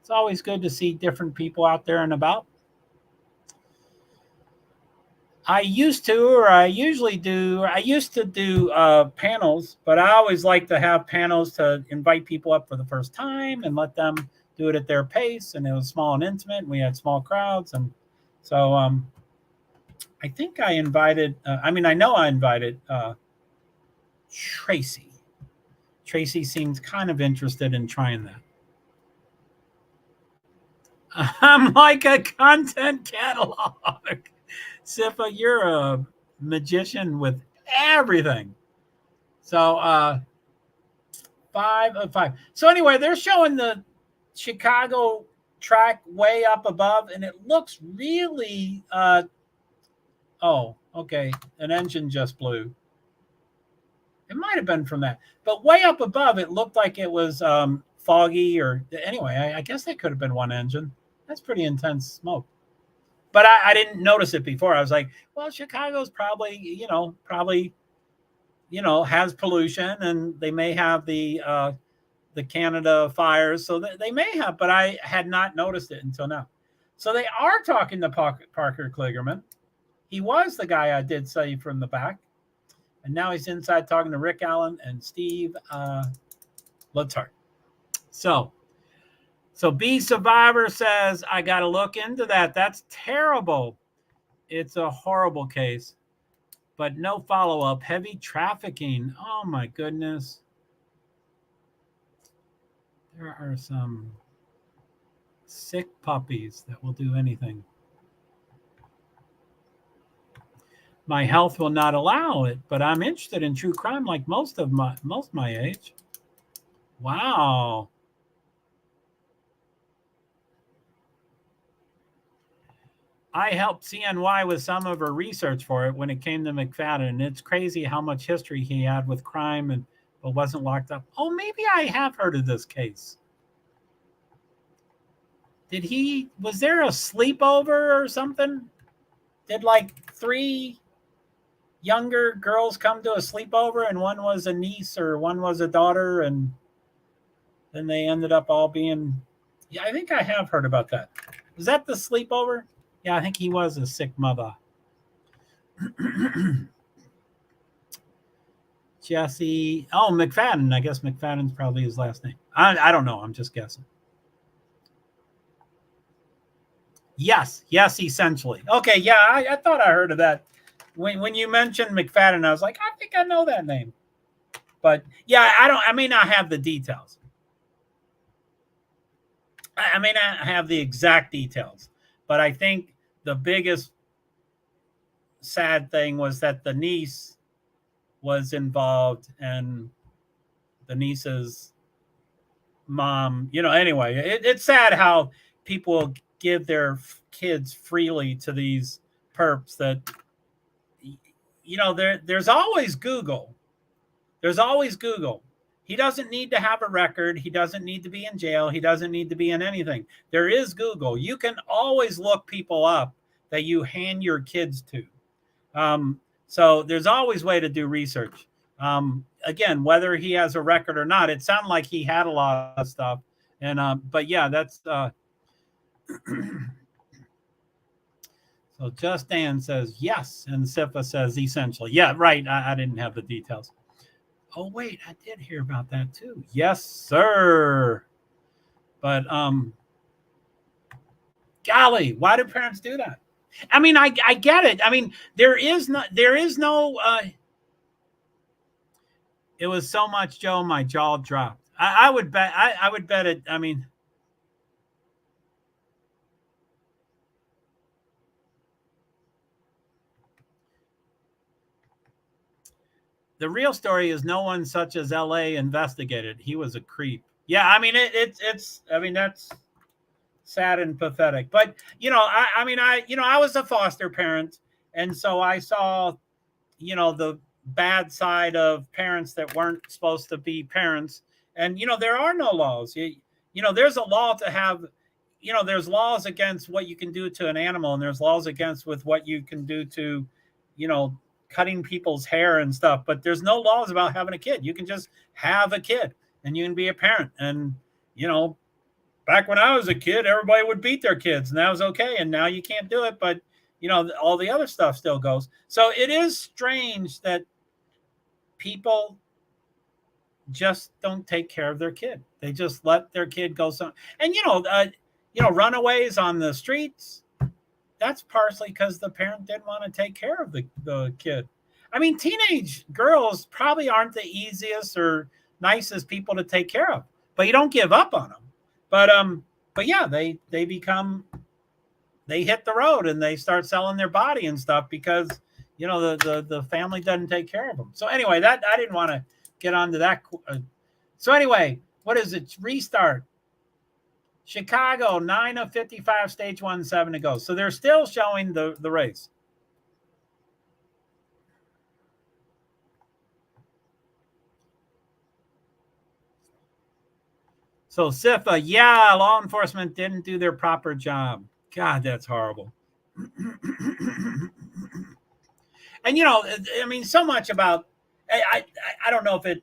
It's always good to see different people out there and about. I used to do panels, but I always like to have panels to invite people up for the first time and let them do it at their pace. And it was small and intimate. And we had small crowds. And so I think I invited, I know I invited Tracy. Tracy seems kind of interested in trying that. I'm like a content catalog. Sifa, you're a magician with everything. So 5 of 5. So anyway, they're showing the Chicago track way up above, and it looks really oh, okay. An engine just blew. It might have been from that. But way up above, it looked like it was foggy, or anyway, I guess that could have been one engine. That's pretty intense smoke. But I didn't notice it before. I was like, well, Chicago's probably has pollution, and they may have the Canada fires. So they may have, but I had not noticed it until now. So they are talking to Parker Kligerman. He was the guy I did say from the back. And now he's inside talking to Rick Allen and Steve Lutzhart. So B Survivor says, I got to look into that. That's terrible. It's a horrible case, but no follow-up. Heavy trafficking. Oh, my goodness. There are some sick puppies that will do anything. My health will not allow it, but I'm interested in true crime like most my age. Wow. I helped CNY with some of her research for it when it came to McFadden. And it's crazy how much history he had with crime but wasn't locked up. Oh, maybe I have heard of this case. Was there a sleepover or something? Did like 3 younger girls come to a sleepover, and one was a niece or one was a daughter, and then they ended up all being... Yeah, I think I have heard about that. Was that the sleepover? Yeah, I think he was a sick mother. Jesse. Oh, McFadden. I guess McFadden's probably his last name. I don't know. I'm just guessing. Yes, essentially. Okay, yeah, I thought I heard of that. When you mentioned McFadden, I was like, I think I know that name. But yeah, I may not have the details. I may not have the exact details, but I think the biggest sad thing was that the niece was involved, and the niece's mom, anyway, it's sad how people give their kids freely to these perps that, there's always Google. There's always Google. He doesn't need to have a record. He doesn't need to be in jail. He doesn't need to be in anything. There is Google. You can always look people up that you hand your kids to. So there's always a way to do research. Again, whether he has a record or not, it sounded like he had a lot of stuff. And but yeah, that's So Just Dan says yes, and Sifa says essentially. Yeah, right. I didn't have the details. Oh wait, I did hear about that too. Yes, sir. But golly, why do parents do that? I mean, I get it. I mean, there is no. It was so much, Joe. My jaw dropped. I would bet. I would bet it. I mean. The real story is no one such as L.A. investigated. He was a creep. Yeah, I mean it's. I mean that's sad and pathetic. But I was a foster parent, and so I saw, the bad side of parents that weren't supposed to be parents. And there are no laws. There's a law to have. There's laws against what you can do to an animal, and there's laws against with what you can do to, cutting people's hair and stuff. But there's no laws about having a kid. You can just have a kid, and you can be a parent. And back when I was a kid, everybody would beat their kids, and that was okay. And now you can't do it, but all the other stuff still goes. So it is strange that people just don't take care of their kid. They just let their kid go. And runaways on the streets. That's partially because the parent didn't want to take care of the kid. I mean, teenage girls probably aren't the easiest or nicest people to take care of, but you don't give up on them. But yeah, they hit the road and they start selling their body and stuff because the family doesn't take care of them. So anyway, that I didn't want to get onto that. So anyway, what is it? Restart. Chicago, 9 of 55, stage 1, 7 to go. So they're still showing the race. So Sifa, yeah, law enforcement didn't do their proper job. God, that's horrible. And I mean, so much about I don't know if it.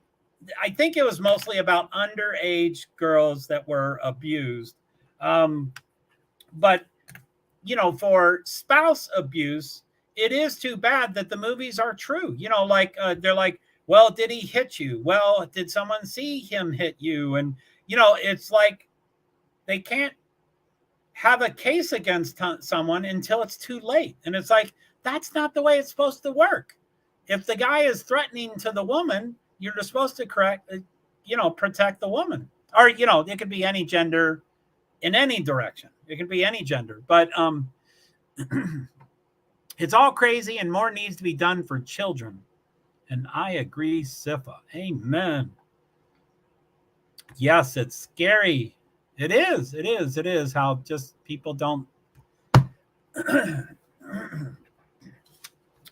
I think it was mostly about underage girls that were abused. But for spouse abuse, it is too bad that the movies are true. They're like, well, did he hit you? Well, did someone see him hit you? And it's like they can't have a case against someone until it's too late. And it's like, that's not the way it's supposed to work. If the guy is threatening to the woman, you're supposed to protect the woman. Or, it could be any gender in any direction. It could be any gender. But it's all crazy and more needs to be done for children. And I agree, Sifa. Amen. Yes, it's scary. It is how just people don't.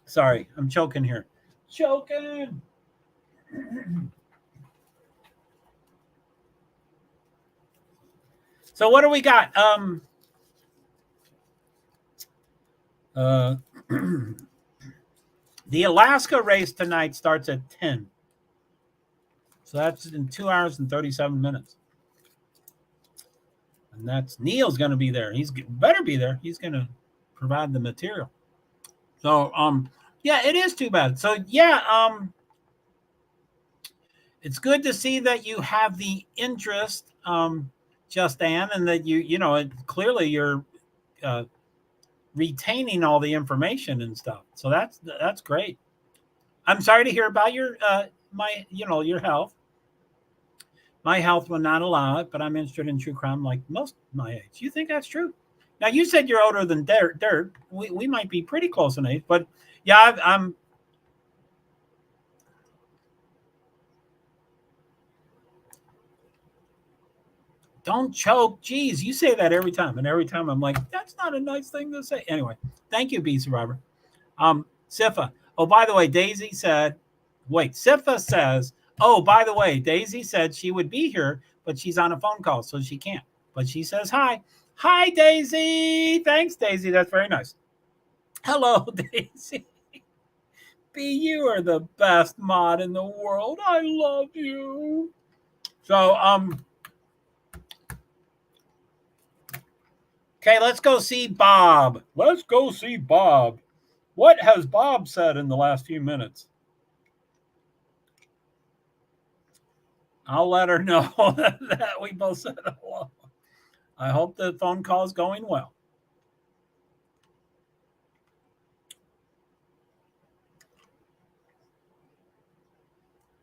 Sorry, I'm choking here. Choking. So what do we got? The Alaska race tonight starts at 10. So that's in 2 hours and 37 minutes. And that's Neil's going to be there. He's better be there. He's going to provide the material. So, yeah, it is too bad. So, yeah, it's good to see that you have the interest, Just Ann, and that clearly you're retaining all the information and stuff. So that's great. I'm sorry to hear about your your health. My health will not allow it, but I'm interested in true crime like most my age. You think that's true? Now, you said you're older than Dirt. We might be pretty close in age, but yeah, I'm. Don't choke. Geez, you say that every time. And every time I'm like, that's not a nice thing to say. Anyway, thank you, B Survivor. Sifa. Oh, by the way, Daisy said, Sifa says, oh, by the way, Daisy said she would be here, but she's on a phone call, so she can't. But she says hi. Hi, Daisy. Thanks, Daisy. That's very nice. Hello, Daisy. B, you are the best mod in the world. I love you. So, Okay, let's go see Bob. Let's go see Bob. What has Bob said in the last few minutes? I'll let her know that we both said hello. I hope the phone call is going well.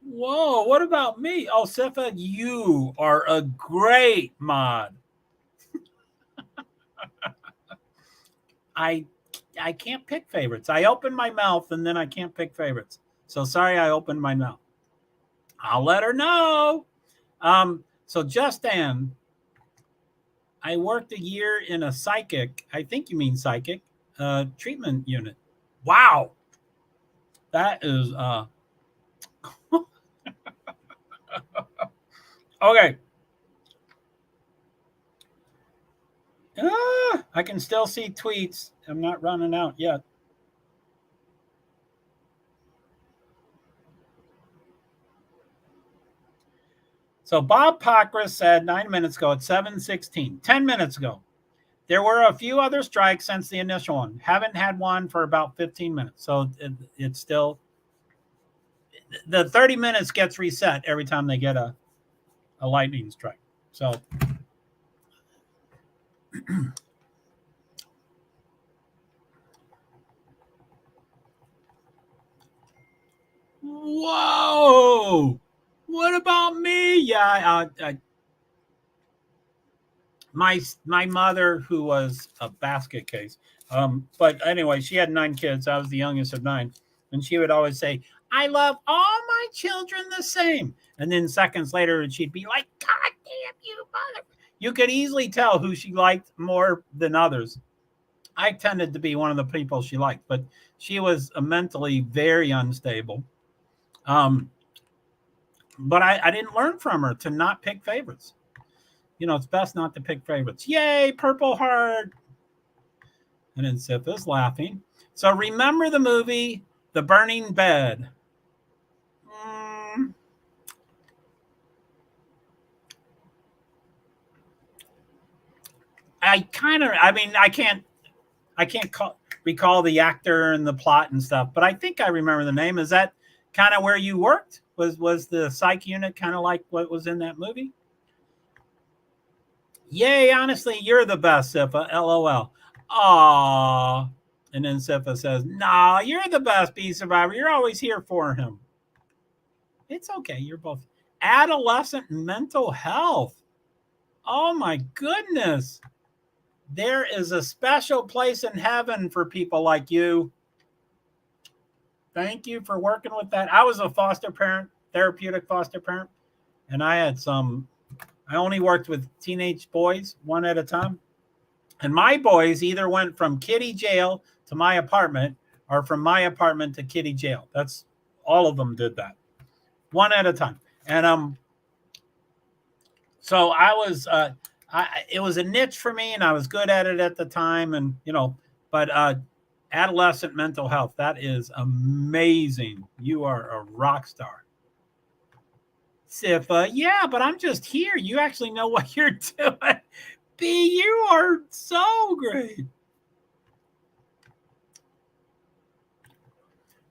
Whoa, what about me? Oh, Sifa, you are a great mod. I can't pick favorites. I open my mouth and then I can't pick favorites. So sorry I opened my mouth. I'll let her know. So Justin, I worked a year in a psychic, I think you mean psychic, treatment unit. Wow. That is okay. I can still see tweets. I'm not running out yet. So Bob Pockris said 9 minutes ago at 7:16, 10 minutes ago, there were a few other strikes since the initial one. Haven't had one for about 15 minutes. So it's still, the 30 minutes gets reset every time they get a lightning strike. So whoa, what about me? Yeah, my mother, who was a basket case, but anyway, she had 9 kids. I was the youngest of 9, and she would always say, I love all my children the same. And then seconds later, she'd be like, God damn you, mother. You could easily tell who she liked more than others. I tended to be one of the people she liked, but she was mentally very unstable. But I didn't learn from her to not pick favorites. You know, it's best not to pick favorites. Yay, Purple Heart. And then Sif is laughing. So remember the movie, The Burning Bed. I can't recall the actor and the plot and stuff, but I think I remember the name. Is that kind of where you worked? Was the psych unit kind of like what was in that movie? Yay, honestly, you're the best, Sifa. LOL. Aww. And then Sifa says, nah, you're the best, B Survivor. You're always here for him. It's okay. You're both. Adolescent mental health. Oh, my goodness. There is a special place in heaven for people like you. Thank you for working with that. I was a foster parent, therapeutic foster parent, and I only worked with teenage boys one at a time. And my boys either went from kiddie jail to my apartment or from my apartment to kiddie jail. That's all of them did that one at a time. And so I was it was a niche for me, and I was good at it at the time. And but adolescent mental health, that is amazing. You are a rock star. Sifa, yeah, but I'm just here. You actually know what you're doing. B, you are so great.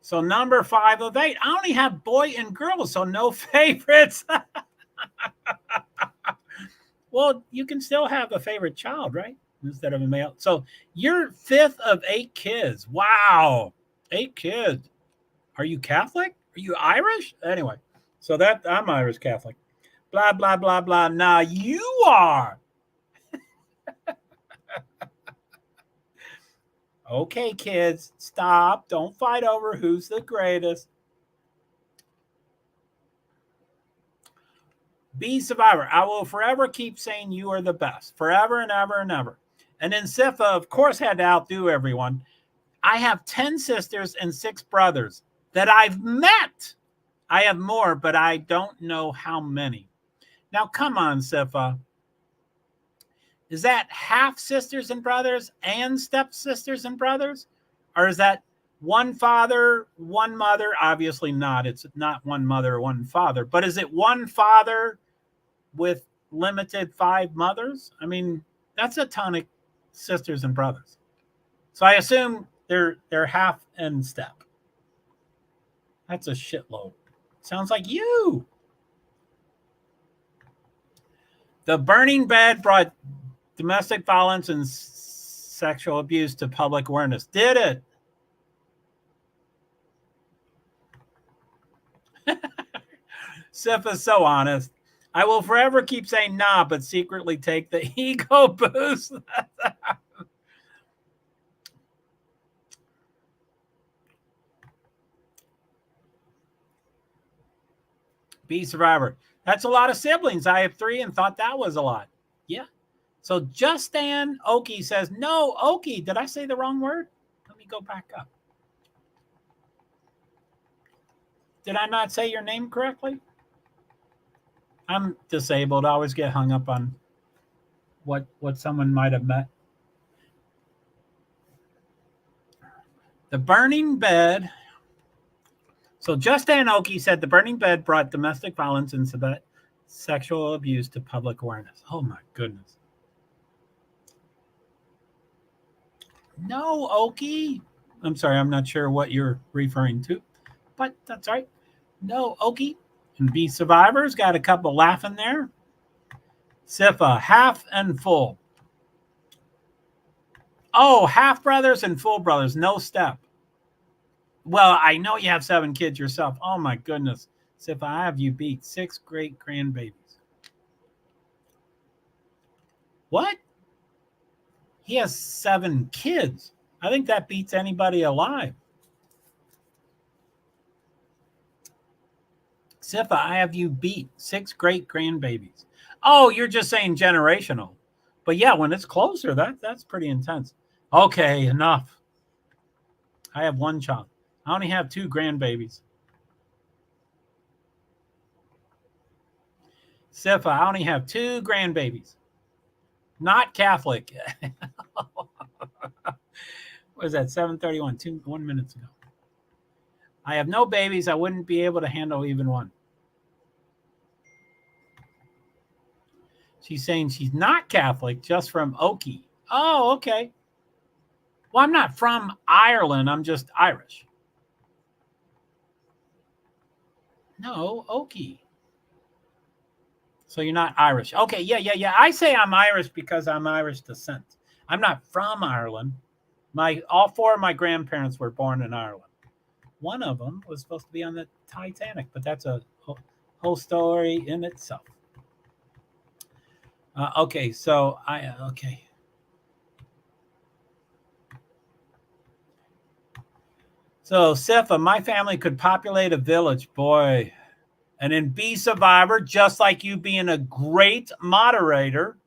So number 5 of 8. I only have boy and girl, so no favorites. Well, you can still have a favorite child, right? Instead of a male. So you're 5th of 8 kids. Wow. 8 kids. Are you Catholic? Are you Irish? Anyway, so that I'm Irish Catholic. Blah, blah, blah, blah. Nah, you are. Okay, kids, stop. Don't fight over who's the greatest. Be Survivor. I will forever keep saying you are the best. Forever and ever and ever. And then Sifa, of course, had to outdo everyone. I have 10 sisters and 6 brothers that I've met. I have more, but I don't know how many. Now, come on, Sifa. Is that half sisters and brothers and stepsisters and brothers? Or is that one father, one mother? Obviously not. It's not one mother, one father. But is it one father with limited 5 mothers? I mean, that's a ton of sisters and brothers. So I assume they're half in step. That's a shitload. Sounds like you. The burning bed brought domestic violence and sexual abuse to public awareness. Did it? Sif is so honest. I will forever keep saying nah, but secretly take the ego boost. Be survivor. That's a lot of siblings. I have 3 and thought that was a lot. Yeah. So Justin Oki says, no, Oki. Did I say the wrong word? Let me go back up. Did I not say your name correctly? I'm disabled. I always get hung up on what someone might have met. The burning bed. So Justin Oki said the burning bed brought domestic violence and sexual abuse to public awareness. Oh my goodness. No, Oki. I'm sorry, I'm not sure what you're referring to, but that's right. No, Oki. And Be Survivors got a couple laughing there. Sifa, half and full. Oh, half brothers and full brothers, no step. Well, I know you have 7 kids yourself. Oh my goodness. Sifa, I have you beat 6 great grandbabies. What? He has 7 kids. I think that beats anybody alive. Sifa, I have you beat 6 great grandbabies. Oh, you're just saying generational. But yeah, when it's closer, that's pretty intense. Okay, enough. I have 1 child. I only have 2 grandbabies. Sifa, I only have 2 grandbabies. Not Catholic. What was that? 7:31, 1 minute ago. I have no babies. I wouldn't be able to handle even one. She's saying she's not Catholic, just from Oki. Oh, okay. Well, I'm not from Ireland. I'm just Irish. No, Oki. So you're not Irish. Okay, yeah. I say I'm Irish because I'm Irish descent. I'm not from Ireland. All 4 of my grandparents were born in Ireland. One of them was supposed to be on the Titanic, but that's a whole story in itself. Okay, so okay. So Sifa, my family could populate a village, boy. And then Be Survivor, just like you being a great moderator,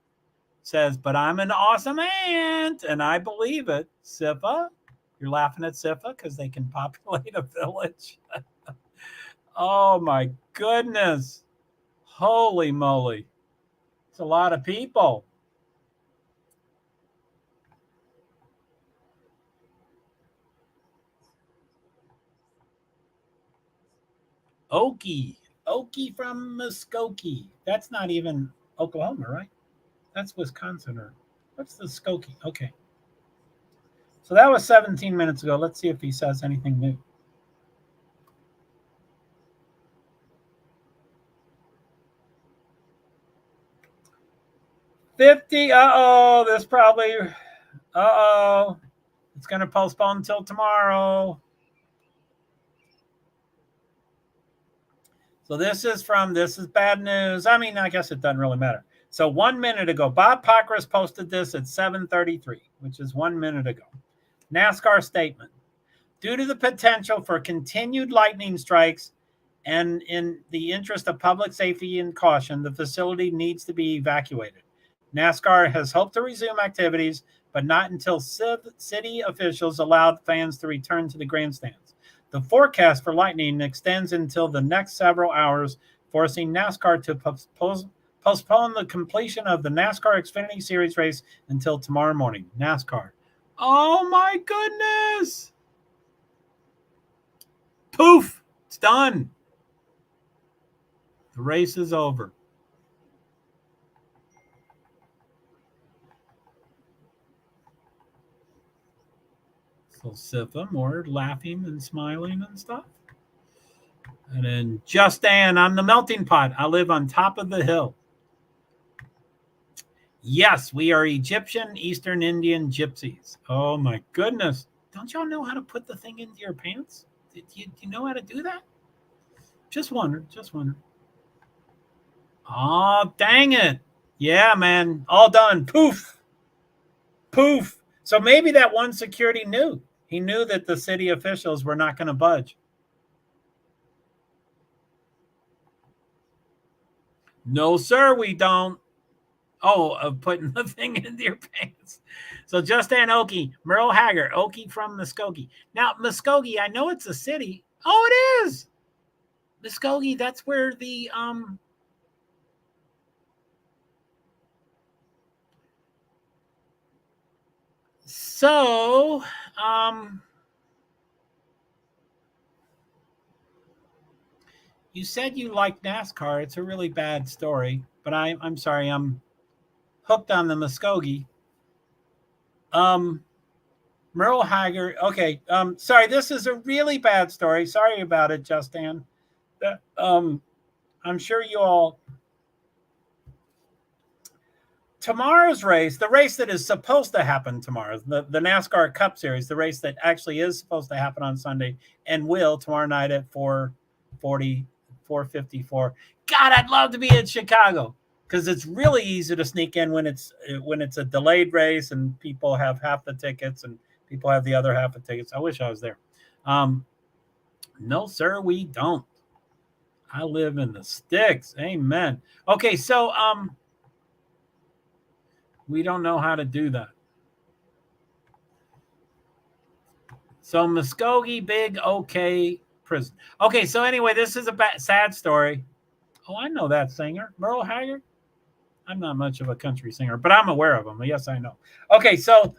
says, but I'm an awesome aunt, and I believe it. Sifa, you're laughing at Sifa because they can populate a village. Oh my goodness. Holy moly. It's a lot of people. Okie from Muskogee. That's not even Oklahoma, right? That's Wisconsin. Or what's the Skokie? Okay. So that was 17 minutes ago. Let's see if he says anything new. $50. This probably. It's going to postpone until tomorrow. So this is bad news. I mean, I guess it doesn't really matter. So 1 minute ago, Bob Pockris posted this at 7:33, which is 1 minute ago. NASCAR statement. Due to the potential for continued lightning strikes and in the interest of public safety and caution, the facility needs to be evacuated. NASCAR has hoped to resume activities, but not until city officials allowed fans to return to the grandstands. The forecast for lightning extends until the next several hours, forcing NASCAR to postpone the completion of the NASCAR Xfinity Series race until tomorrow morning. NASCAR. Oh my goodness. Poof. It's done. The race is over. So Sifa, more laughing and smiling and stuff. And then Just Dan, I'm the melting pot. I live on top of the hill. Yes, we are Egyptian, Eastern Indian gypsies. Oh my goodness. Don't y'all know how to put the thing into your pants? Do you know how to do that? Just wonder. Oh, dang it. Yeah, man. All done. Poof. Poof. So maybe that one security knew. He knew that the city officials were not going to budge. No, sir, we don't. Oh, of putting the thing into your pants. So Justin Okie, Merle Haggard, Okie from Muskogee. Now, Muskogee, I know it's a city. Oh, it is. Muskogee, that's where the So you said you like NASCAR. It's a really bad story, but I'm sorry, I'm hooked on the Muskogee. Merle Haggard. Okay. Sorry, this is a really bad story. Sorry about it, Justin. I'm sure you all. Tomorrow's race, the race that is supposed to happen tomorrow, the NASCAR Cup Series, the race that actually is supposed to happen on Sunday and will tomorrow night at 4:40, 4:54. God, I'd love to be in Chicago because it's really easy to sneak in when it's a delayed race and people have half the tickets and people have the other half of tickets. I wish I was there. No, sir, we don't. I live in the sticks. Amen. Okay, so we don't know how to do that. So Muskogee, big okay prison. Okay, so anyway, this is a sad story. Oh, I know that singer, Merle Haggard. I'm not much of a country singer, but I'm aware of him. Yes, I know. Okay, so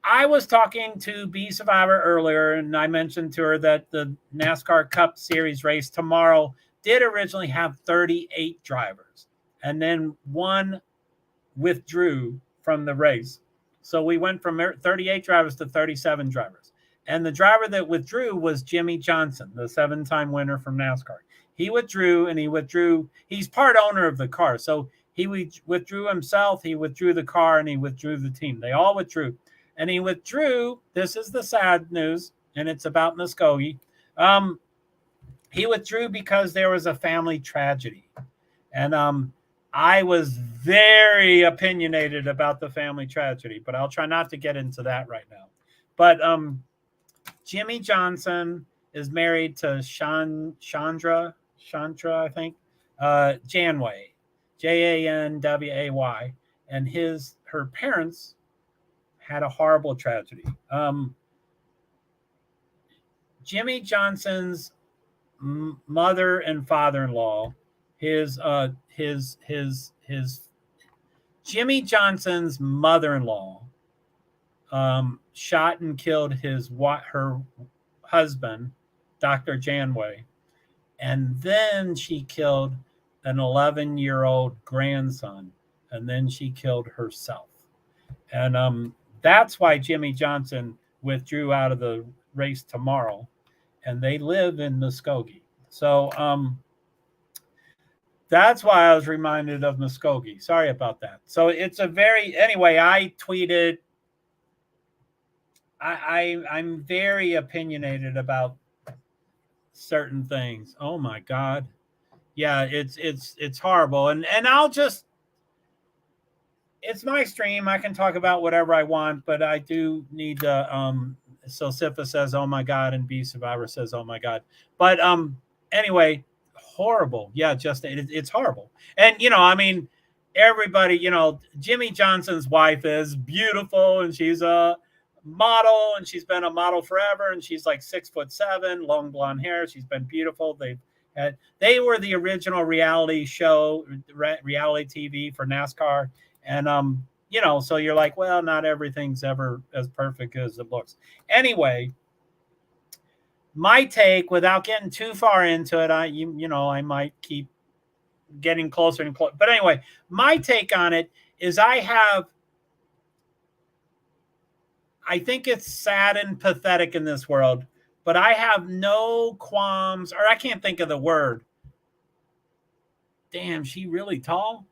I was talking to B Survivor earlier, and I mentioned to her that the NASCAR Cup Series race tomorrow did originally have 38 drivers, and then one withdrew from the race. So we went from 38 drivers to 37 drivers. And the driver that withdrew was Jimmy Johnson, the 7-time winner from NASCAR. He withdrew, and he's part owner of the car. So he withdrew himself, he withdrew the car, and he withdrew the team. They all withdrew. And he withdrew, this is the sad news, and it's about Muskogee. He withdrew because there was a family tragedy. And I was very opinionated about the family tragedy, but I'll try not to get into that right now. But Jimmy Johnson is married to Chandra, I think, Janway, Janway, and her parents had a horrible tragedy. Jimmy Johnson's mother and father-in-law, Jimmy Johnson's mother-in-law shot and killed her husband, Dr. Janway, and then she killed an 11-year-old grandson, and then she killed herself. And that's why Jimmy Johnson withdrew out of the race tomorrow, and they live in Muskogee. So that's why I was reminded of Muskogee. Sorry about that. So it's anyway, I tweeted, I'm very opinionated about certain things. Oh my God. Yeah, it's horrible. And it's my stream. I can talk about whatever I want, but I do need to so Sifa says, oh my God, and B Survivor says, oh my God. But anyway, horrible. Yeah, it's horrible. And everybody, Jimmy Johnson's wife is beautiful, and she's a model, and she's been a model forever, and she's like 6'7", long blonde hair. She's been beautiful. They were the original reality TV for NASCAR. And so you're like, well, not everything's ever as perfect as it looks. Anyway, my take, without getting too far into it, I might keep getting closer and closer. But anyway, my take on it is I I think it's sad and pathetic in this world, but I have no qualms, or I can't think of the word. Damn, she really tall?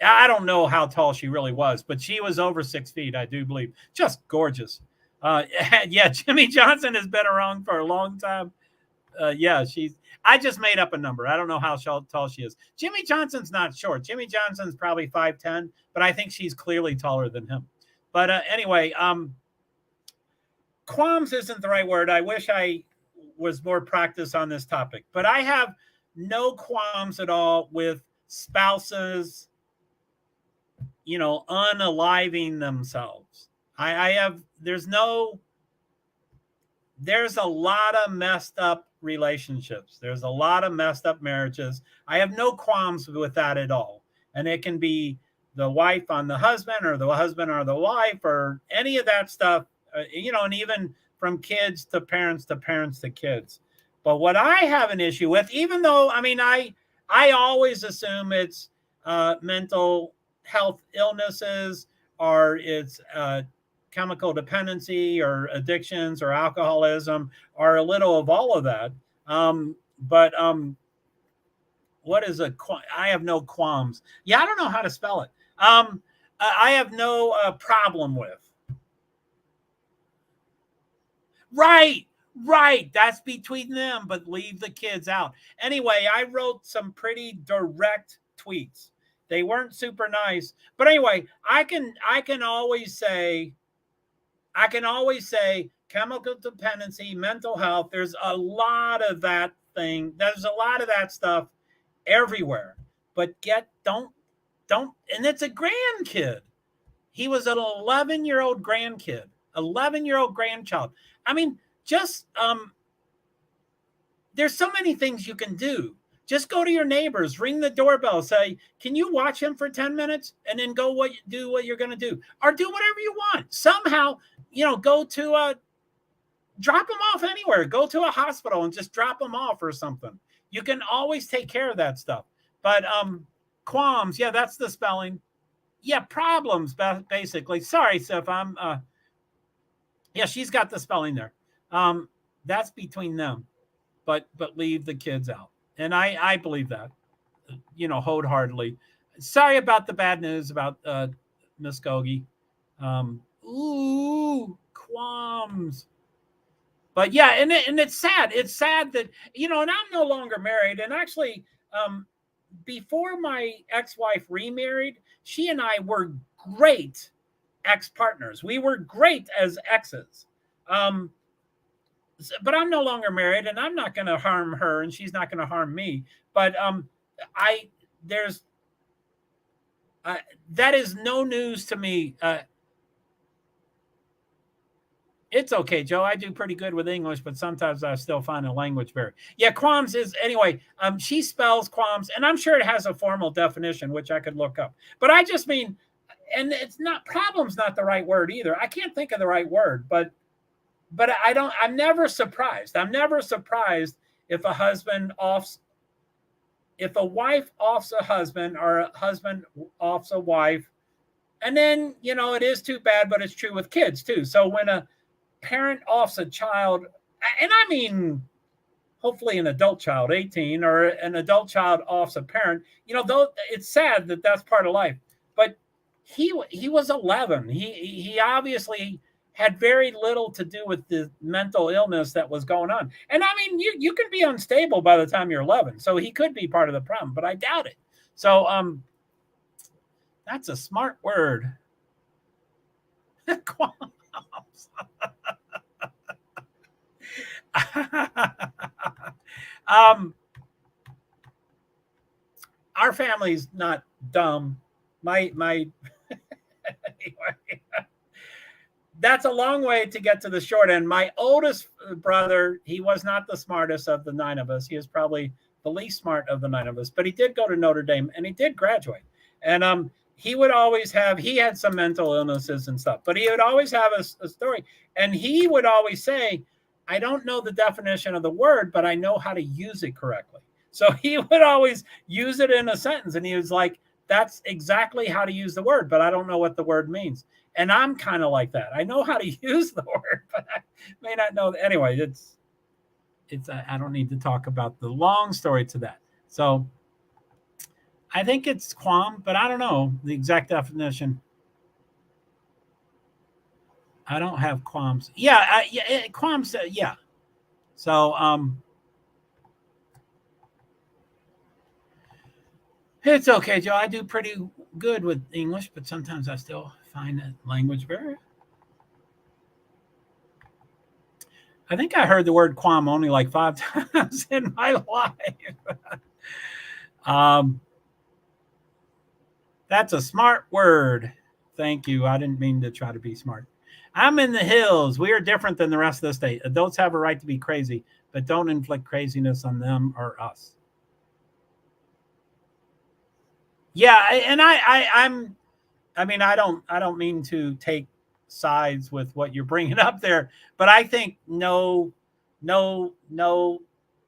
I don't know how tall she really was, but she was over 6 feet, I do believe. Just gorgeous. Yeah, Jimmy Johnson has been around for a long time. Yeah, I just made up a number. I don't know how tall she is. Jimmy Johnson's not short. Jimmy Johnson's probably 5'10", but I think she's clearly taller than him. But anyway, qualms isn't the right word. I wish I was more practiced on this topic, but I have no qualms at all with spouses, unaliving themselves. There's a lot of messed up relationships. There's a lot of messed up marriages. I have no qualms with that at all. And it can be the wife on the husband or the husband or the wife or any of that stuff, and even from kids to parents to kids. But what I have an issue with, even though, I always assume it's mental health illnesses or it's chemical dependency or addictions or alcoholism or a little of all of that. But what is I have no qualms. Yeah, I don't know how to spell it. I have no problem with. Right. That's between them, but leave the kids out. Anyway, I wrote some pretty direct tweets. They weren't super nice, but anyway, I can always say chemical dependency, mental health. There's a lot of that thing. There's a lot of that stuff everywhere. But don't, and it's a grandkid. He was an 11-year-old grandkid, 11-year-old grandchild. Just there's so many things you can do. Just go to your neighbors, ring the doorbell, say, "Can you watch him for 10 minutes?" And then do what you're going to do, or do whatever you want. Somehow, go to drop him off anywhere. Go to a hospital and just drop him off or something. You can always take care of that stuff. But qualms, yeah, that's the spelling. Yeah, problems, basically. Sorry, Sif, yeah, she's got the spelling there. That's between them, but leave the kids out. And I believe that, wholeheartedly. Sorry about the bad news about Miss Gogi. Qualms. But yeah, and it's sad. It's sad that, and I'm no longer married. And actually, before my ex-wife remarried, she and I were great ex-partners. We were great as exes. But I'm no longer married, and I'm not going to harm her, and she's not going to harm me. But that is no news to me. It's okay, Joe. I do pretty good with English, but sometimes I still find the language barrier. Yeah, qualms is, anyway, she spells qualms, and I'm sure it has a formal definition, which I could look up. But I just mean, and it's not, problem's not the right word either. I can't think of the right word, but I'm never surprised. I'm never surprised if a wife offs a husband or a husband offs a wife. And then, it is too bad, but it's true with kids too. So when a parent offs a child, and I mean, hopefully an adult child, 18, or an adult child offs a parent, though it's sad that that's part of life, but he was 11. He obviously had very little to do with the mental illness that was going on. And I mean, you can be unstable by the time you're 11. So he could be part of the problem, but I doubt it. So that's a smart word. Our family's not dumb. Anyway. That's a long way to get to the short end. My oldest brother, he was not the smartest of the 9 of us. He was probably the least smart of the 9 of us, but he did go to Notre Dame and he did graduate. And he would always he had some mental illnesses and stuff, but he would always have a story. And he would always say, "I don't know the definition of the word, but I know how to use it correctly." So he would always use it in a sentence. And he was like, "That's exactly how to use the word, but I don't know what the word means." And I'm kind of like that. I know how to use the word, but I may not know. Anyway, it's I don't need to talk about the long story to that. So I think it's qualm, but I don't know the exact definition. I don't have qualms. Yeah, qualms. Yeah. So it's okay, Joe. I do pretty good with English, but sometimes I still find that language barrier. I think I heard the word qualm only like 5 times in my life. That's a smart word. Thank you. I didn't mean to try to be smart. I'm in the hills. We are different than the rest of the state. Adults have a right to be crazy, but don't inflict craziness on them or us. Yeah, and I don't mean to take sides with what you're bringing up there, but I think no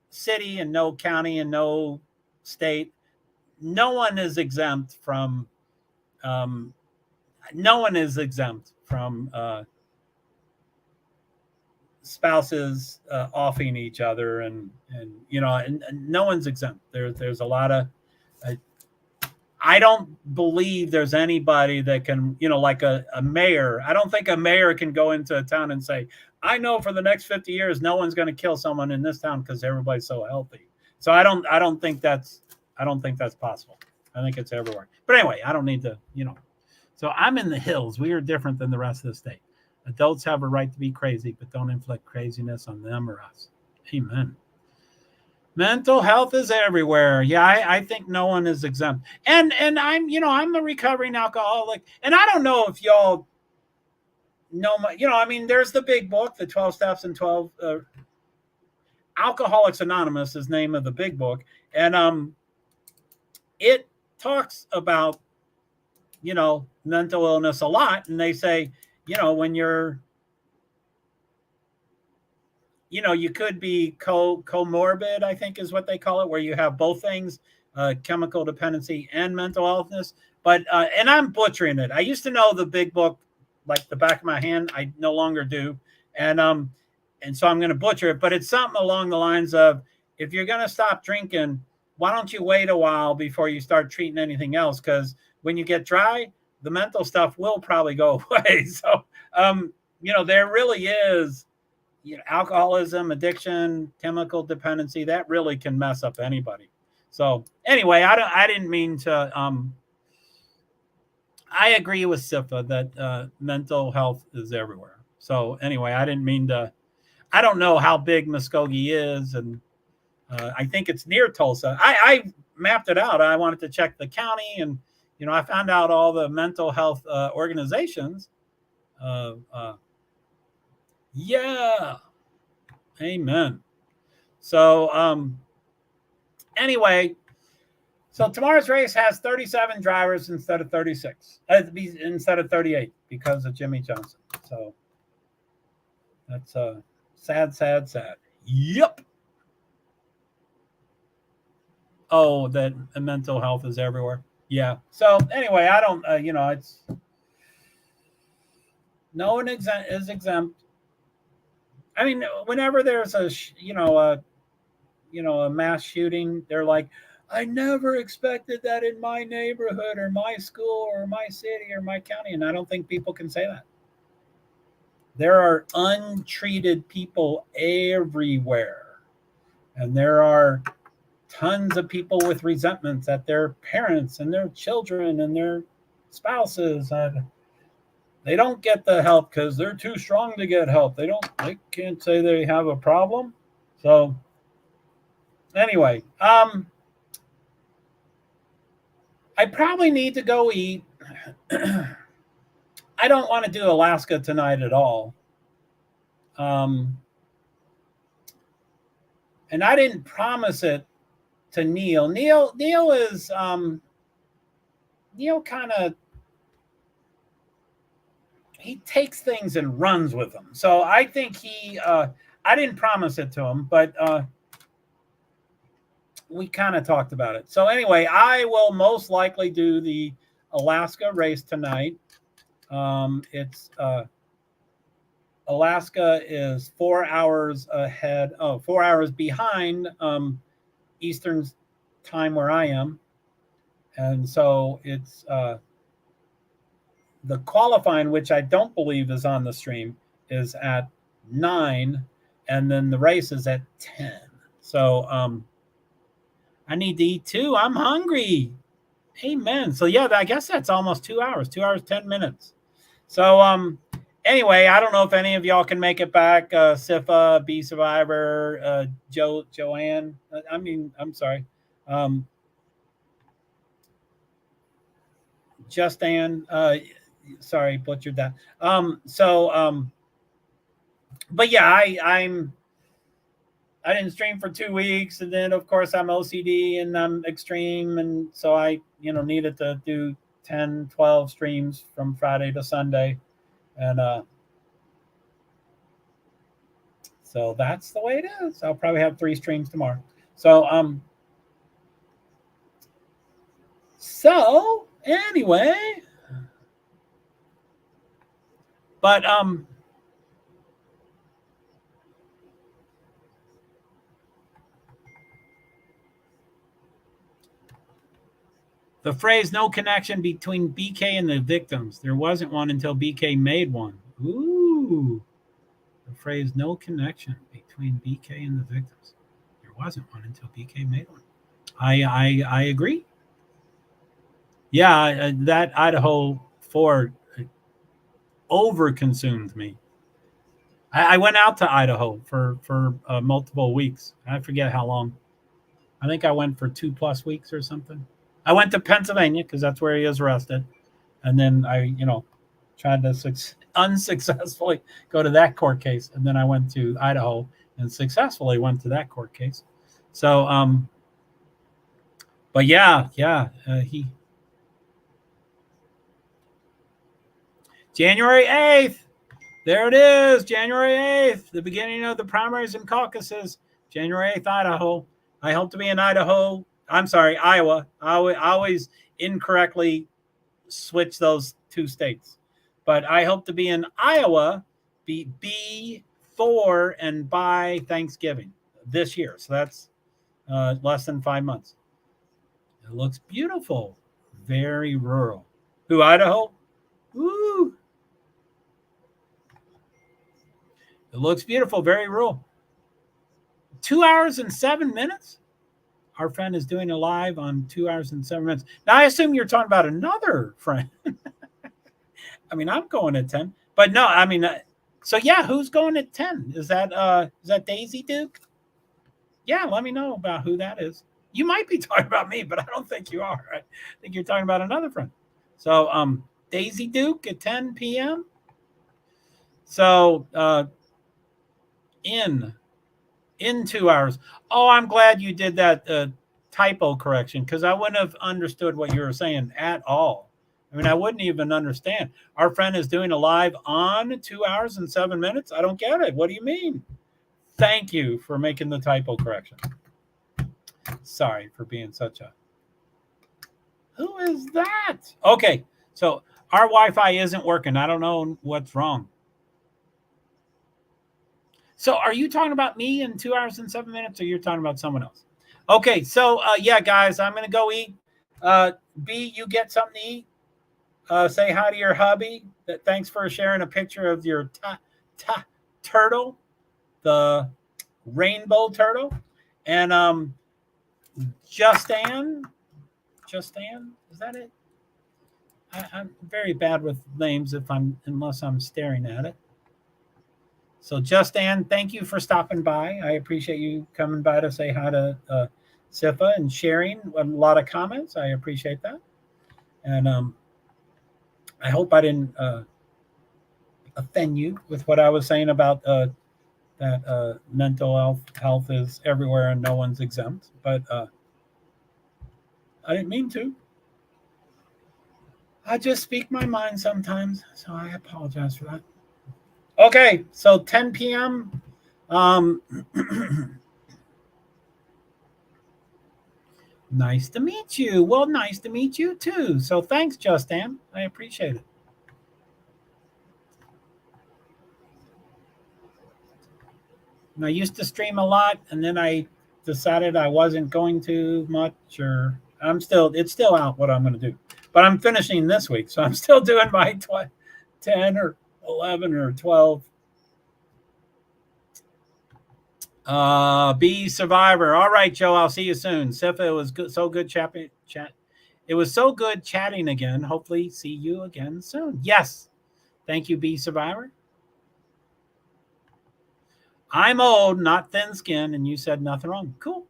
city and no county and no state, no one is exempt from spouses offing each other, and no one's exempt. There's a lot of I don't believe there's anybody that can, like a mayor. I don't think a mayor can go into a town and say, I know for the next 50 years, no one's going to kill someone in this town because everybody's so healthy. So I don't think that's possible. I think it's everywhere. But anyway, I don't need to, So I'm in the hills. We are different than the rest of the state. Adults have a right to be crazy, but don't inflict craziness on them or us. Amen. Mental health is everywhere. Yeah, I think no one is exempt. And I'm a recovering alcoholic. And I don't know if y'all know there's the big book, the 12 Steps and 12 Alcoholics Anonymous is the name of the big book. And it talks about, mental illness a lot. And they say, when you're you could be comorbid, I think is what they call it, where you have both things, chemical dependency and mental illness. But, and I'm butchering it. I used to know the big book like the back of my hand. I no longer do. And so I'm going to butcher it, but it's something along the lines of, if you're going to stop drinking, why don't you wait a while before you start treating anything else? Because when you get dry, the mental stuff will probably go away. So, there really is, alcoholism, addiction, chemical dependency, that really can mess up anybody. So anyway, I didn't mean to, I agree with Sifa that mental health is everywhere. So anyway, I didn't mean to, I don't know how big Muskogee is. And I think it's near Tulsa. I mapped it out. I wanted to check the county, and, I found out all the mental health organizations. Yeah. Amen. So, anyway, so tomorrow's race has 37 drivers instead of 36, instead of 38 because of Jimmy Johnson. So that's sad. Yep. Oh, that mental health is everywhere. Yeah. So anyway, I don't, it's no one is exempt. I mean, whenever there's a mass shooting, they're like, I never expected that in my neighborhood or my school or my city or my county. And I don't think people can say that. There are untreated people everywhere. And there are tons of people with resentments at their parents and their children and their spouses. And they don't get the help because they're too strong to get help. They can't say they have a problem. So anyway, I probably need to go eat. I don't want to do Alaska tonight at all. And I didn't promise it to Neil. Neil is Neil kind of, he takes things and runs with them. So I think I didn't promise it to him, but we kind of talked about it. So anyway, I will most likely do the Alaska race tonight. It's Alaska is 4 hours ahead. 4 hours behind Eastern time where I am, and so it's the qualifying, which I don't believe is on the stream, is at 9, and then the race is at 10. So I need to eat too. I'm hungry. Amen. So yeah, I guess that's almost 2 hours. 2 hours 10 minutes. So anyway, I don't know if any of y'all can make it back. Sifa, B Survivor, Joanne. I'm sorry. Just Ann. Sorry, butchered that. But yeah, I didn't stream for 2 weeks, and then of course I'm OCD and I'm extreme, and so I needed to do 10, 12 streams from Friday to Sunday, and so that's the way it is. I'll probably have 3 streams tomorrow. So anyway, but the phrase "no connection between BK and the victims." There wasn't one until BK made one. Ooh. The phrase "no connection between BK and the victims." There wasn't one until BK made one. I agree. Yeah, that Idaho 4 overconsumed me. I went out to Idaho for multiple weeks. I forget how long. I think I went for 2+ weeks or something. I went to Pennsylvania because that's where he was arrested, and then I tried to unsuccessfully go to that court case, and then I went to Idaho and successfully went to that court case. So but yeah, he January 8th. There it is, January 8th, the beginning of the primaries and caucuses. January 8th, Idaho. I hope to be in Idaho. I'm sorry, Iowa. I always incorrectly switch those 2 states. But I hope to be in Iowa before and by Thanksgiving this year. So that's less than 5 months. It looks beautiful. Very rural. Who, Idaho? Woo! It looks beautiful. Very rural. 2 hours and 7 minutes? Our friend is doing a live on 2 hours and 7 minutes. Now, I assume you're talking about another friend. I mean, I'm going at 10. But no, I mean, so yeah, who's going at 10? Is that Daisy Duke? Yeah, let me know about who that is. You might be talking about me, but I don't think you are. I think you're talking about another friend. So Daisy Duke at 10 p.m. So in 2 hours. Oh, I'm glad you did that typo correction, because I wouldn't have understood what you were saying at all. I mean, I wouldn't even understand. Our friend is doing a live on 2 hours and 7 minutes. I don't get it. What do you mean? Thank you for making the typo correction. Sorry for being such a... Who is that? Okay, so our Wi-Fi isn't working. I don't know what's wrong. So are you talking about me in 2 hours and 7 minutes, or you're talking about someone else? Okay, so yeah, guys, I'm going to go eat. B, you get something to eat. Say hi to your hubby. Thanks for sharing a picture of your turtle, the rainbow turtle. And Justin, is that it? I'm very bad with names unless I'm staring at it. So Justin, thank you for stopping by. I appreciate you coming by to say hi to Sifa and sharing a lot of comments. I appreciate that. And I hope I didn't offend you with what I was saying about that mental health is everywhere and no one's exempt. But I didn't mean to. I just speak my mind sometimes, so I apologize for that. Okay, so 10 p.m. Nice to meet you. Well, nice to meet you too. So thanks, Justin. I appreciate it. And I used to stream a lot, and then I decided I wasn't going to much, or it's still out what I'm going to do. But I'm finishing this week, so I'm still doing my 10 or 11 or 12. Be Survivor. All right, Joe, I'll see you soon. Sifa, it was good, so good chat. It was so good chatting again. Hopefully see you again soon. Yes. Thank you, Be Survivor. I'm old, not thin-skinned, and you said nothing wrong. Cool.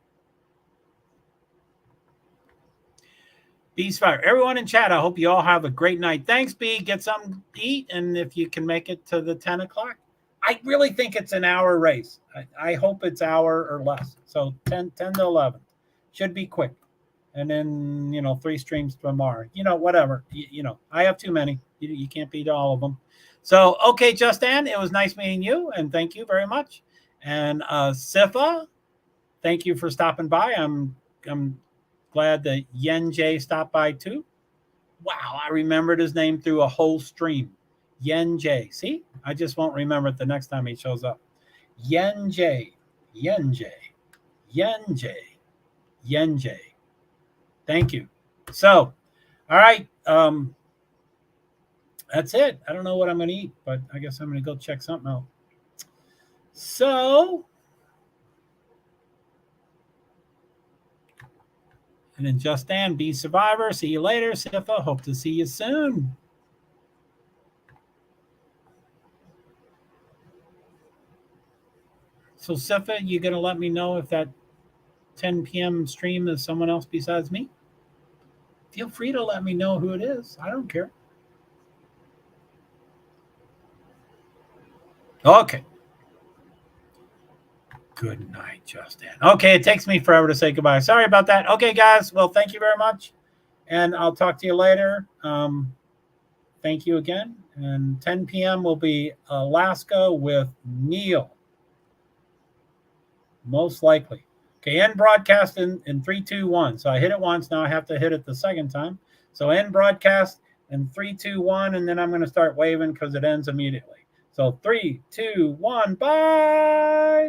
Be Survivor. Everyone in chat, I hope you all have a great night. Thanks, B. Get something to eat, and if you can make it to the 10 o'clock. I really think it's an hour race. I hope it's hour or less. So 10 to 11. Should be quick. And then, 3 streams tomorrow. Whatever. I have too many. You can't beat all of them. So, okay, Justin, it was nice meeting you, and thank you very much. And Sifa, thank you for stopping by. I'm glad that Yen J stopped by too. Wow, I remembered his name through a whole stream. Yen J. See, I just won't remember it the next time he shows up. Yen J. Yen J. Yen J. Yen J. Thank you. So, all right. That's it. I don't know what I'm going to eat, but I guess I'm going to go check something out. So, and then Justin, Be Survivor. See you later, Sifa. Hope to see you soon. So, Sifa, you going to let me know if that 10 p.m. stream is someone else besides me? Feel free to let me know who it is. I don't care. Okay. Good night, Justin. Okay, it takes me forever to say goodbye. Sorry about that. Okay, guys. Well, thank you very much. And I'll talk to you later. Thank you again. And 10 p.m. will be Alaska with Neil. Most likely. Okay, end broadcast in 3, 2, 1. So I hit it once. Now I have to hit it the second time. So end broadcast in 3, 2, 1. And then I'm going to start waving because it ends immediately. So 3, 2, 1. Bye.